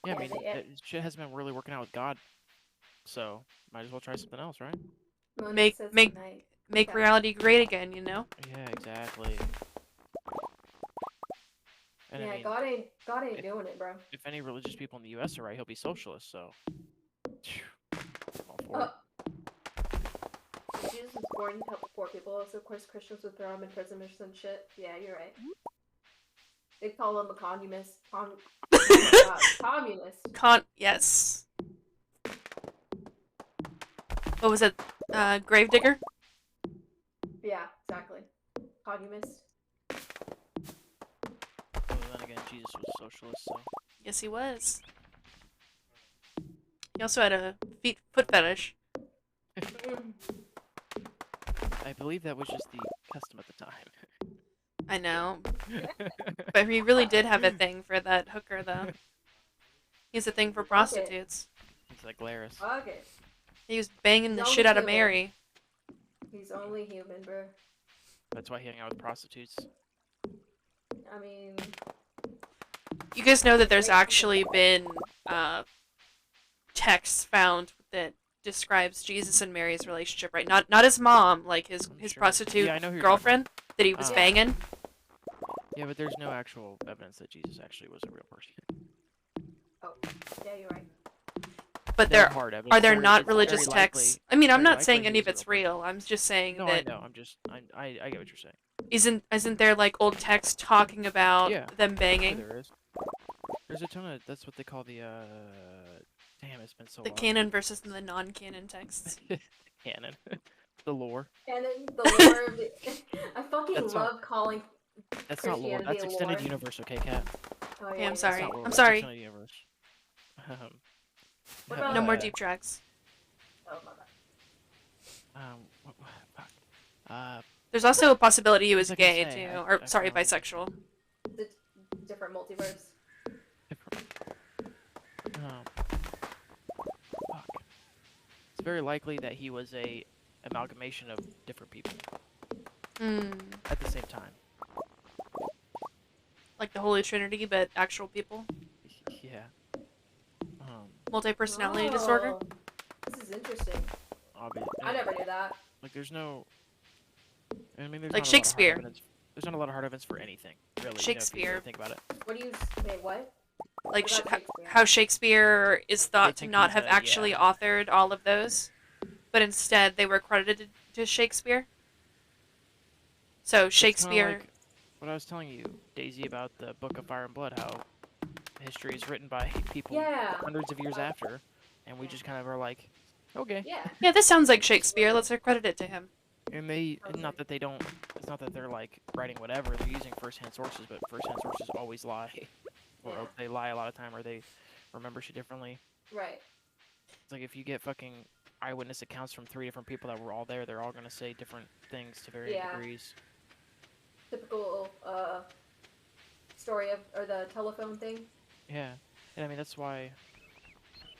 I Yeah, mean, the- shit hasn't been really working out with God. So, might as well try something else, right? Monique says goodnight. Make Yeah. reality great again, you know? Yeah, exactly. And Yeah, I mean, God ain't doing it, bro. if any religious people in the U.S. are right, he'll be socialist, so... I'm all for it. Jesus was born to help the poor people, so of course Christians would throw him in prison or some shit. Yeah, you're right. They call him a communist. Oh my god, communist. Yes. What was it? Gravedigger? Yeah, exactly. Communist. But then again, Jesus was a socialist, so... Yes, he was. He also had a foot fetish. I believe that was just the custom at the time. I know, but he really did have a thing for that hooker, though. He has a thing for prostitutes. It's like Glarus. Fuck it. He was banging the shit out of Mary. He's only human, bro. That's why he hung out with prostitutes. I mean, You guys know that there's actually been texts found that describes Jesus and Mary's relationship, right? Not his mom, like his sure. prostitute Yeah, I know who you're girlfriend that he was banging. Yeah, but there's no actual evidence that Jesus actually was a real person. oh, yeah, you're right. But There there hard evidence. are there There- not it's very religious likely- texts? I mean, I'm very not saying likely any he of was a it's real real. I'm just saying No, that I know. I get what you're saying. isn't there like old text talking about Yeah. them Yeah, banging? there is. There's a ton of. That's what they call the. Damn, it's been so The long. canon versus the non-canon texts. Canon. The lore. And then the lore of the... I fucking That's love calling That's not lore. Christianity That's a extended lore. universe, okay, Cat? Oh, Okay, yeah, I'm yeah. sorry. That's not lore, I'm that's sorry. extended universe. What about No more that? deep tracks. Oh, my bad. Fuck. There's also a possibility he What was was I gonna gay say? too, I or sorry, found- bisexual. The different multiverse. Fuck. It's very likely that he was a amalgamation of different people Hmm. at the same time. Like the Holy Trinity, but actual people. Yeah. Multi-personality disorder. Oh, this is interesting. Obviously. I never knew that. Like, there's no. I mean, there's Like not Shakespeare. A lot of hard evidence. There's not a lot of hard evidence for anything, really. Shakespeare. You know, if you really think about it. What do you... Wait, what? Like What about Shakespeare? how Shakespeare is thought to think not he's have a- actually yeah. authored all of those, but instead they were credited to Shakespeare. So It's kinda Shakespeare. like what I was telling you, Daisy, about the Book of Fire and Blood, how history is written by people Yeah. hundreds of years after, and we just kind of are like, okay. Yeah. Yeah, this sounds like Shakespeare. Let's accredit it to him. And not that they don't, it's not that they're like writing whatever, they're using first-hand sources, but first-hand sources always lie. Or Yeah. they lie a lot of time, or they remember shit differently. Right. It's like if you get fucking eyewitness accounts from 3 different people that were all there, they're all gonna say different things to varying Yeah. degrees. Typical story of or the telephone thing. Yeah, and I mean that's why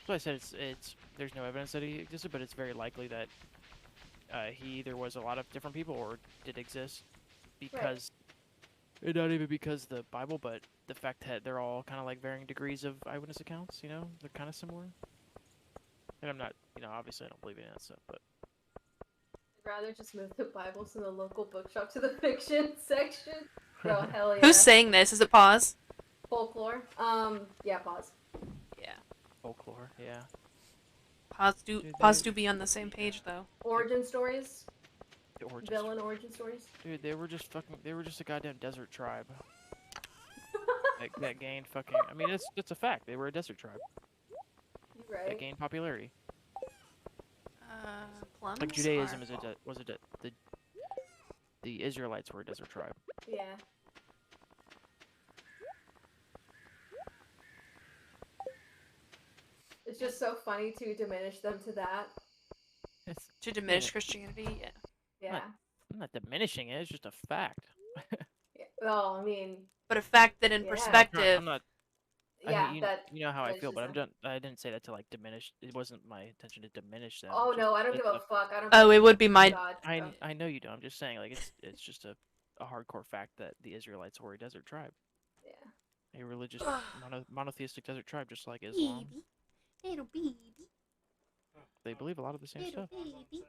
I said it's there's no evidence that he existed, but it's very likely that he either was a lot of different people or did exist because, and not even because the Bible, but the fact that they're all kind of like varying degrees of eyewitness accounts. You know, they're kind of similar. And I'm not, obviously I don't believe in that stuff, but I'd rather just move the Bibles from the local bookshop to the fiction section. Oh hell yeah. Who's saying this? Is it Pause? Folklore. Yeah, pause. Yeah. folklore, yeah. Pause do be on the same page though. Origin stories. The origin Villain origin stories. Dude, they were just a goddamn desert tribe. that gained fucking. I mean, it's a fact. They were a desert tribe You're right. that gained popularity. Plums. Like Judaism are- the Israelites were a desert tribe. Yeah. It's just so funny to diminish them to that. to diminish Christianity. Yeah. Yeah. I'm not diminishing it. It's just a fact. Yeah. Well, I mean, But a fact that in Yeah. perspective. I'm not. yeah, you, that. you know how I that's feel, but just I didn't say that to like diminish. It wasn't my intention to diminish them. Oh just- no, I don't it's give a fuck. I don't. Oh, it would be my. God, so- I know you don't. I'm just saying like it's just a hardcore fact that the Israelites were a desert tribe, Yeah. a religious monotheistic desert tribe, just like Islam. Little baby. They believe a lot of the same stuff. baby.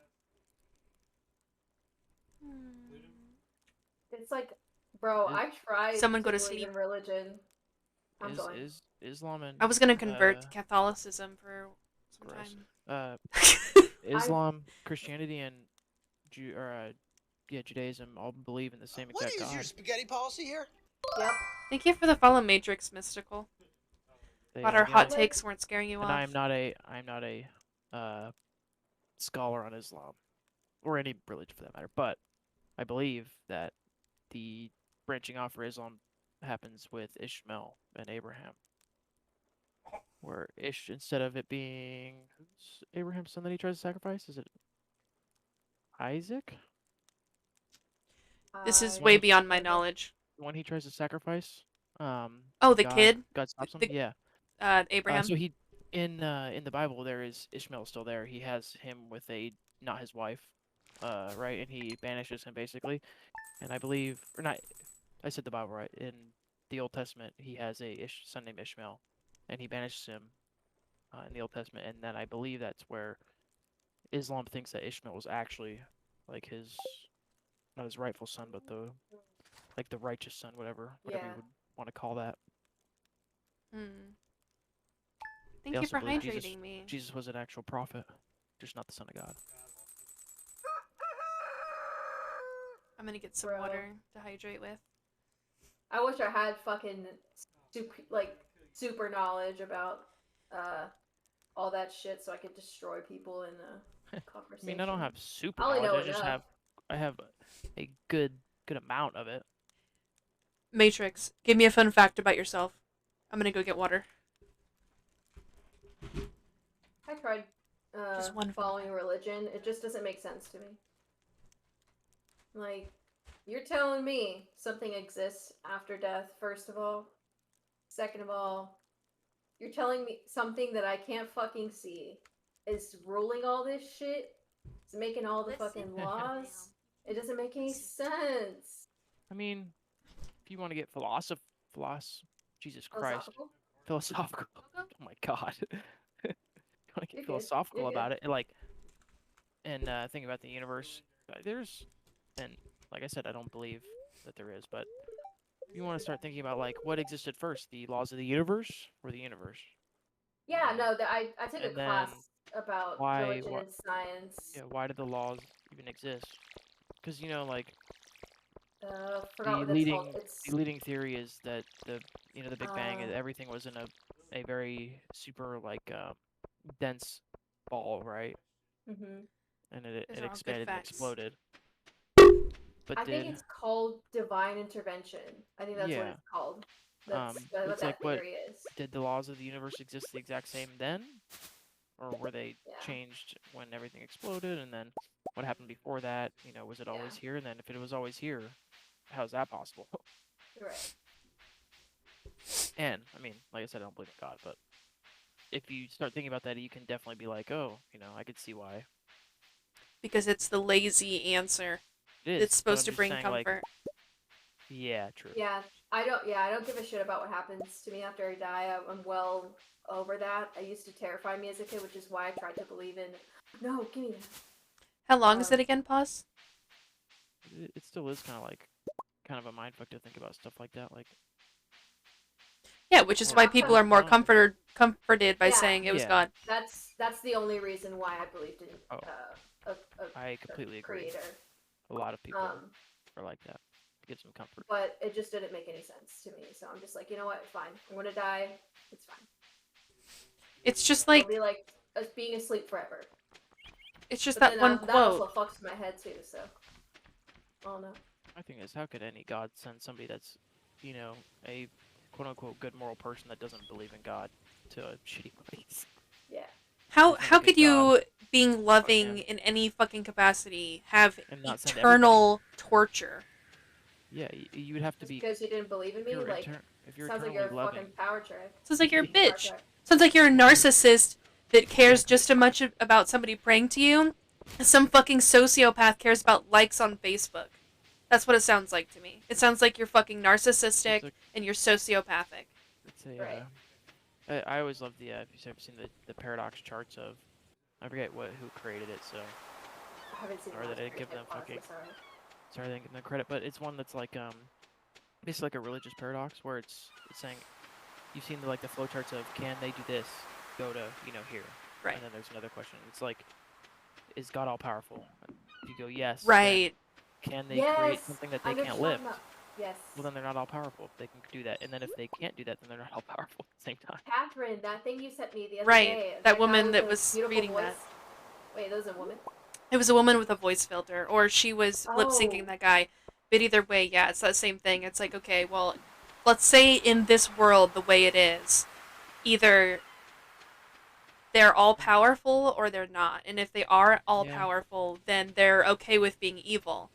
It's like, bro, Is- I tried. Someone to go to believe sleep. in religion. I'm going. Is Islam and I was gonna convert to Catholicism for some gross. time. Islam, Christianity, and Judaism all believe in the same What exact is God. your spaghetti policy here? Yep. Thank you for the follow, Matrix Mystical. They Thought are our hot the- takes weren't scaring you And off. I'm not a scholar on Islam or any religion for that matter, but I believe that the branching off for Islam happens with Ishmael and Abraham. where instead of it being who's Abraham's son that he tries to sacrifice, is it Isaac? This is I way When beyond my don't know. knowledge. the one he tries to sacrifice, Oh, the God kid? stops him. The Yeah. Abraham? So he in the Bible there is Ishmael still there. He has him with a not his wife, right, and he banishes him basically. And I believe, or not, I said the Bible right. In the Old Testament, he has a son named Ishmael, and he banishes him in the Old Testament. And then I believe that's where Islam thinks that Ishmael was actually like his, not his rightful son, but the righteous son, whatever Yeah. you would want to call that. Hmm. They Thank you also for believe hydrating me. Jesus was an actual prophet, just not the son of God. I'm gonna get some Bro. water to hydrate with. I wish I had fucking super knowledge about all that shit so I could destroy people in a I conversation. mean, I don't have super I only knowledge. know I have a good amount of it. Matrix, give me a fun fact about yourself. I'm gonna go get water. I tried Just one fun following fact. religion. It just doesn't make sense to me. Like, you're telling me something exists after death, first of all. Second of all, you're telling me something that I can't fucking see is ruling all this shit. It's making all the fucking laws. It doesn't make any sense. I mean, if you want to get Jesus Christ, Philosophical? Oh my God, you want to get You're good. philosophical You're good. about it, and think about the universe. And like I said, I don't believe that there is, but if you want to start thinking about like what existed first, the laws of the universe or the universe. Yeah, no, I took a And then class about religion and science. Yeah, why did the laws even exist? Because like Forgot the what that's called. leading theory is that the Big Bang, Uh, everything was in a very super dense ball, right? Mhm. And Those it are all good expanded and facts. exploded. But I think it's called divine intervention. I think that's what yeah, it's called. That's what it's that like what theory is. did the laws of the universe exist the exact same then, or were they Yeah. changed when everything exploded? And then what happened before that? Was it always here? And then if it was always here, how is that possible? Right. And I mean, like I said, I don't believe in God, but if you start thinking about that, you can definitely be like, oh, I could see why. Because it's the lazy answer. It is. It's supposed to bring comfort. Yeah, true. Yeah, I don't give a shit about what happens to me after I die. I'm well over that. It used to terrify me as a kid, which is why I tried to believe in. No, give me that. How long is it again, Pause? It still is kind of a mindfuck to think about stuff like that. Yeah, which is why people are more comforted by saying it was God. That's the only reason why I believed in I completely agree. creator. A lot of people are like that. To get some comfort. But it just didn't make any sense to me. So I'm just like, you know what? Fine. I'm gonna die. It's fine. It's just like It'll be like being asleep forever. It's just but that then one that quote. also fucks my head too. So, oh no. My thing is, how could any god send somebody that's, a quote-unquote good moral person that doesn't believe in God to a shitty place? Yeah. How could you, being loving in any fucking capacity, have eternal torture? Yeah, you would have to be. Because you didn't believe in me, if you're sounds like you're a fucking power trip. Sounds like you're a bitch. Sounds like you're a narcissist that cares just as much about somebody praying to you as some fucking sociopath cares about likes on Facebook. That's what it sounds like to me. It sounds like you're fucking narcissistic and you're sociopathic. It's a. I always love if you've ever seen the paradox charts of, I forget who created it, so. I haven't seen. Or that I didn't give them fucking. Sorry, I didn't give them credit, but it's one that's basically like a religious paradox where it's saying, you've seen the flowcharts of can they do this, go to here, right? And then there's another question. It's like, is God all powerful? If you go yes, right? Can they create something that they can't lift? Yes. Well, then they're not all powerful. They can do that, and then if they can't do that, then they're not all powerful at the same time. Catherine, that thing you sent me the other right. day. That woman that was reading that. Wait, that was a woman? It was a woman with a voice filter, or she was lip syncing that guy. But either way, yeah, it's that same thing. It's like, okay, well, let's say in this world the way it is, either they're all powerful or they're not. And if they are all Yeah. powerful, then they're okay with being evil.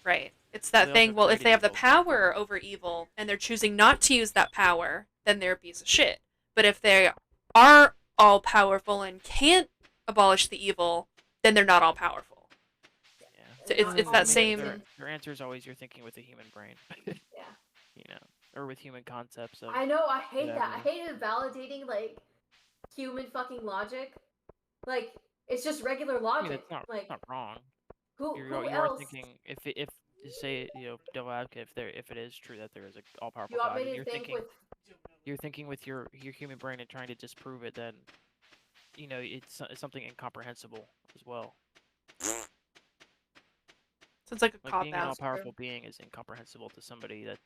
Right. It's that They thing, also well, if created they have the evil. power over evil and they're choosing not to use that power, then they're a piece of shit. But if they are all powerful and can't abolish the evil, then they're not all powerful. Yeah. So it's that same. Your answer is always you're thinking with a human brain. Yeah. You know, or with human concepts of. I know, I hate that. I whatever. hate validating, like, human fucking logic. Like, it's just regular I mean, logic. it's not, like, it's not wrong. who You else? are thinking if say devil advocate if it is true that there is an all powerful You want God, me and to think with... you're thinking with your human brain and trying to disprove it, then it's something incomprehensible as well. Sounds like a Like cop being an out. all powerful being is incomprehensible to somebody that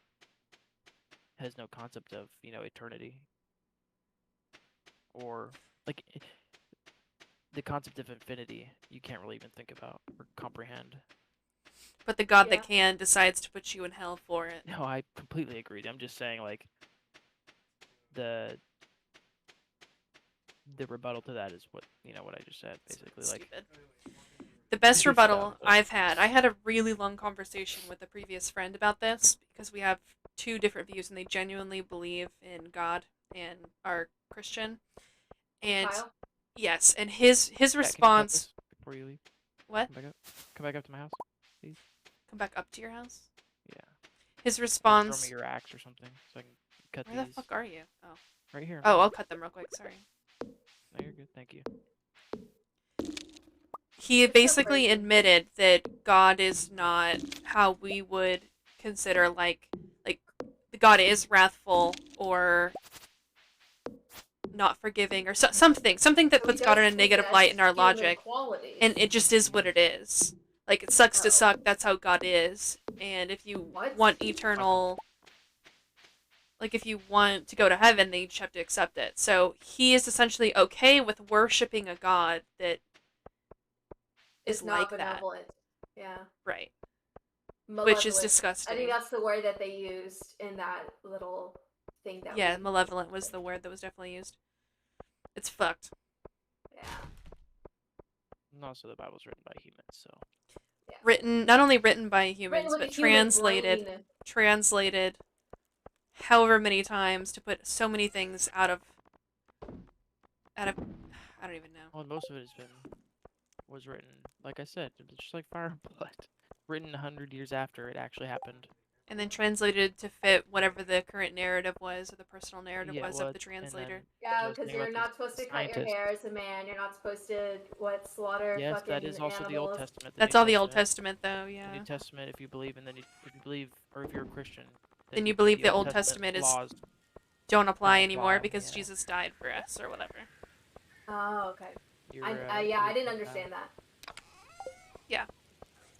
has no concept of eternity, or like the concept of infinity. You can't really even think about or comprehend. But the God that can decides to put you in hell for it. No, I completely agree. I'm just saying, like, the rebuttal to that is what I just said, basically. Like, Stupid. The best It's rebuttal dumb, but- I've had, I had a really long conversation with a previous friend about this because we have two different views and they genuinely believe in God and are Christian. And Kyle? yes, and his Yeah, can you cut response. this before you leave? What? Come back up to my house, please. Come back up to your house. Yeah. His Or response. throw me your axe or something, so I can cut Where these. the fuck are you? Oh. Right here. Oh, I'll cut them real quick. Sorry. No, you're good. Thank you. He basically admitted that God is not how we would consider like God is wrathful or not forgiving or something that puts God in a negative light in our logic, and it just is what it is. Like, it sucks to suck. That's how God is. And if you want eternal, like, if you want to go to heaven, then you just have to accept it. So he is essentially okay with worshiping a God that is It's not like benevolent. that. Yeah. Right. Malevolent. Which is disgusting. I think that's the word that they used in that little thing that Yeah, malevolent was the word that was definitely used. It's fucked. Yeah. And also, the Bible's written by humans, so. Written, not only written by humans, with but a human brain. translated however many times to put so many things out of I don't even know. Well, most of it was written, like I said, just like Fire and Blood, written 100 years after it actually happened. And then translated to fit whatever the current narrative was, or the personal narrative Yeah, was of the translator. Yeah, because you're not supposed to cut your hair as a man. You're not supposed to slaughter Yes, fucking that is also the Old animals. Testament. That's all the Old Testament, though. Yeah. The New Testament, if you believe, or if you're a Christian, then you believe the Old Testament is don't apply anymore because Jesus died for us or whatever. Oh, okay. I didn't understand that. Yeah.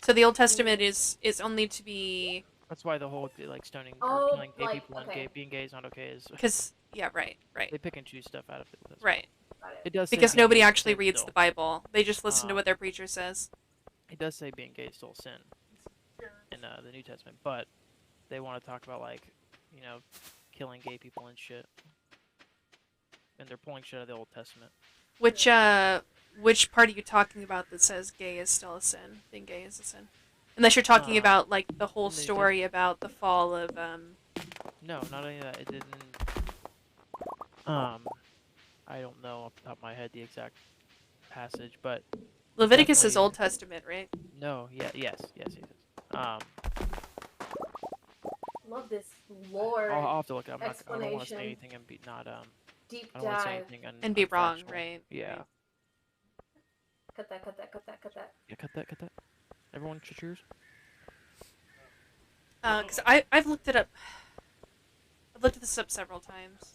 So the Old Testament is only to be. That's why the whole like stoning or killing gay people and being gay is not okay. Is because right. They pick and choose stuff out of it. Right. It does because say nobody actually reads the Bible. They just listen to Um, what their preacher says. It does say being gay is still sin in the New Testament, but they want to talk about like killing gay people and shit, and they're pulling shit out of the Old Testament. Which part are you talking about that says gay is still a sin? Being gay is a sin. Unless you're talking about like the whole story about the fall of No, not any of that. It didn't. I don't know off the top of my head the exact passage, but Leviticus is Old Testament, right? No, yes. Love this lore. I'll have to look it up. I don't want to say explanation. anything and be not Deep I don't want to say dive. anything And be wrong, unfactual. right? Yeah. Cut that. Yeah, cut that. Everyone, cheers. Because I've looked it up. I've looked this up several times.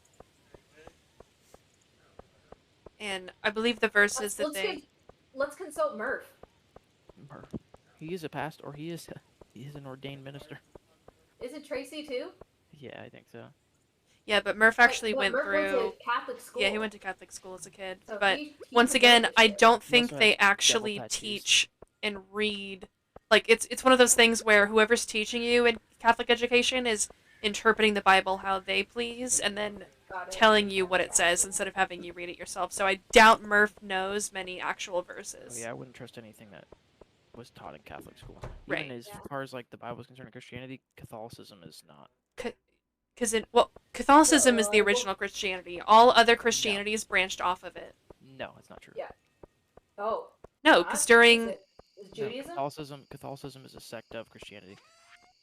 And I believe the verse is that Let's consult Murph. Murph. He is a pastor, or he is an ordained minister. Is it Tracy too? Yeah, I think so. Yeah, but Murph actually went Murph through. went to Catholic school. Yeah, he went to Catholic school as a kid. So but he once again, knows I shit. don't He think also they has actually devil tattoos. teach and read. Like, it's one of those things where whoever's teaching you in Catholic education is interpreting the Bible how they please, and then Got it. telling you what it says instead of having you read it yourself. So I doubt Murph knows many actual Oh, verses. yeah, I wouldn't trust anything that was taught in Catholic school. Right. Even as far as like the Bible is concerned, Christianity, Catholicism is not. Because Catholicism is the original Christianity. All other Christianities branched off of it. No, it's not true. Yeah. Oh. No, not? because during Is No, Judaism? Catholicism is a sect of Christianity.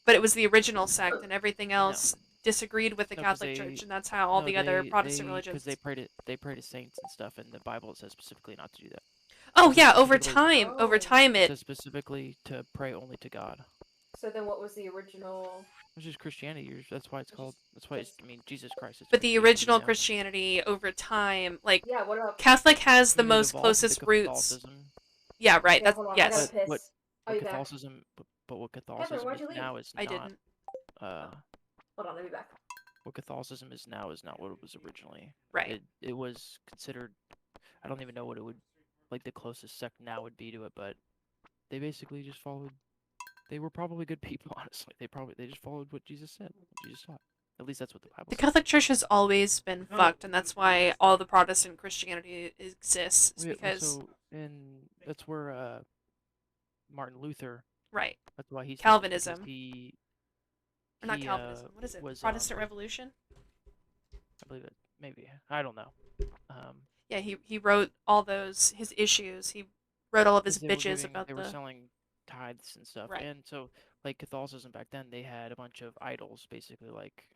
but it was the original sect, and everything else disagreed with the No, 'cause Catholic they- Church, and that's how all no, the other they- Protestant they- religions. they pray to saints and stuff, and the Bible says specifically not to do that. Oh It says yeah, over specifically- time, It it says specifically to pray only to God. So then, what was the original? Which is Christianity. That's why it's called. That's why it's. I mean, Jesus Christ is. But the Christianity, original you know? Christianity over time, like Yeah, what about Catholic has the I mean, it most evolved into closest roots. Catholicism. Yeah, right. Okay, That's hold on, I yes. gotta piss. What I'll be back. Catholicism, but what Catholicism why'd is you leave? now is I not. didn't. Hold on, I'll be back. What Catholicism is now is not what it was originally. Right. It was considered. I don't even know what it would, like the closest sect now would be to it, but they basically just followed. They were probably good people, honestly. They just followed what Jesus said, what Jesus taught. At least that's what the Bible The says. Catholic Church has always been fucked, and that's why all the Protestant Christianity exists. It's Yeah, because and that's where Martin Luther. right. That's why he's Calvinism. Or not he, Calvinism. What is it? was, Protestant Revolution. I believe it. Maybe I don't know. Yeah, he wrote all his issues. He wrote all of his 'Cause they were bitches giving- about they the. were selling tithes and stuff, Right. and so like Catholicism back then, they had a bunch of idols, basically like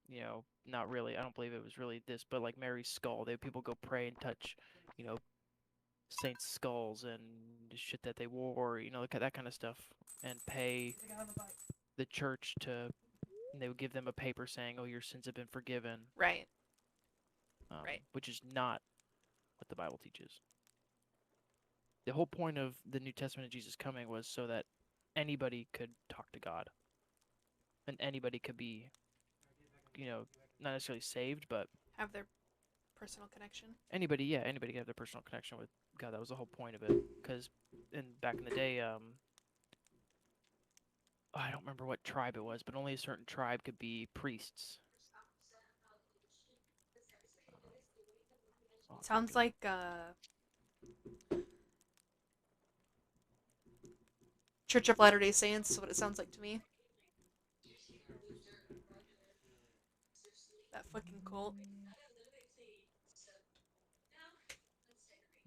you know, not really. I don't believe it was really this, but like Mary's skull. People go pray and touch, you know, saints' skulls and the shit that they wore, you know, that kind of stuff, and pay the church to. And they would give them a paper saying, "Oh, your sins have been forgiven." Right. Which is not what the Bible teaches. The whole point of the New Testament of Jesus coming was so that anybody could talk to God, and anybody could be, you know, not necessarily saved, but Have their personal connection. anybody could have their personal connection with God. That was the whole point of it. Because back in the day, I don't remember what tribe it was, but only a certain tribe could be priests. Sounds like Church of Latter-day Saints is what it sounds like to me. That fucking cult.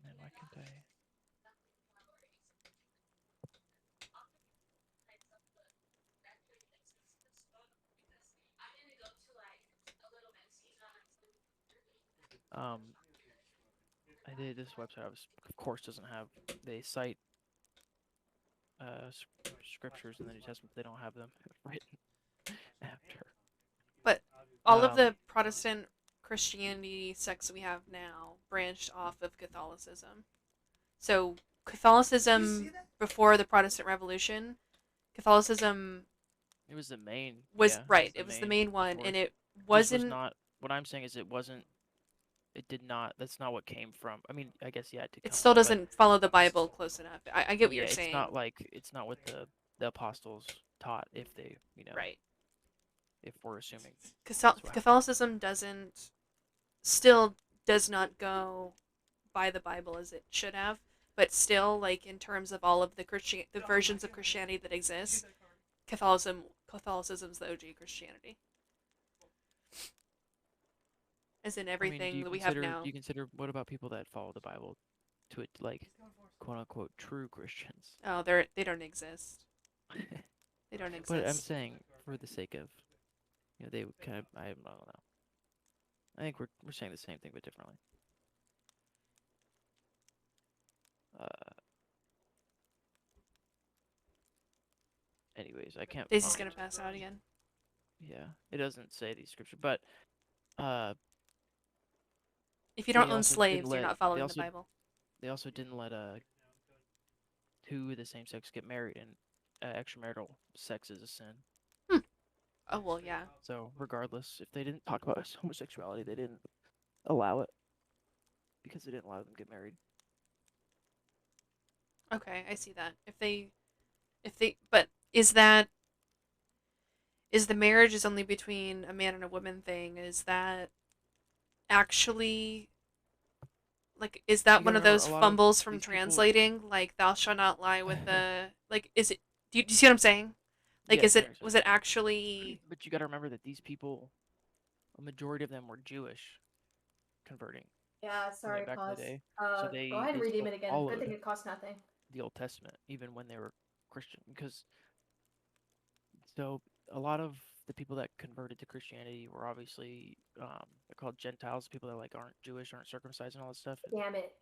Man, why can't I? I did this website. Of course, doesn't have. They cite scriptures in the New Testament. They don't have them written after. But all of the Protestant Christianity sects we have now branched off of Catholicism. So Catholicism before the Protestant Revolution, Catholicism. It was the main. Was yeah, right. It was the main one, and it wasn't. Was not. What I'm saying is, it wasn't. It did not. That's not what came from. I mean, I guess it did. It still doesn't follow the Bible close enough. I get what you're saying. It's not what the apostles taught. If they, you know. Right. If we're assuming. Catholicism still does not go by the Bible as it should have, but still, like in terms of all of the versions of Christianity that exist, Catholicism's the OG Christianity. As in everything that we have now. Do you consider, what about people that follow the Bible to it, like, quote unquote, true Christians? Oh, they don't exist. They don't exist. But I'm saying, for the sake of, you know, they would kind of, I don't know. I think we're saying the same thing, but differently. Anyways, I can't. Daisy's gonna pass out again. Yeah, it doesn't say these scriptures, but if you don't own slaves, you're not following the Bible. They also didn't let two of the same sex get married, and extramarital sex is a sin. Oh well, yeah. So regardless, if they didn't talk about homosexuality, they didn't allow it because they didn't allow them to get married. Okay, I see that. But is that is the marriage is only between a man and a woman thing, is that actually, like, is that You one gotta of remember, those a lot of fumbles from these people. translating? Like, thou shalt not lie with the, like, is it, do you see what I'm saying? Like, Yes, is I it, understand. was it actually, But you gotta remember that these people, a majority of them were Jewish, converting. Yeah, sorry, Back in the pause. day. Go So ahead and they redeem still it again. Good followed thing it costs nothing. the Old Testament, even when they were Christian. Because so a lot of the people that converted to Christianity were obviously they're called Gentiles, people that like aren't Jewish, aren't circumcised, and all that stuff. And Damn it.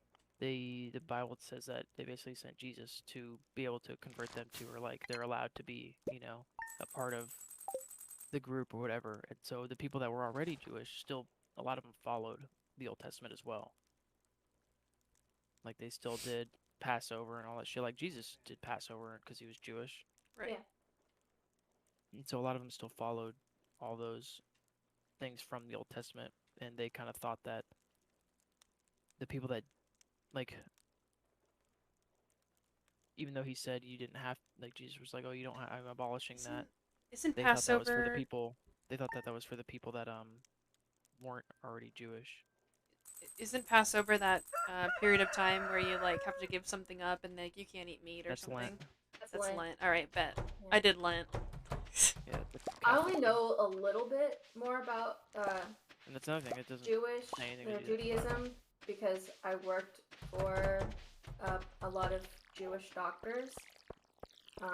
the Bible says that they basically sent Jesus to be able to convert them to, or like they're allowed to be, a part of the group or whatever. And so the people that were already Jewish, still a lot of them followed the Old Testament as well. Like they still did Passover and all that shit. Like Jesus did Passover because he was Jewish. right? Yeah. And so a lot of them still followed all those things from the Old Testament, and they kind of thought that the people that, like, even though he said you didn't have, like, Jesus was like, oh, you don't have, I'm abolishing that. Isn't They thought that was for the Passover, people. They thought that was for the people that weren't already Jewish. isn't Passover that period of time where you like have to give something up and like you can't eat meat or That's something? Lent. That's Lent. All right, bet. Yeah. I did Lent. Yeah, that's I Catholic only thing. know a little bit more about And that's another thing. It doesn't Jewish say anything or to do with that. Judaism because I worked for a lot of Jewish doctors. Oh,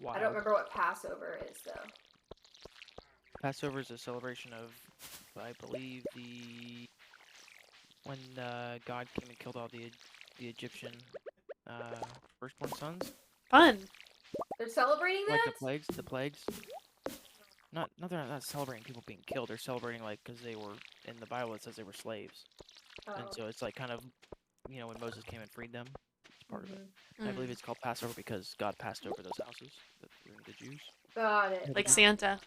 I don't remember what Passover is though. Passover is a celebration of, I believe, when God came and killed all the Egyptian firstborn sons. Fun. They're celebrating Like that? the plagues. They're not celebrating people being killed. They're celebrating like because they were in the Bible. It says they were slaves, and so it's like kind of, when Moses came and freed them. It's part of it. I believe it's called Passover because God passed over those houses, the Jews. Got it. Like got it. Santa.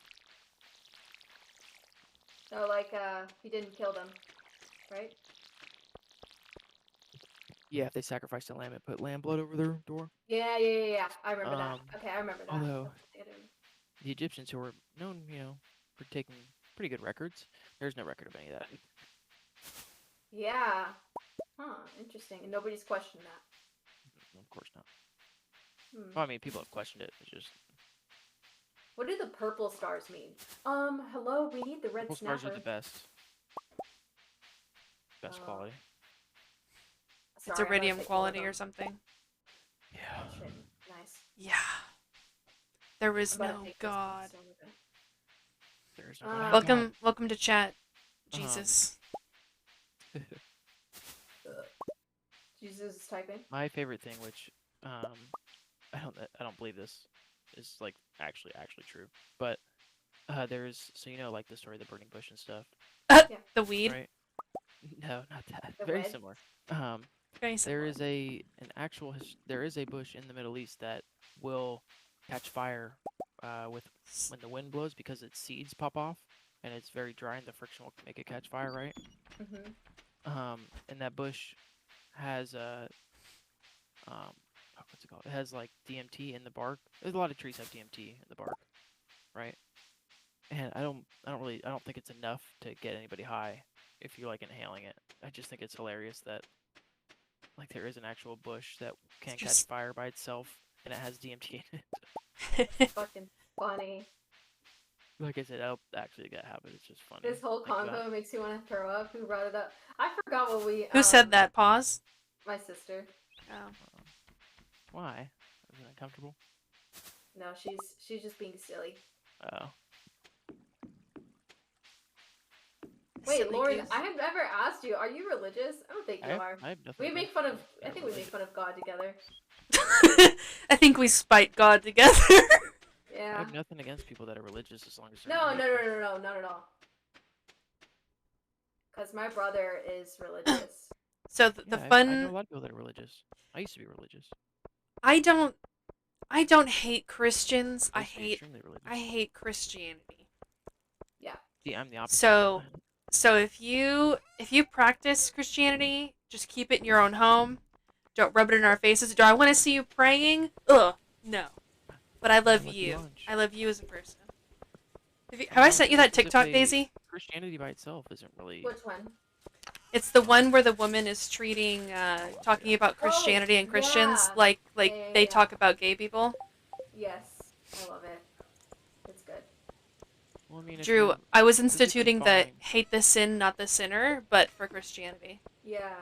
So like he didn't kill them, right? Yeah, if they sacrificed a lamb and put lamb blood over their door. Yeah. I remember that. Okay, I remember that. Although the Egyptians, who were known, for taking pretty good records, there's no record of any of that. Yeah. Huh. Interesting. And nobody's questioned that. Of course not. Hmm. Well, I mean, people have questioned it. It's just. What do the purple stars mean? Hello, we need the red Purple snapper. stars are the best. Best quality. It's iridium quality or something. Yeah. Shit. Nice. Yeah. There is no God. There is no God. Welcome to chat, Jesus. Jesus is typing. My favorite thing, which I don't believe this is like actually true, but there's like the story of the burning bush and stuff. The weed. Right? No, not that. The Very red? similar. Very similar. There is a bush in the Middle East that will catch fire when the wind blows because its seeds pop off and it's very dry and the friction will make it catch fire, right? Mm-hmm. And that bush has what's it called? It has like DMT in the bark. There's a lot of trees have DMT in the bark, right? And I don't think it's enough to get anybody high if you're like inhaling it. I just think it's hilarious that like there is an actual bush that can catch fire by itself and it has DMT in it. Fucking funny. Like I said, I'll actually get habit. It's just funny. This whole convo makes you want to throw up. Who brought it up? I forgot what we. Who said that? Pause. My sister. Oh. Why? Is it uncomfortable? No, she's just being silly. Oh. Wait, Silly Lauren, goose. I have never asked you. Are you religious? I don't think you are. I have nothing We make against fun of. people that I are think we make religious. fun of God together. I think we spite God together. I Yeah. have nothing against people that are religious as long as they're No, religious. not at all. Because my brother is religious. So the Yeah, fun. I know a lot of people that are religious. I used to be religious. I don't hate Christians. I used to be extremely religious. I hate Christianity. Yeah. See, I'm the opposite. So if you practice Christianity, just keep it in your own home. Don't rub it in our faces. Do I want to see you praying? Ugh, no. But I love Like you. lunch. I love you as a person. Have I sent you that As if TikTok, they- Daisy? Christianity by itself isn't really. Which one? It's the one where the woman is treating, talking about Oh, Christianity and Christians yeah. like Yeah, they yeah. talk about gay people. Yes, I love it. It's good. Well, I mean, if Drew, you- I was if you've been instituting the following- hate the sin, not the sinner, but for Christianity. Yeah.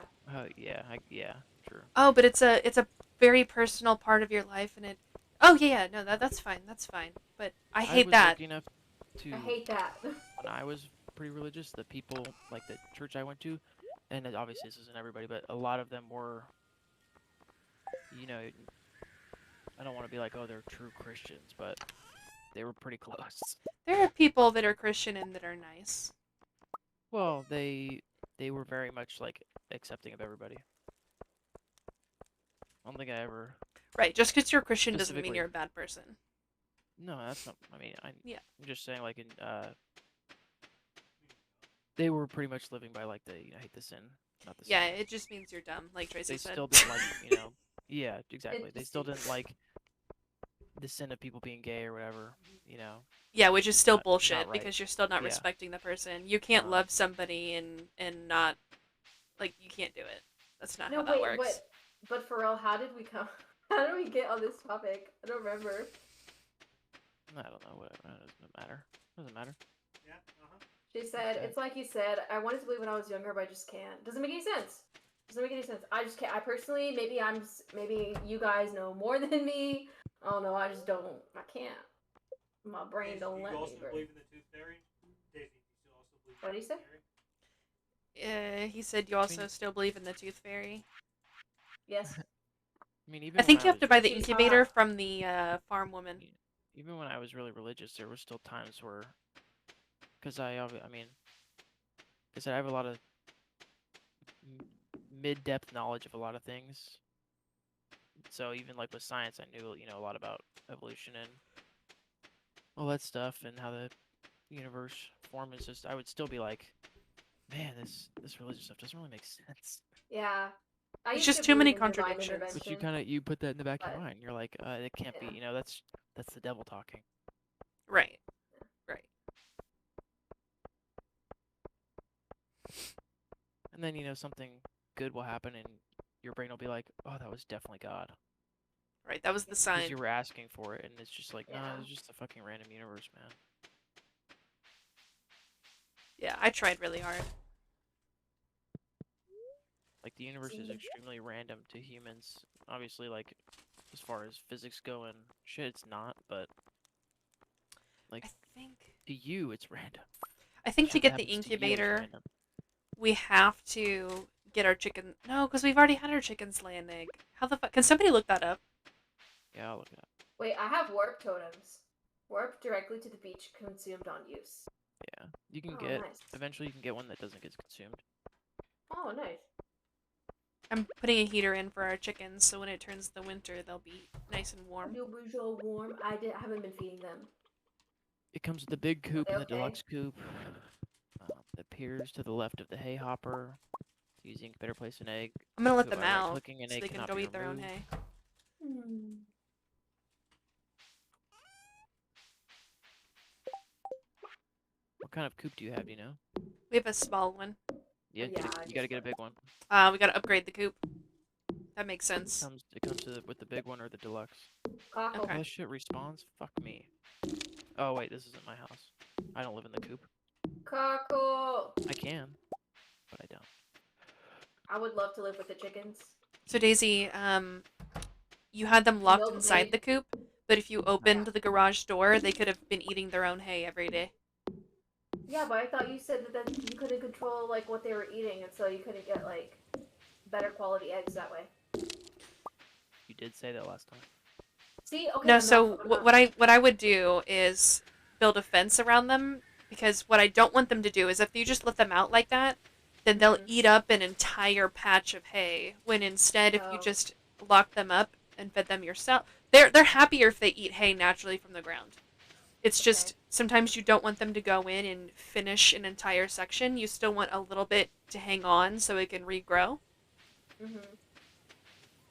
Yeah, true. Oh, but it's a very personal part of your life, and it. Oh yeah, no, that's fine, that's fine. But I hate was that. lucky enough to. I hate that. When I was pretty religious, the people like the church I went to, and obviously this isn't everybody, but a lot of them were. You know, I don't want to be like, oh, they're true Christians, but they were pretty close. There are people that are Christian and that are nice. Well, they were very much like accepting of everybody. I don't think I ever. Right, just because you're Christian doesn't mean Specifically. you're a bad person. No, that's not. I mean, Yeah. I'm just saying, like, they were pretty much living by like the hate the sin, not the Yeah, sin. it just means you're dumb, like Tracy They said. still didn't like, yeah, exactly. They still didn't like the sin of people being gay or whatever, Yeah, which is still Not bullshit right. because you're still not Yeah. respecting the person. You can't Um, love somebody and not like you can't do it. That's not No, how that wait, works. but for real, how did we come? How did we get on this topic? I don't remember. I don't know, whatever. It doesn't matter. Doesn't matter. Yeah. She said, Okay. "It's like you said. I wanted to believe when I was younger, but I just can't. Doesn't make any sense. Doesn't make any sense. I just can't. I personally, maybe you guys know more than me. I don't know. I just don't. I can't. My brain Daisy, don't do let you me. also Bro. believe in the tooth fairy? Daisy, do you still also believe What in did the he say? tooth fairy? He said you also still believe in the tooth fairy. Yes. I mean, even I think when you have was to buy the really- incubator from the farm woman. Even when I was really religious, there were still times where, because I mean, I said I have a lot of mid-depth knowledge of a lot of things. So even like with science, I knew a lot about evolution and all that stuff and how the universe formed. It's just I would still be like, man, this religious stuff doesn't really make sense. Yeah. I It's used just to too many believe in divine contradictions. But you intervention. you put that in the back of but- your mind. You're like, it can't Yeah. be. That's the devil talking. Right. Right. And then something good will happen, and your brain will be like, oh, that was definitely God. Right. That was the Because sign. you were asking for it, and it's just like, no, Yeah. it's just a fucking random universe, man. Yeah, I tried really hard. Like the universe is See? extremely random to humans. Obviously, like as far as physics go and shit, it's not. But like I think to you, it's random. I think to Shit get that the happens to you is incubator, random. we have to get our chicken. No, because we've already had our chickens lay an egg. How the fuck? Can somebody look that up? Yeah, I'll look it up. Wait, I have warp totems. Warp directly to the beach, consumed on use. Yeah, you can Oh, get nice. eventually. You can get one that doesn't get consumed. Oh, nice. I'm putting a heater in for our chickens, so when it turns the winter, they'll be nice and warm. You'll be so warm. I haven't been feeding them. It comes with the big coop they and the okay? deluxe coop. It appears to the left of the hay hopper. Using better place an egg. I'm gonna let So them by right out clicking, an so egg they can cannot go be eat their own removed. hay. Hmm. What kind of coop do you have? Do you know? We have a small one. Yeah, Yeah, I you gotta just get a big one. We gotta upgrade the coop. That makes sense. It comes with the big one or the deluxe. Cockle. Okay. Oh, this shit respawns? Fuck me. Oh wait, this isn't my house. I don't live in the coop. Cockle. I can, but I don't. I would love to live with the chickens. So Daisy, you had them locked Milk inside me. the coop, but if you opened the garage door, they could have been eating their own hay every day. Yeah, but I thought you said that you couldn't control like what they were eating, and so you couldn't get like better quality eggs that way. You did say that last time. See, okay. No, I'm so not- I'm not- what I would do is build a fence around them, because what I don't want them to do is if you just let them out like that, then they'll eat up an entire patch of hay. When instead, if you Oh. just lock them up and fed them yourself, they're happier if they eat hay naturally from the ground. It's just sometimes you don't want them to go in and finish an entire section. You still want a little bit to hang on so it can regrow.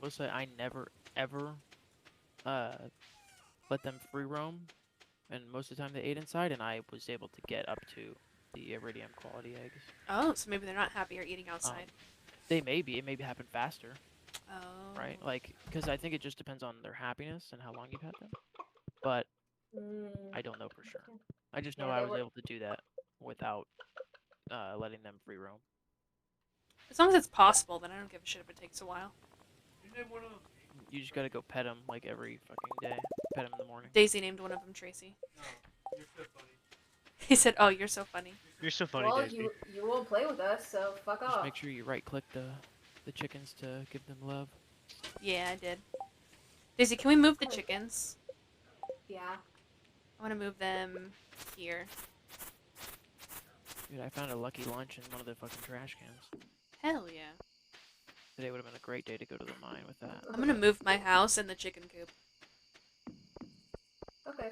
Will say I never ever let them free roam and most of the time they ate inside, and I was able to get up to the iridium quality eggs. Oh, so maybe they're not happy or eating outside. They may be. It may happen faster, Oh. right? Like, because I think it just depends on their happiness and how long you've had them. But I don't know for sure. I just know I was able to do that without letting them free roam. As long as it's possible, then I don't give a shit if it takes a while. You just gotta go pet them like every fucking day. Pet them in the morning. Daisy named one of them Tracy. No, you're so funny. He said, "Oh, you're so funny." You're so funny, Well, Daisy. you won't play with us, so fuck Just off. make sure you right-click the chickens to give them love. Yeah, I did. Daisy, can we move the chickens? Yeah. I want to move them here. Dude, I found a lucky lunch in one of the fucking trash cans. Hell yeah. Today would have been a great day to go to the mine with that. I'm gonna move my house and the chicken coop. Okay.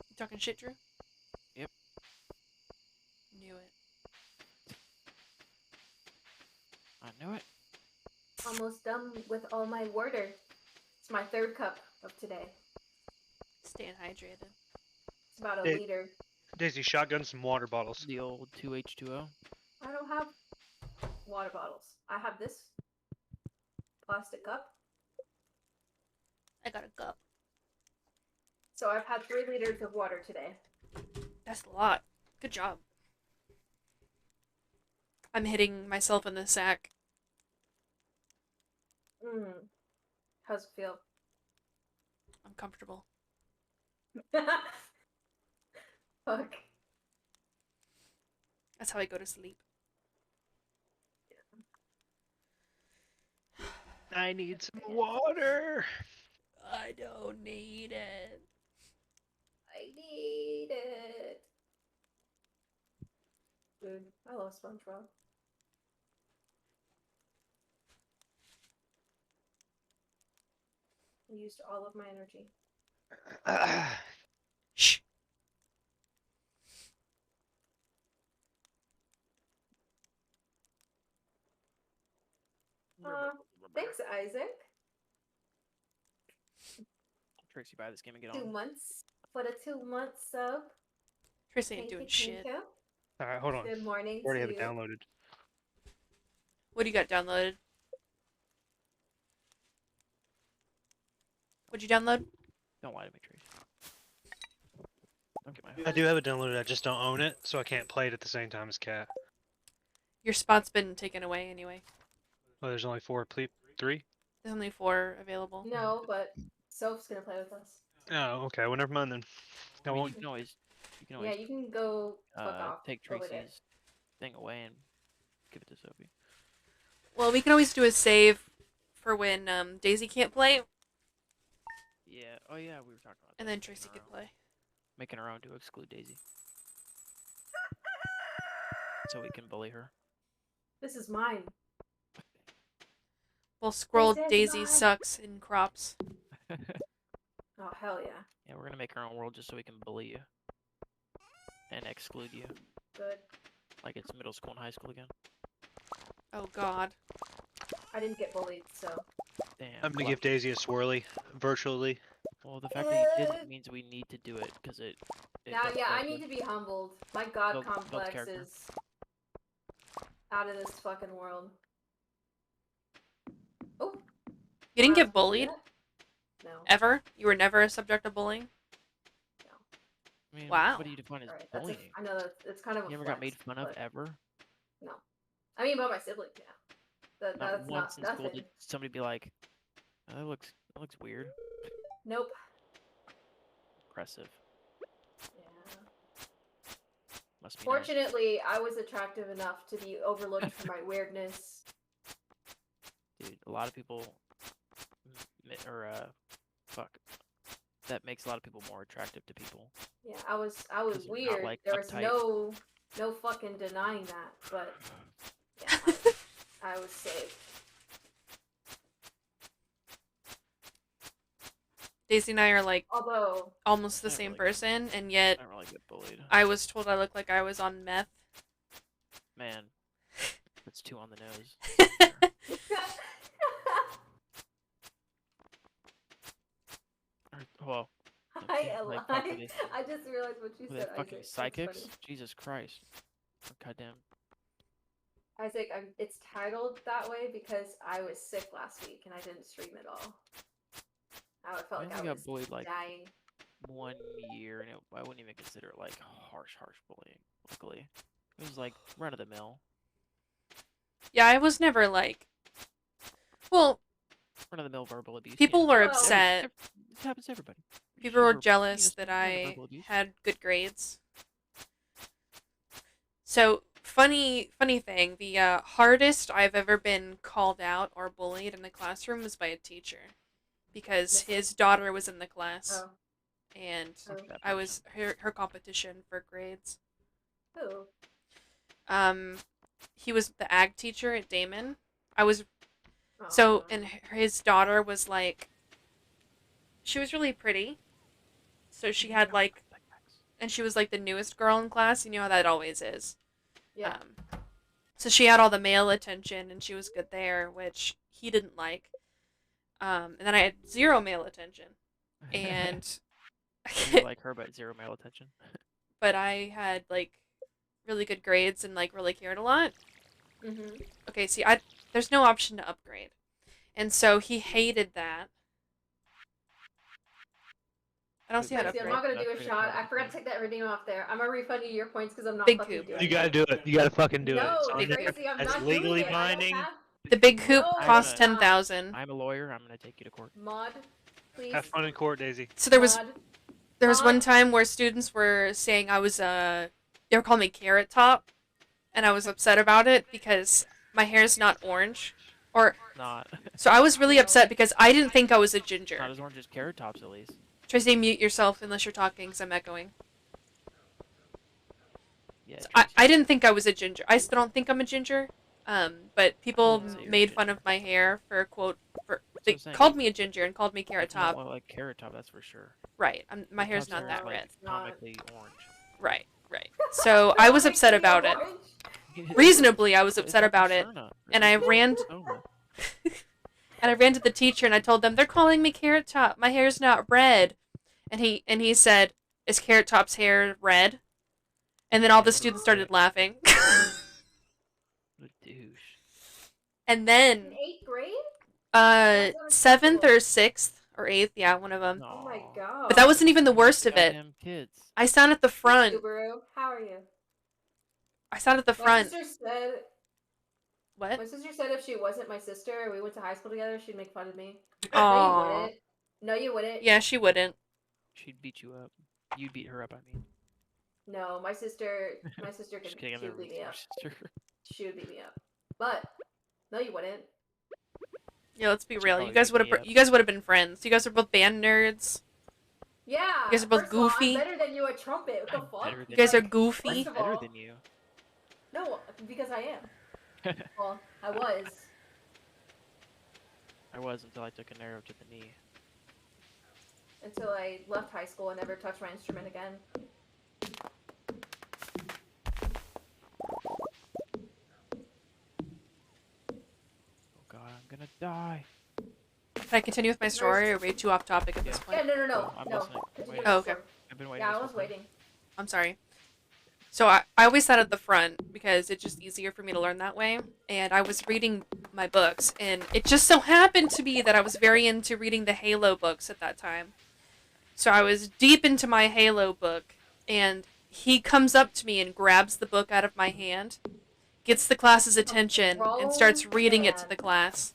You talking shit, Drew? Yep. Knew it. I knew it. Almost done with all my water. It's my 3rd cup of today. Staying hydrated. It's about a Hey. liter. Daisy, shotgun some water bottles. The old 2H2O. I don't have water bottles. I have this plastic cup. I got a cup. So I've had 3 liters of water today. That's a lot. Good job. I'm hitting myself in the sack. How's it feel? Uncomfortable. Fuck. That's how I go to sleep. I need some water. I don't need it. I need it. Dude, I love SpongeBob. I used all of my energy. Shh. Thanks, Isaac. Tracy, buy this game and get 2 on. months for the 2-month sub. Tracy ain't doing shit. All right, hold on. Good morning I already to have it you. downloaded. What do you got downloaded? What'd you download? Don't lie to me, Tracy. Don't get my I do have it downloaded. I just don't own it, so I can't play it at the same time as Cat. Your spot's been taken away anyway. Oh, there's only 4 3? There's only 4 available. No, but Soph's gonna play with us. Oh, okay. Well, never mind then. I I mean, won't. you can always Yeah, you can go fuck off. take over there. Tracy's thing away and give it to Sophie. Well, we can always do a save for when Daisy can't play, Yeah. Oh yeah, we were talking about that. and then making Tracy our could own. play. Making her own to exclude Daisy. So we can bully her. This is mine. Well, Squirrel This is Daisy mine. sucks in crops. Oh, hell yeah. Yeah, we're gonna make our own world just so we can bully you. And exclude you. Good. Like it's middle school and high school again. Oh God. I didn't get bullied, so. Damn. I'm gonna well, give Daisy a swirly, virtually. Well, the fact that you didn't means we need to do it, because it Now, builds yeah, I character. need to be humbled. My god Builds complex character. is out of this fucking world. Oh. You didn't Wow, get bullied No. ever? You were never a subject of bullying? I mean, Wow. what do you define as Alright, bullying? I know it's kind of a You ever flex, got made fun of but ever? No. I mean, by my siblings, yeah. That's once not in school nothing. did somebody be like, oh, that looks weird. Nope. Impressive. Yeah. Must be nice. Fortunately, I was attractive enough to be overlooked for my weirdness. Dude, a lot of people, fuck. That makes a lot of people more attractive to people. Yeah, I was 'Cause they're not, weird. like, There was uptight. no fucking denying that, but yeah, I was saved. Daisy and I are like Although almost the I don't same really person, and yet I don't really get bullied. I was told I looked like I was on meth. Man, that's 2 on the nose. a Like, lie. fucking they- I just realized what you Were they said, fucking Isaac. That's psychics? funny. Jesus Christ. Goddamn. Isaac, it's titled that way because I was sick last week and I didn't stream at all. I felt I like only I got was bullied like dying. 1 year, and I wouldn't even consider it like harsh bullying. Luckily, it was like run of the mill. Yeah, I was never like. Well, Run of the mill verbal abuse. people were Well- upset. It happens to everybody. People were Super jealous penis that and I verbal abuse. had good grades. So funny thing, the hardest I've ever been called out or bullied in a classroom was by a teacher, because his daughter was in the class, Oh. and Oh. I was her competition for grades. Who? He was the ag teacher at Damon. I was Oh, so, no. and his daughter was like, she was really pretty. So she had like, and she was like the newest girl in class. You know how that always is. Yeah. So she had all the male attention, and she was good there, which he didn't like. And then I had zero male attention, and You like her, but zero male attention. but I had like really good grades and like really cared a lot. Mm-hmm. Okay, see, there's no option to upgrade, and so he hated that. I don't see how to Lexi, I'm upgrade. not gonna do a shot. I forgot to take that redeem off there. I'm gonna refund you your points because I'm not Big fucking coop. doing You it. gotta do it. You gotta fucking do it. No, It's on there. Tracy, I'm That's not legally doing it. I don't binding. have... The big hoop No, costs it's not. 10,000. I'm a lawyer. I'm gonna take you to court. Mod, please. Have fun in court, Daisy. So there was Mod. one time where students were saying I was they were calling me Carrot Top, and I was upset about it because my hair is not orange, or Not. so I was really upset because I didn't think I was a ginger. Not as orange as Carrot Tops, at least. Tracy, mute yourself unless you're talking, because I'm echoing. Yeah. So I didn't think I was a ginger. I still don't think I'm a ginger. But people wouldn't say you're a made fun ginger. of my hair for they I'm saying. called me a ginger and called me Carrot You don't Top. look like Carrot Top, that's for sure. Right. My hair's Top's not hair that is, like, red. comically orange. Right. So I was upset about it. Reasonably, I was It's upset like about it, persona. and I ran. Persona. And I ran to the teacher and I told them they're calling me Carrot Top. My hair's not red. And he said, "Is Carrot Top's hair red?" And then all the students started laughing. What a douche. And In then 8th grade? 7th or 6th or 8th, yeah, one of them. Oh my Aw. god. But that wasn't even the worst of it. Goddamn kids. I sat at the front. Subaru, how are you? I sat at the My front. sister said. What? My sister said if she wasn't my sister and we went to high school together, she'd make fun of me. Aww. No, you wouldn't. No, you wouldn't. Yeah, she wouldn't. She'd beat you up. You'd beat her up, I mean. No, my sister can. Just kidding, I've She never would beat beat me your up. sister. She would beat me up. But no, you wouldn't. Yeah, let's be She'd real. probably You guys beat would me have. up. You guys would have been friends. You guys are both band nerds. Yeah. You guys are both first of all, goofy. I'm better than you at trumpet. What the I'm fuck? better than You guys are Like, goofy. First of Better all, than you. no, because I am. Well, I was. I was until I took an arrow to the knee. Until I left high school and never touched my instrument again. Oh god, I'm gonna die. Can I continue with my story, or are we too off topic at this Yeah. point? Yeah, no. Oh, I'm listening. I'm Continue waiting. with Oh, the okay. story. I've been waiting. Yeah, I this was whole time. waiting. I'm sorry. So I always sat at the front because it's just easier for me to learn that way. And I was reading my books, and it just so happened to be that I was very into reading the Halo books at that time. So I was deep into my Halo book, and he comes up to me and grabs the book out of my hand, gets the class's attention, and starts reading it to the class.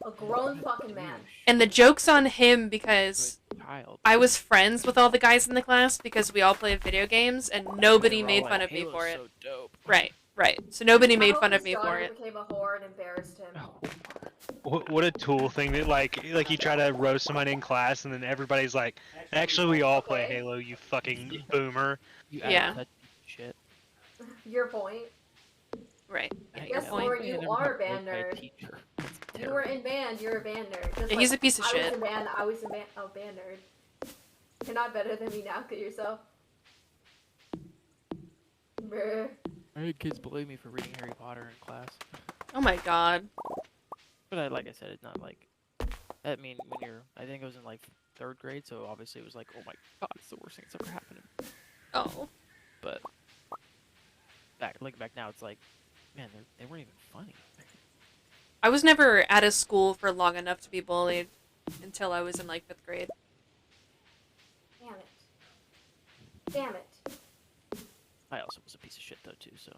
A grown fucking man. And the joke's on him because Good child. I was friends with all the guys in the class because we all played video games, and nobody They were all made like, fun of me "Halo's for it. So dope. Right. So nobody I made hope fun of his me for daughter it. became a whore and embarrassed him. Oh, What a tool thing that like you try to roast somebody in class and then everybody's like, actually we all play Halo, you fucking boomer. you Yeah. that shit. Your point. Right. Hey, Yes, yeah, point. Laura, I you never are got a band bullied by a nerd. teacher. That's You terrible. were in band, you're a band nerd. Just Yeah, he's like a piece of I shit. was in band, I was a band nerd. You're not better than me now, kill yourself. Brr. I had kids bully me for reading Harry Potter in class. Oh my god. But like I said, it's not like I mean, when you're, I think I was in like 3rd grade, so obviously it was like, oh my god, it's the worst thing that's ever happened to me. Oh. But looking back now, it's like, man, they weren't even funny. I was never at a school for long enough to be bullied until I was in like 5th grade. Damn it. Damn it. I also was a piece of shit though too, so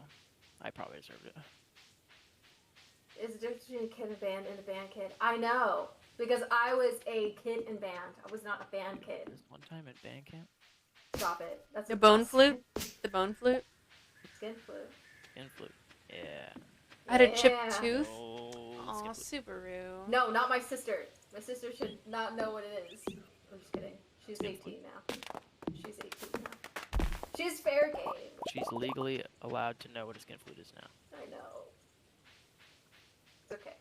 I probably deserved it. Is the difference between a kid in a band and a band kid? I know. Because I was a kid in band. I was not a band kid. This one time at band camp. Stop it. That's The a bone bust. flute? The bone flute? Skin flute. Skin flute. Yeah. I had a chipped Yeah. tooth. Oh, Aw, skin flute. Subaru. No, not my sister. My sister should not know what it is. I'm just kidding. She's Skin 18 now. She's 18 now. She's fair game. She's legally allowed to know what a skin flute is now. I know. It's okay.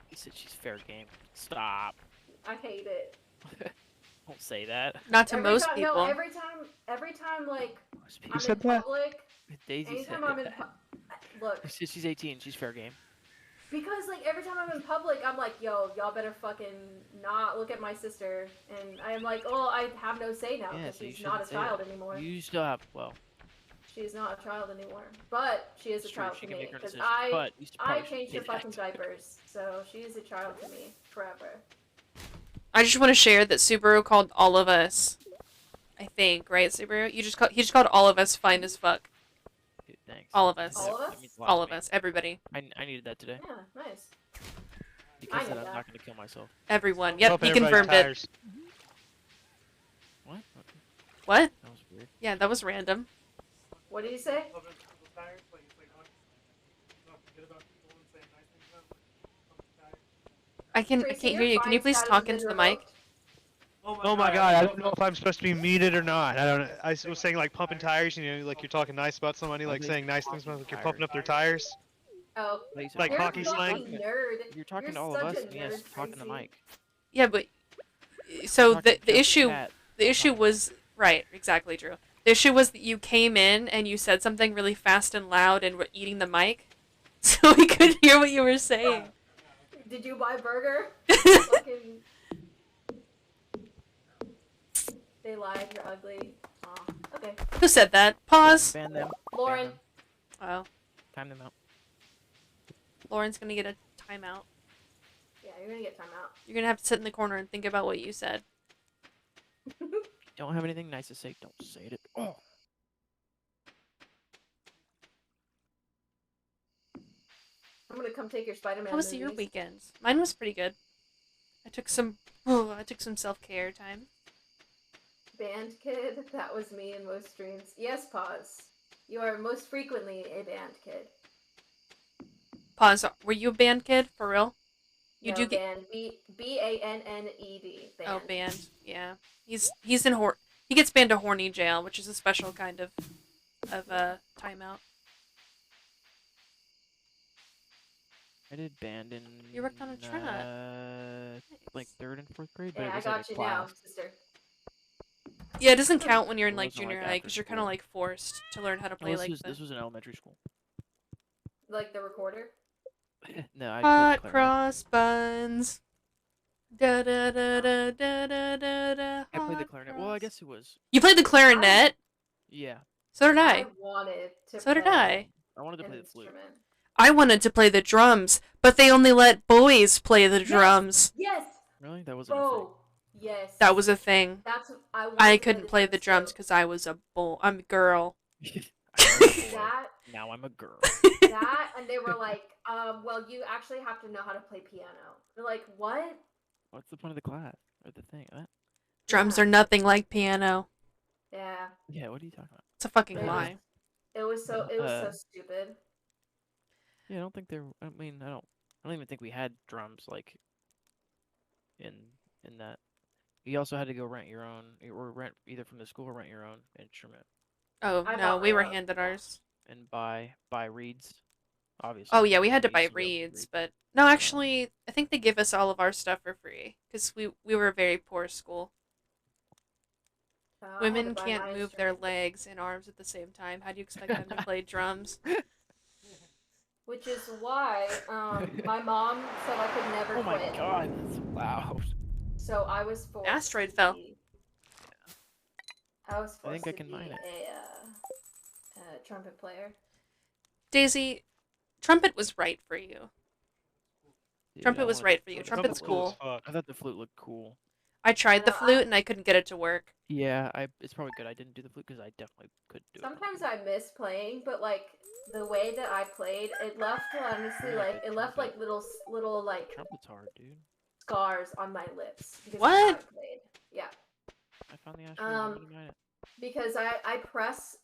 He said she's fair game. Stop. I hate it. Don't say that. Not to Every most time, people. No, every time, like, Most I'm people. said in that? public. Daisy Anytime said I'm in that. look, She said she's 18. She's fair game. because like every time I'm in public, I'm like, yo, y'all better fucking not look at my sister, and I'm like, oh, I have no say now Yeah, because so you she's not a shouldn't say child that. anymore. You still have, well, She's not a child anymore, but she is a it's true. child She to can me make her because decisions, but you I probably changed her shouldn't say fucking that. diapers, so she is a child to me forever. I just want to share that Subaru called all of us. I think, right, Subaru? He just called all of us fine as fuck. Dude, thanks. All of us. All of us? That means a lot All to of me. us. Everybody. I needed that today. Yeah, nice. Because I then know I'm that. not going to kill myself. Everyone. Yep, Pumping he everybody's confirmed it. tires. What? What? That was weird. Yeah, that was random. What did you say? Pumping people's tires, like it's like not forget about people and saying nice things about them. Pumping tires. I can't Tracy, hear your you. Can you fine please status talk has into the been mic? revoked. Oh my god, I don't know if I'm supposed to be muted or not. I don't know. I was saying like pumping tires, you know, like you're talking nice about somebody, like saying nice things about like you're pumping up their tires. Oh, Like you're hockey a slang? fucking nerd. You're talking You're to all of such us, a and yes, nerd, talking to Tracy. Mike. Yeah, but so Talking the to issue Pat. the issue was right, exactly, Drew. The issue was that you came in and you said something really fast and loud and were eating the mic, so we couldn't hear what you were saying. Did you buy burger? Fucking. They lied. You're ugly. Aw. Okay. Who said that? Pause. Ban them. Lauren. Ban them. Oh, Time them out. Lauren's gonna get a timeout. Yeah, you're gonna get time out. You're gonna have to sit in the corner and think about what you said. Don't have anything nice to say. Don't say it. Oh. I'm gonna come take your Spider-Man. How was your movies. weekend? Mine was pretty good. I took some self-care time. Band kid. That was me in most streams. Yes, pause. You are most frequently a band kid. Pause. Were you a band kid for real? You No, do get band. B-A-N-N-E-D. Band. oh band. Yeah, he's in he gets banned to horny jail, which is a special kind of timeout. I did band in. You worked on a truck. Like 3rd and 4th grade, but Yeah, it I was got like a you now, class. sister. Yeah, it doesn't count when you're in It like wasn't, junior like, high after because you're kind of school. like forced to learn how to play No, like this was in elementary school. Like the recorder. No, I hot played the clarinet. cross buns. Da da da da da da da da. I played the hot clarinet. Well, I cross- guess it was. You played the clarinet. Yeah, So did I I. wanted to. So did play I. I wanted to an play the flute. instrument. I wanted to play the drums, but they only let boys play the drums. Yes, Really? That wasn't a thing. bro. Yes. That was a thing. That's I. wanted I to couldn't play the drums too. because I was a bull. I'm a girl. I was a boy. That Now I'm a girl. that and they were like, well, you actually have to know how to play piano. They're like, what? What's the point of the class or the thing? Drums are nothing like piano. Yeah. Yeah, what are you talking about? It's a fucking It was- lie. It was so stupid. Yeah, I don't think there. I mean, I don't even think we had drums like in that. You also had to go rent your own, or rent either from the school or rent your own instrument Oh I no, bought we my were own. handed ours. and buy reeds. Obviously. Oh yeah, we had to You buy used be able to reeds, read. but no, actually, I think they give us all of our stuff for free because we were a very poor school. I had to Women buy can't my move their instrument. legs and arms at the same time. How do you expect them to play drums? Which which is why my mom said I could never Oh my quit. god, that's loud. So I was forced. Asteroid to fell. Be, I was I think forced I to can be mine it. a trumpet player. Daisy, trumpet was right for you. Dude, Trumpet I was wanted right the for you. flute. Trumpet's Trumpet's cool as cool. fuck. I thought the flute looked cool. I tried the know, flute and I couldn't get it to work. Yeah, it's probably good I didn't do the flute because I definitely could do Sometimes it. I miss playing, but like the way that I played, it left honestly Yeah, like the it left like trumpet. little like Trumpet's hard, dude. scars on my lips because of What? how I played. Yeah. I found the asteroid. I need to mine it. Because I press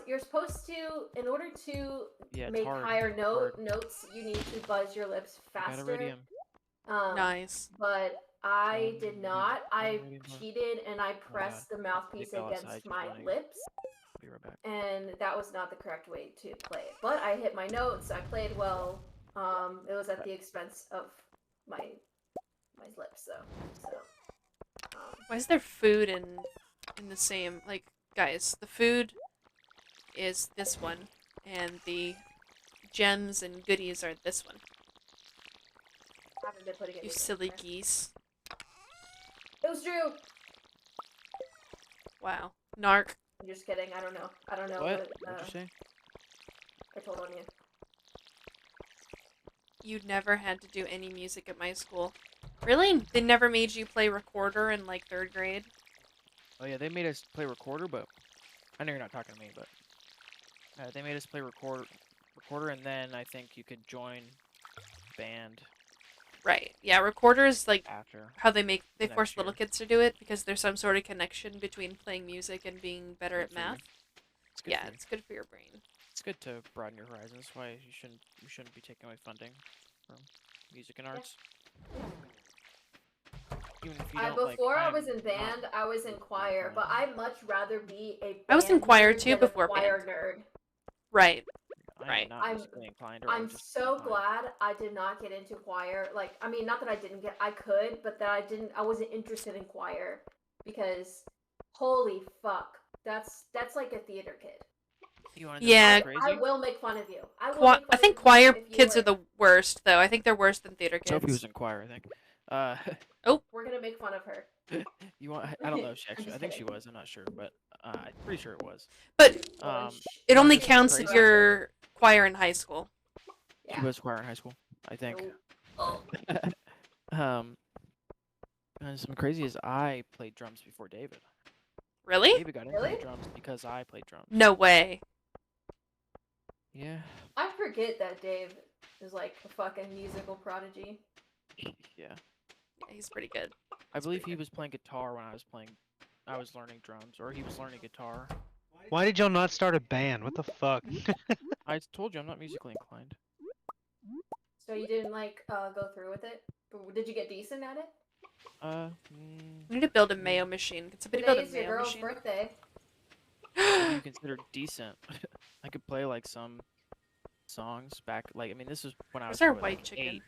you're supposed to, in order to Yeah, it's make hard. higher Hard. notes, you need to buzz your lips I got faster. iridium. Nice. But I did not. I iridium bar. cheated and I Oh my pressed the mouthpiece Nick outside, against she's my running. lips, Be right back. and that was not the correct way to play it. But I hit my notes. I played well. It was at the expense of my lips, though. So. Why is there food in the same, like, guys, the food is this one and the gems and goodies are this one. Haven't been putting it You in silly there. geese. It was Drew. Wow. Narc. I'm just kidding. I don't know. What? What'd you say? I told on you. You never had to do any music at my school. Really? They never made you play recorder in, like, 3rd grade? Oh yeah, they made us play recorder, but I know you're not talking to me, but they made us play recorder, and then I think you could join band Right. Yeah, recorder is, like, after. how they the force next little year. kids to do it because there's some sort of connection between playing music and being better Good at for you. math. It's good Yeah, for you. it's good for your brain. It's good to broaden your horizons. That's why you shouldn't be taking away funding from music and arts. Even if you don't, Before I I'm was in not band, I was in choir, but I'd much rather be a band I was in choir nerd too than before a choir band. nerd. Right. I'm Right. not musically inclined, or I I'm would just so be fine. glad I did not get into choir. Like, I mean, not that I didn't get, I could, but that I wasn't interested in choir because, holy fuck, that's like a theater kid. You wanted Yeah. to crazy? I will make fun of you. I think choir kids are the worst, though. I think they're worse than theater kids. Sophie was in choir, I think. Oh. We're gonna make fun of her. You want? I don't know if she I'm actually. just I think she kidding. was. I'm not sure, but I'm pretty sure it was. But it you only wanna know counts something if crazy? you're choir in high school. She was choir in high school, I think. Oh. And something crazy is I played drums before David. Really? David got into the drums because I played drums. No way. Yeah. I forget that Dave is like a fucking musical prodigy. Yeah. Yeah, he's pretty good. I believe he was playing guitar when I was learning drums, or he was learning guitar. Why did y'all not start a band? What the fuck? I told you I'm not musically inclined. So you didn't like go through with it? Did you get decent at it? We need to build a mayo machine. Can somebody build a Today's your mayo girl's machine? birthday. What do you consider decent? I could play like some songs back. Like, I mean, this was when I was Where's our probably, white like, chicken? 8.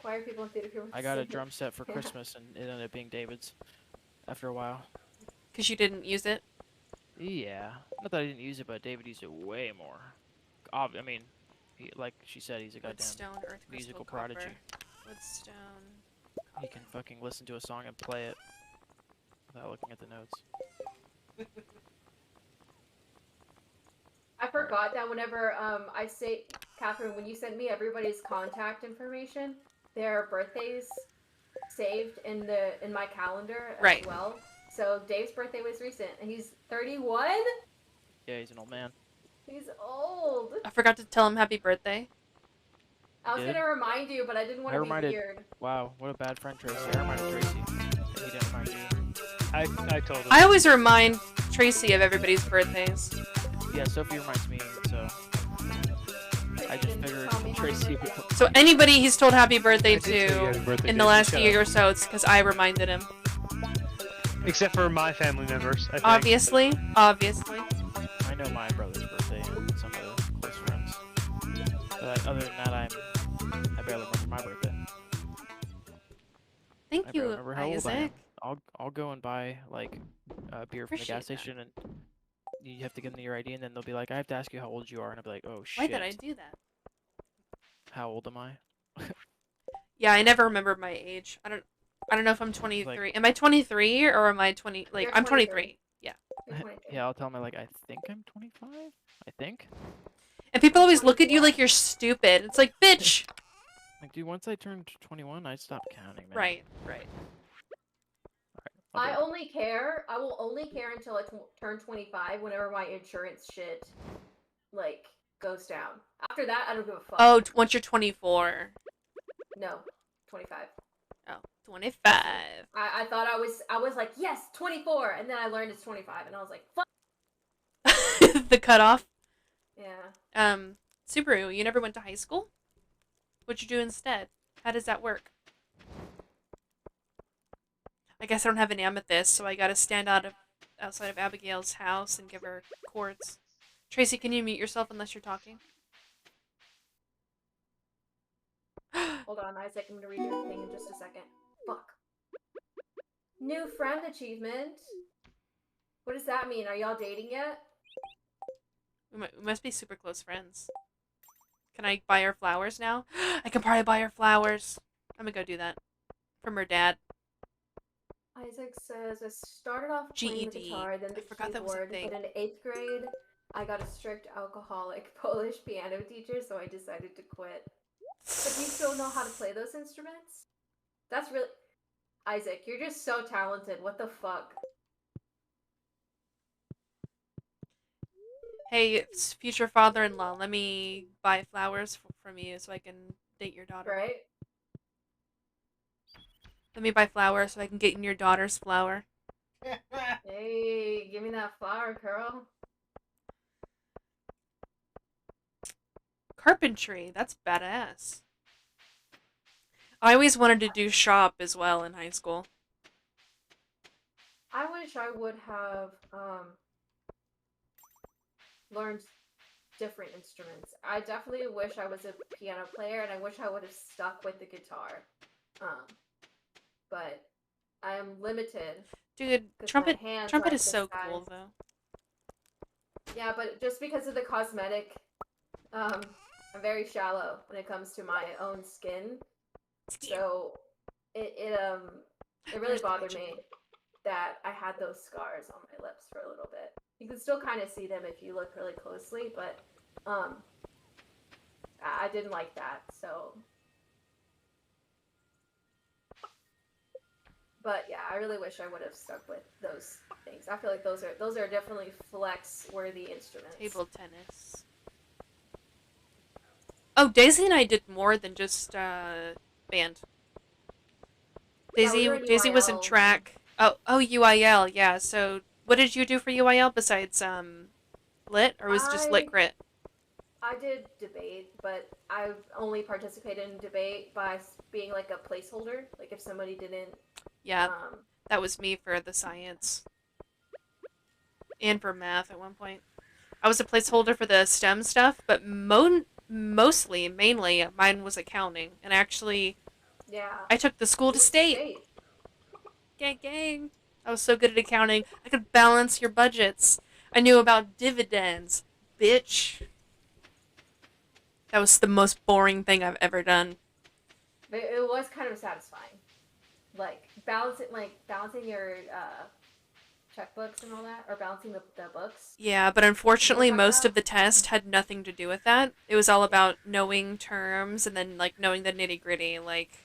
Choir people in theater people. I got a drum set for Christmas, and it ended up being David's after a while. Because you didn't use it? Yeah. Not that I didn't use it, but David used it way more. I mean, like she said, he's a goddamn Woodstone, earth, musical crystal, copper. prodigy. Woodstone. He can fucking listen to a song and play it without looking at the notes. I forgot that whenever I say, Catherine, when you sent me everybody's contact information, their birthdays saved in my calendar as well. So Dave's birthday was recent, and he's 31. Yeah, he's an old man. He's old. I forgot to tell him happy birthday. I was did? gonna remind you, but I didn't want to be weird. Wow, what a bad friend, Tracy. I reminded Tracy, and he didn't remind you. I told him. I always remind Tracy of everybody's birthdays. Yeah, Sophie reminds me, so I just figured Tracy would... So anybody he's told happy birthday I did say you had a to birthday, in the didn't you? last Shut year up. or so, it's because I reminded him. Except for my family members, I think. Obviously. Obviously. I know my brother's birthday and some of the close friends. But other than that, I barely remember my birthday. Thank I you, barely remember how old I am. Isaac. I'll go and buy like beer from the Appreciate gas station and you have to give them your ID, and then they'll be like, I have to ask you how old you are, and I'll be like, oh shit. Why did I do that? How old am I? Yeah, I never remembered my age. I don't know if I'm 23. Am I 23 or am I 20? Like, You're I'm 23. 23. Yeah. You're 23. Yeah, I'll tell them like, I think I'm 25. I think. And people I'm always look at you 24. like you're stupid. It's like, bitch. Like, dude, once I turned 21, I stopped counting, man. Right, right. I only care. I will only care until I turn 25. Whenever my insurance shit, like, goes down. After that, I don't give a fuck. Oh, once you're 24. No, 25. Oh, 25. I thought I was like, yes, 24, and then I learned it's 25, and I was like, fuck. The cutoff. Yeah. Subaru, you never went to high school? What'd you do instead? How does that work? I guess I don't have an amethyst, so I gotta stand outside of Abigail's house and give her quartz. Tracy, can you mute yourself unless you're talking? Hold on, Isaac, I'm gonna read your thing in just a second. Fuck. New friend achievement? What does that mean? Are y'all dating yet? We must be super close friends. Can I buy her flowers now? I can probably buy her flowers. I'm gonna go do that. From her dad. Isaac says, I started off playing the GED. guitar, then the forgot that was a keyboard, thing. but in 8th grade, I got a strict alcoholic Polish piano teacher, so I decided to quit. But do you still know how to play those instruments? That's really... Isaac, you're just so talented. What the fuck? Hey, future father-in-law, let me buy flowers from you so I can date your daughter. Right? Let me buy flowers so I can get in your daughter's flower. Hey, give me that flower, girl. Carpentry, that's badass. I always wanted to do shop as well in high school. I wish I would have learned different instruments. I definitely wish I was a piano player, and I wish I would have stuck with the guitar. But I am limited. Dude, trumpet is so cool though. Yeah, but just because of the cosmetic, I'm very shallow when it comes to my own skin. So it really bothered me that I had those scars on my lips for a little bit. You can still kind of see them if you look really closely, but I didn't like that. So, but yeah, I really wish I would have stuck with those things. I feel like those are definitely flex-worthy instruments. Table tennis. Oh, Daisy and I did more than just band. Daisy was in track. Oh, UIL, yeah. So, what did you do for UIL besides lit, or was it just lit crit? I did debate, but I've only participated in debate by being like a placeholder. Like if somebody didn't. Yeah, that was me for the science. And for math at one point. I was a placeholder for the STEM stuff, but mainly, mine was accounting. And actually, I took the school to state. Gang, gang. I was so good at accounting. I could balance your budgets. I knew about dividends. Bitch. That was the most boring thing I've ever done. It was kind of satisfying. Like, balancing your checkbooks and all that, or balancing the books. Yeah, but unfortunately most of the test had nothing to do with that. It was all about knowing terms and then, like, knowing the nitty-gritty, like...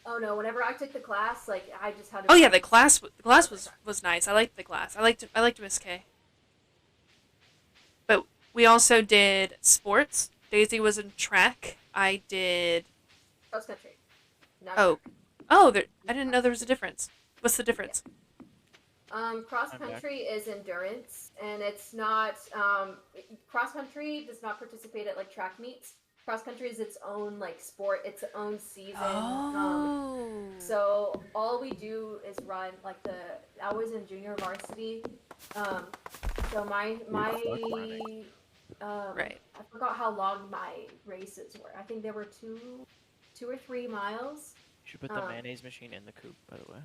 Oh no, whenever I took the class, like, I just had to... Oh yeah, the class was nice. I liked the class. I liked Miss K. But we also did sports. Daisy was in track. I did... Cross country. I didn't know there was a difference. What's the difference? Cross country is endurance, and it's not, cross country does not participate at, like, track meets. Cross country is its own, like, sport, its own season. So all we do is run, like, I was in junior varsity, so my right. I forgot how long my races were. I think there were 2 or 3 miles. You should put the mayonnaise machine in the coop, by the way.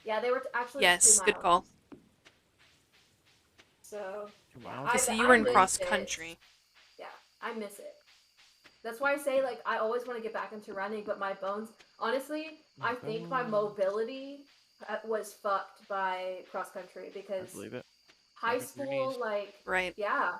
Yeah, they were actually 2 Yes, miles. good call. So 2 yeah, miles. Okay, so you were in miss cross it. country. Yeah, I miss it. That's why I say like I always want to get back into running, but my bones. Honestly, My I think my bones. mobility was fucked by cross country I because believe it. high Fucking for your knees. school, like Right. yeah,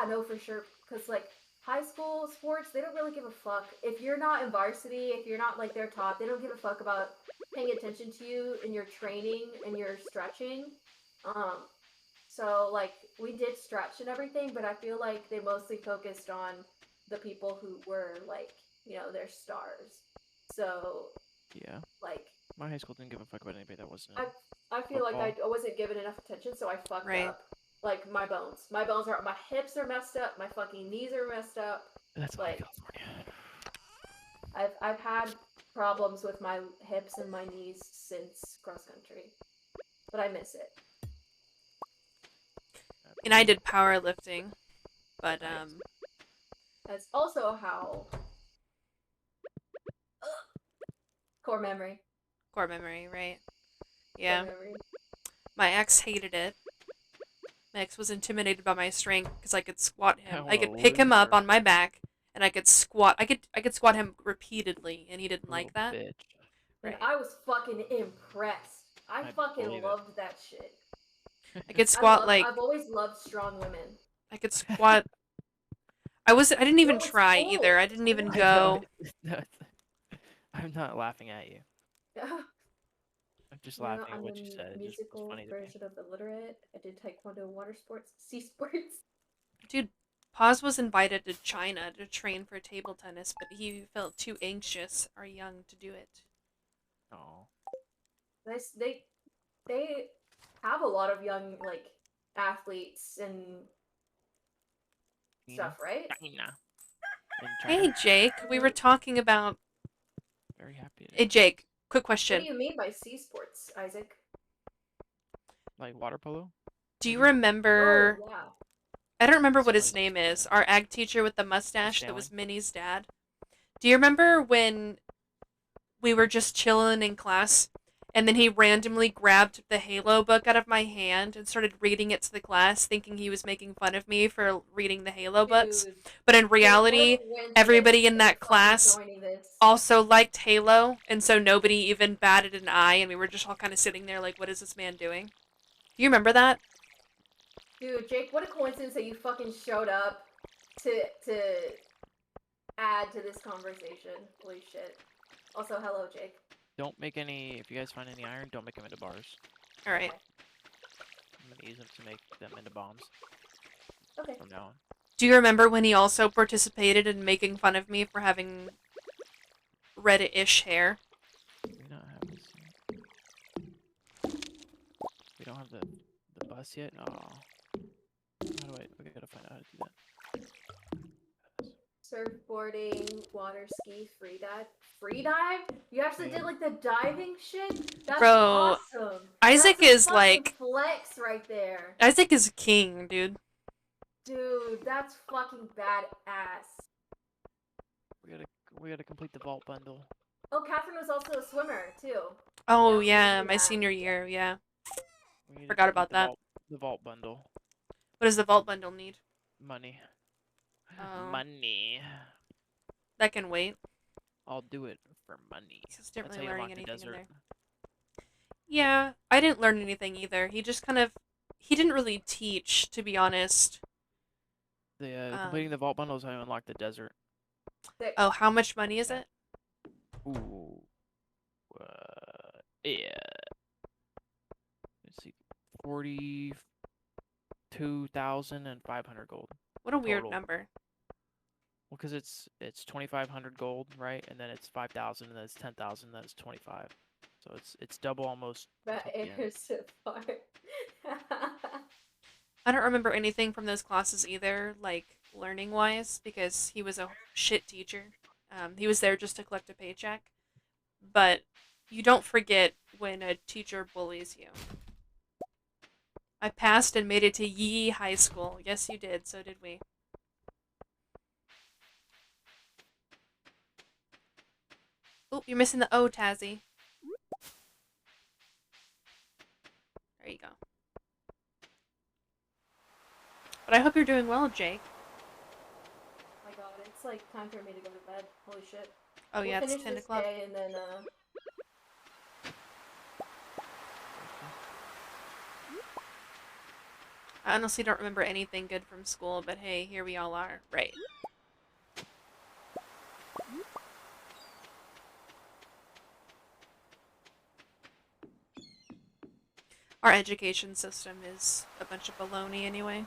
no for sure. Because like high school sports, they don't really give a fuck if you're not in varsity, if you're not like their top. They don't give a fuck about paying attention to you in your training and your stretching. So like we did stretch and everything, but I feel like they mostly focused on the people who were like, you know, their stars. So Yeah. like My high school didn't give a fuck about anybody that wasn't in I feel like football. I wasn't given enough attention, so I fucked Right. up like my bones. My bones are my hips are messed up, my fucking knees are messed up. That's why Like California. I've had problems with my hips and my knees since cross country. But I miss it. And I did powerlifting, but Nice. That's also how core memory. core memory, right? Yeah. Core memory. My ex hated it. My ex was intimidated by my strength because I could squat him. I What a could pick him up loser. on my back, and I could squat. I could squat him repeatedly, and he didn't Little like that. bitch. And Right. I was fucking impressed. I fucking believe it. loved that shit. I could squat like I've always loved strong women. I could squat. I didn't even No, it's try cool. either. I didn't even I go. I'm not laughing at you. Yeah. I'm just You know, laughing at I'm what you a said. It just was musical funny to me. version of illiterate. I did taekwondo, water sports, sea sports. Dude, Paz was invited to China to train for table tennis, but he felt too anxious or young to do it. Oh. They have a lot of young like athletes and stuff, right? China. Hey, Jake. We were talking about. Very happy. Hey, Jake. Quick What question. do you mean by sea sports, Isaac? Like water polo? Do you remember? Oh, yeah. I don't remember what his Sailing. name is. Our ag teacher with the mustache that was Sailing. Minnie's dad. Do you remember when we were just chilling in class, and then he randomly grabbed the Halo book out of my hand and started reading it to the class, thinking he was making fun of me for reading the Halo books? Dude. But in reality, everybody in that class also liked Halo, and so nobody even batted an eye, and we were just all kind of sitting there like, what is this man doing? Do you remember that? Dude, Jake, what a coincidence that you fucking showed up to add to this conversation. Holy shit. Also, hello, Jake. Don't make any. If you guys find any iron, don't make them into bars. All right. I'm gonna use them to make them into bombs. Okay. From now on. Do you remember when he also participated in making fun of me for having red-ish hair? We don't have this. We don't have the bus yet. Oh. How do I? We gotta find out how to do that. Surfboarding, water ski, free dive. Free dive? You actually did like the diving shit? That's Bro, awesome. Isaac That's a is fucking like flex right there. Isaac is king, dude. Dude, that's fucking badass. We gotta complete the vault bundle. Oh, Catherine was also a swimmer too. Oh Yeah, yeah, my senior year, yeah. We need to Forgot about complete that. The vault bundle. What does the vault bundle need? Money. Oh. Money. That can wait. I'll do it for money. He's not That's really how you learning unlock the anything in desert. there. Yeah, I didn't learn anything either. He just kind of, he didn't really teach, to be honest. The completing the vault bundle is how you unlock the desert. Oh, how much money is it? Ooh. Yeah. Let's see. 42,500 gold. What a weird total. number. Well, because it's 2,500 gold, right? And then it's 5,000, and then it's 10,000, and then it's 25. So it's double almost. That is so far. I don't remember anything from those classes either, like learning-wise, because he was a shit teacher. He was there just to collect a paycheck. But you don't forget when a teacher bullies you. I passed and made it to Yee High School. Yes, you did. So did we. Oh, you're missing the O, Tazzy. There you go. But I hope you're doing well, Jake. My God, it's like time for me to go to bed. Holy shit. Oh We'll yeah, it's finish 10 this o'clock. day and then I honestly don't remember anything good from school, but hey, here we all are. Right. Our education system is a bunch of baloney anyway.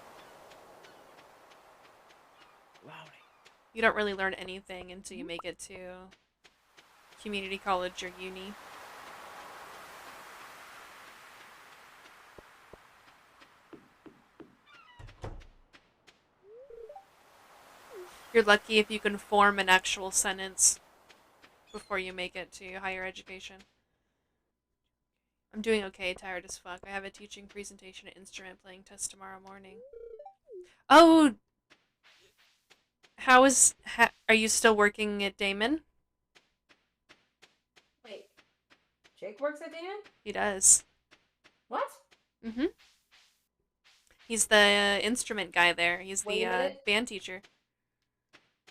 You don't really learn anything until you make it to community college or uni. You're lucky if you can form an actual sentence before you make it to higher education. I'm doing okay, tired as fuck. I have a teaching presentation and instrument playing test tomorrow morning. Oh! Are you still working at Damon? wait. Jake works at Dan? He does. What? Mm-hmm. He's the instrument guy there. He's Wait a the minute. band teacher.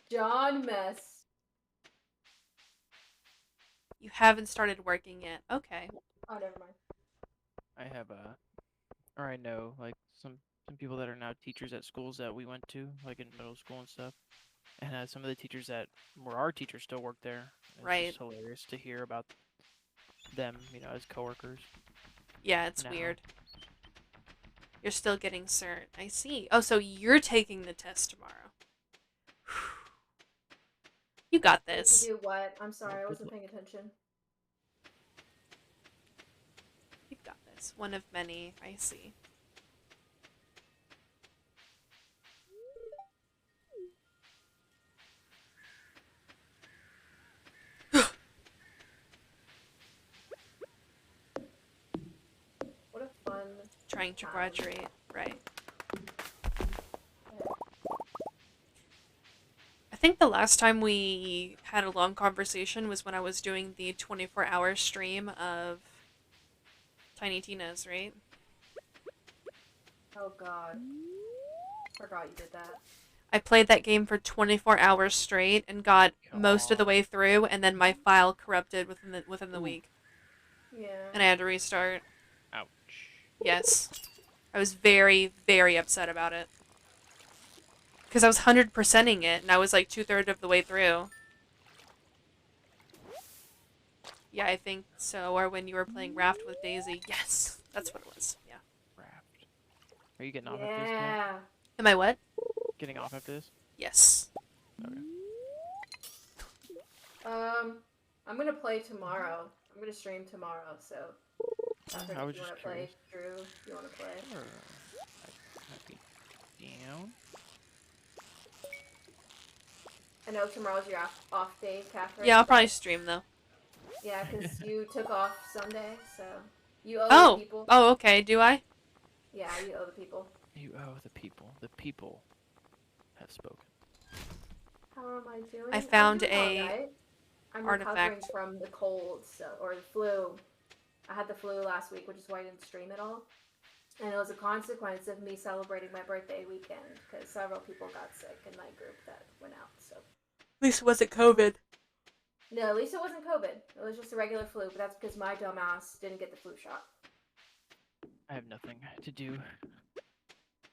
John Mess. You haven't started working yet. Okay. Oh, never mind. I have or I know like some people that are now teachers at schools that we went to, like in middle school and stuff. And some of the teachers that were our teachers still work there. It's Right. just hilarious to hear about them, as coworkers. Yeah, it's now. weird. You're still getting cert. I see. Oh, so you're taking the test tomorrow. You got this. To do what? I'm sorry, I good wasn't luck. paying attention. You've got this. One of many. I see. What a fun. Trying to graduate. Right. I think the last time we had a long conversation was when I was doing the 24-hour stream of Tiny Tina's, right? Oh God. Forgot you did that. I played that game for 24 hours straight and got most of the way through, and then my file corrupted within the week. Yeah. And I had to restart. Ouch. Yes. I was very, very upset about it. Because I was 100%ing it, and I was like 2/3 of the way through. Yeah, I think so. Or when you were playing Raft with Daisy. Yes, that's what it was. Yeah. Raft. Are you getting off after this? Yeah. Am I what? Getting off after this? Yes. Okay. I'm gonna play tomorrow. I'm gonna stream tomorrow, so. I was if you just wanna play, curious. Drew, if you wanna play. Sure. I'd be down. I know tomorrow's your off day, Catherine. Yeah, I'll probably stream though. Yeah, because you took off Sunday, so you owe the people. Oh, okay. Do I? Yeah, you owe the people. You owe the people. The people have spoken. How am I doing? I found I'm doing a alright. I'm artifact. recovering from the cold, or the flu. I had the flu last week, which is why I didn't stream at all. And it was a consequence of me celebrating my birthday weekend, because several people got sick in my group that went out, so. At least it wasn't COVID. No, at least it wasn't COVID. It was just a regular flu, but that's because my dumbass didn't get the flu shot. I have nothing to do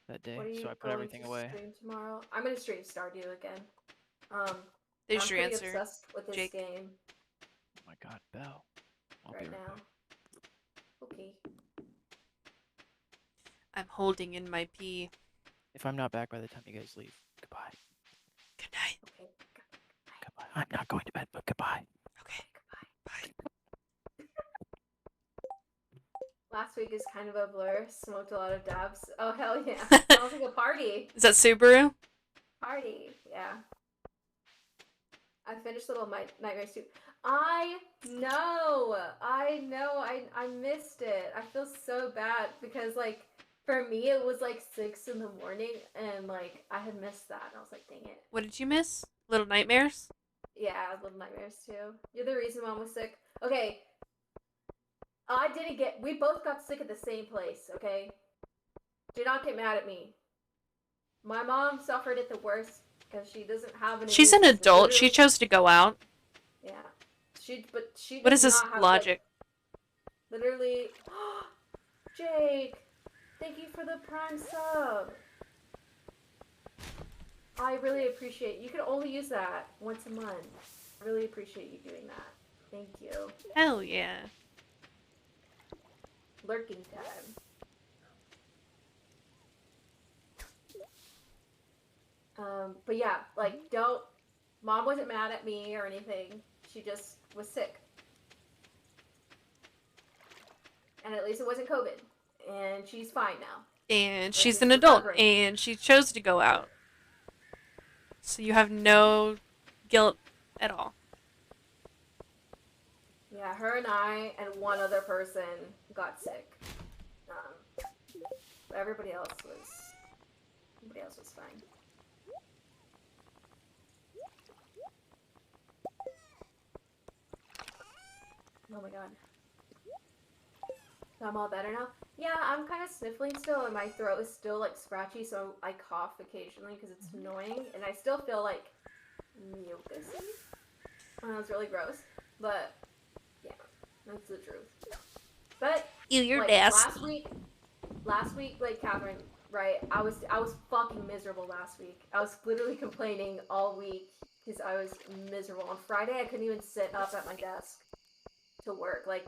that day, What are you so I put going everything to away. stream tomorrow? I'm gonna stream Stardew again. There's I'm your pretty answer, obsessed with this Jake. game Oh my god, Belle. I'll be right right now. back. Okay. I'm holding in my pee. If I'm not back by the time you guys leave, goodbye. Good night. Okay. Goodbye. I'm not going to bed, but goodbye. Okay. Bye. Last week is kind of a blur. Smoked a lot of dabs. Oh hell yeah! Sounds like a party. Is that Subaru? Party. Yeah. I finished Little Nightmares too. I know. I missed it. I feel so bad because like for me it was like 6 in the morning and like I had missed that and I was like, dang it. What did you miss? Little Nightmares? Yeah, Little Nightmares too. You're the reason Mom was sick. Okay. We both got sick at the same place, okay? Do not get mad at me. My mom suffered it the worst because she doesn't have any. She's an adult. She chose to go out. Yeah. She What does is this not have, logic? Like, literally. Jake, thank you for the Prime sub. I really appreciate. You can only use that once a month. I really appreciate you doing that. Thank you. Hell yeah. Lurking time. But yeah, like, don't. Mom wasn't mad at me or anything. She just was sick. And at least it wasn't COVID. And she's fine now. And But she's she's an adult, recovering. and she chose to go out. So you have no guilt at all. Yeah, her and I and one other person got sick. But everybody else was fine. Oh my god. So I'm all better now? Yeah, I'm kind of sniffling still, and my throat is still, like, scratchy, so I cough occasionally because it's annoying, and I still feel, like, mucusy. It's really gross, but, yeah, that's the truth. But, You're like, nasty. last week, like, Catherine, right, I was fucking miserable last week. I was literally complaining all week because I was miserable. On Friday, I couldn't even sit up at my desk to work. Like,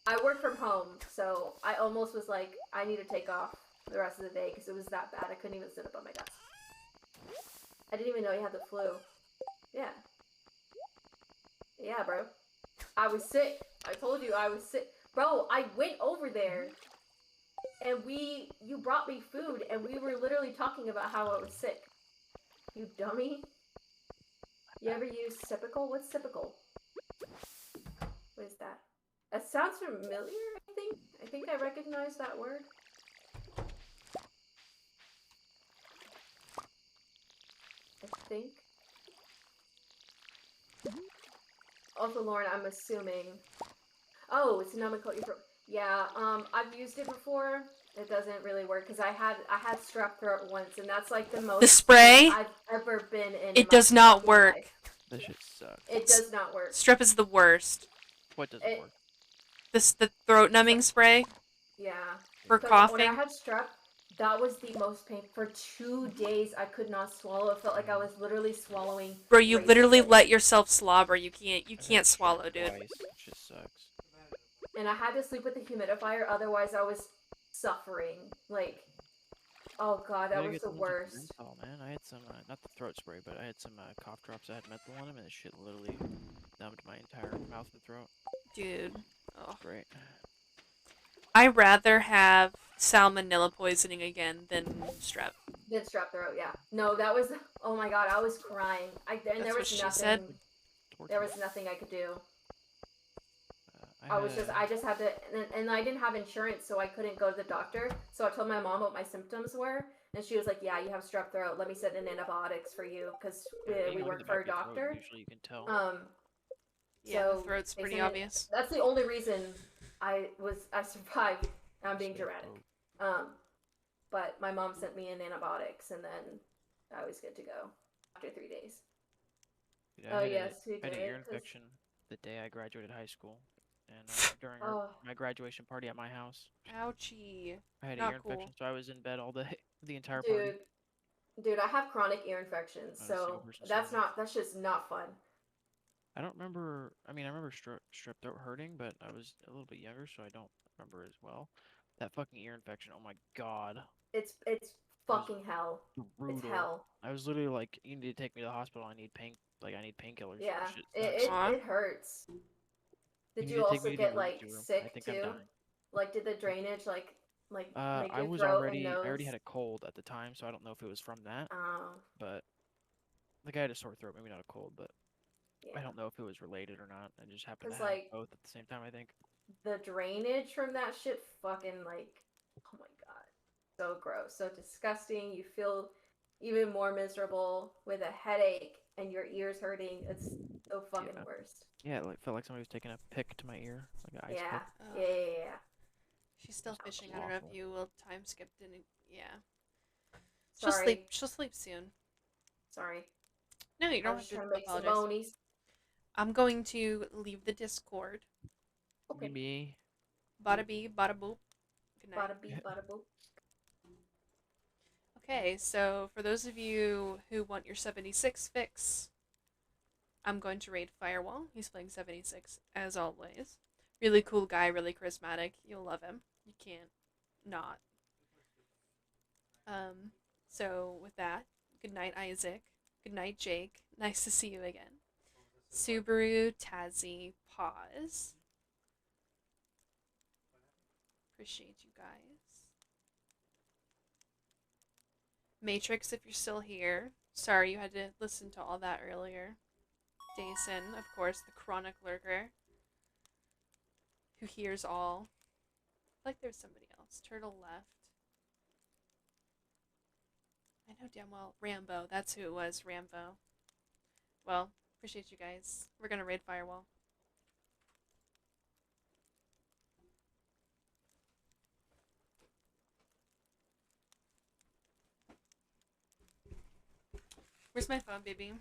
I work from home, so I almost was like, I need to take off the rest of the day because it was that bad. I couldn't even sit up on my desk. I didn't even know you had the flu. Yeah. Yeah, bro. I was sick. I told you I was sick. Bro, I went over there, and you brought me food, and we were literally talking about how I was sick. You dummy. You ever use Sipical? What's Sipical? What is that? It sounds familiar, I think. I think I recognize that word. I think. Also, Lauren, I'm assuming. Oh, it's Namikote. Yeah, I've used it before. It doesn't really work because I had strep throat once, and that's like the most The spray? I've ever been in. It does not work. Life. This shit sucks. It does not work. Strep is the worst. What doesn't work? The throat numbing spray Yeah. for 'Cause coughing. when I had strep, that was the most painful. For 2 days, I could not swallow. It felt like I was literally swallowing. Bro, you razor literally blades. let yourself slobber. You can't swallow, dude. Twice. It just sucks. And I had to sleep with the humidifier, otherwise I was suffering. Like, oh god, that You was gotta the get worst. Oh man, I had some not the throat spray, but I had some cough drops that had menthol in them, and the shit literally numbed my entire mouth and throat. Dude. Oh. Great. I'd rather have salmonella poisoning again than strep. Then strep throat, yeah. No, that was. Oh my god, I was crying. And That's there what was she nothing. said. There was nothing I could do. I just had to, and I didn't have insurance, so I couldn't go to the doctor. So I told my mom what my symptoms were, and she was like, "Yeah, you have strep throat. Let me send in antibiotics for you because we work for a doctor." Usually you can tell. Yeah, so the throat's they pretty sent obvious. That's the only reason I survived. I'm being dramatic. But my mom sent me in antibiotics, and then I was good to go after 3 days. Dude, Oh yes, we I had did an ear it. 'Cause- infection the day I graduated high school, and during my graduation party at my house. Ouchie. I had an Not ear cool. infection, so I was in bed all day, the entire party. Dude, I have chronic ear infections, Not a single so person that's saw me. that's just not fun. I don't remember. I mean, I remember strep throat hurting, but I was a little bit younger, so I don't remember as well. That fucking ear infection. Oh my god. It's fucking hell. Brutal. It's hell. I was literally like, you need to take me to the hospital. I need painkillers. Yeah, This shit sucks. it hurts. Did need you to take also me to the get like emergency room. I sick think too? I'm dying. Like, did the drainage like make I your was throat already. and nose? I already had a cold at the time, so I don't know if it was from that. Oh. But like I had a sore throat, maybe not a cold, but Yeah. I don't know if it was related or not. I just happened to 'Cause, have like, both at the same time. I think. The drainage from that shit fucking like, oh my god, so gross, so disgusting. You feel even more miserable with a headache and your ears hurting. It's so fucking worst. Yeah, it like felt like somebody was taking a pick to my ear, like an ice Yeah. pick. Yeah. She's still fishing. I don't know if you will time skip. Yeah. She'll Sorry. sleep. She'll sleep soon. Sorry. No, you I don't was have just to trying to make some apologize. bonies. I'm going to leave the Discord. Okay. Me. Bada bee, bada boop. Good night. Bada beep, bada boop. Okay, so for those of you who want your 76 fix, I'm going to raid Firewall. He's playing 76 as always. Really cool guy, really charismatic. You'll love him. You can't not. So with that, good night, Isaac. Good night, Jake. Nice to see you again. Subaru, Tazzy, Pause. Appreciate you guys. Matrix, if you're still here. Sorry you had to listen to all that earlier. Dason, of course, the chronic lurker. Who hears all. I feel like there's somebody else. Turtle left. I know damn well. Rambo. That's who it was. Rambo. Well, appreciate you guys. We're gonna raid Firewall. Where's my phone, baby?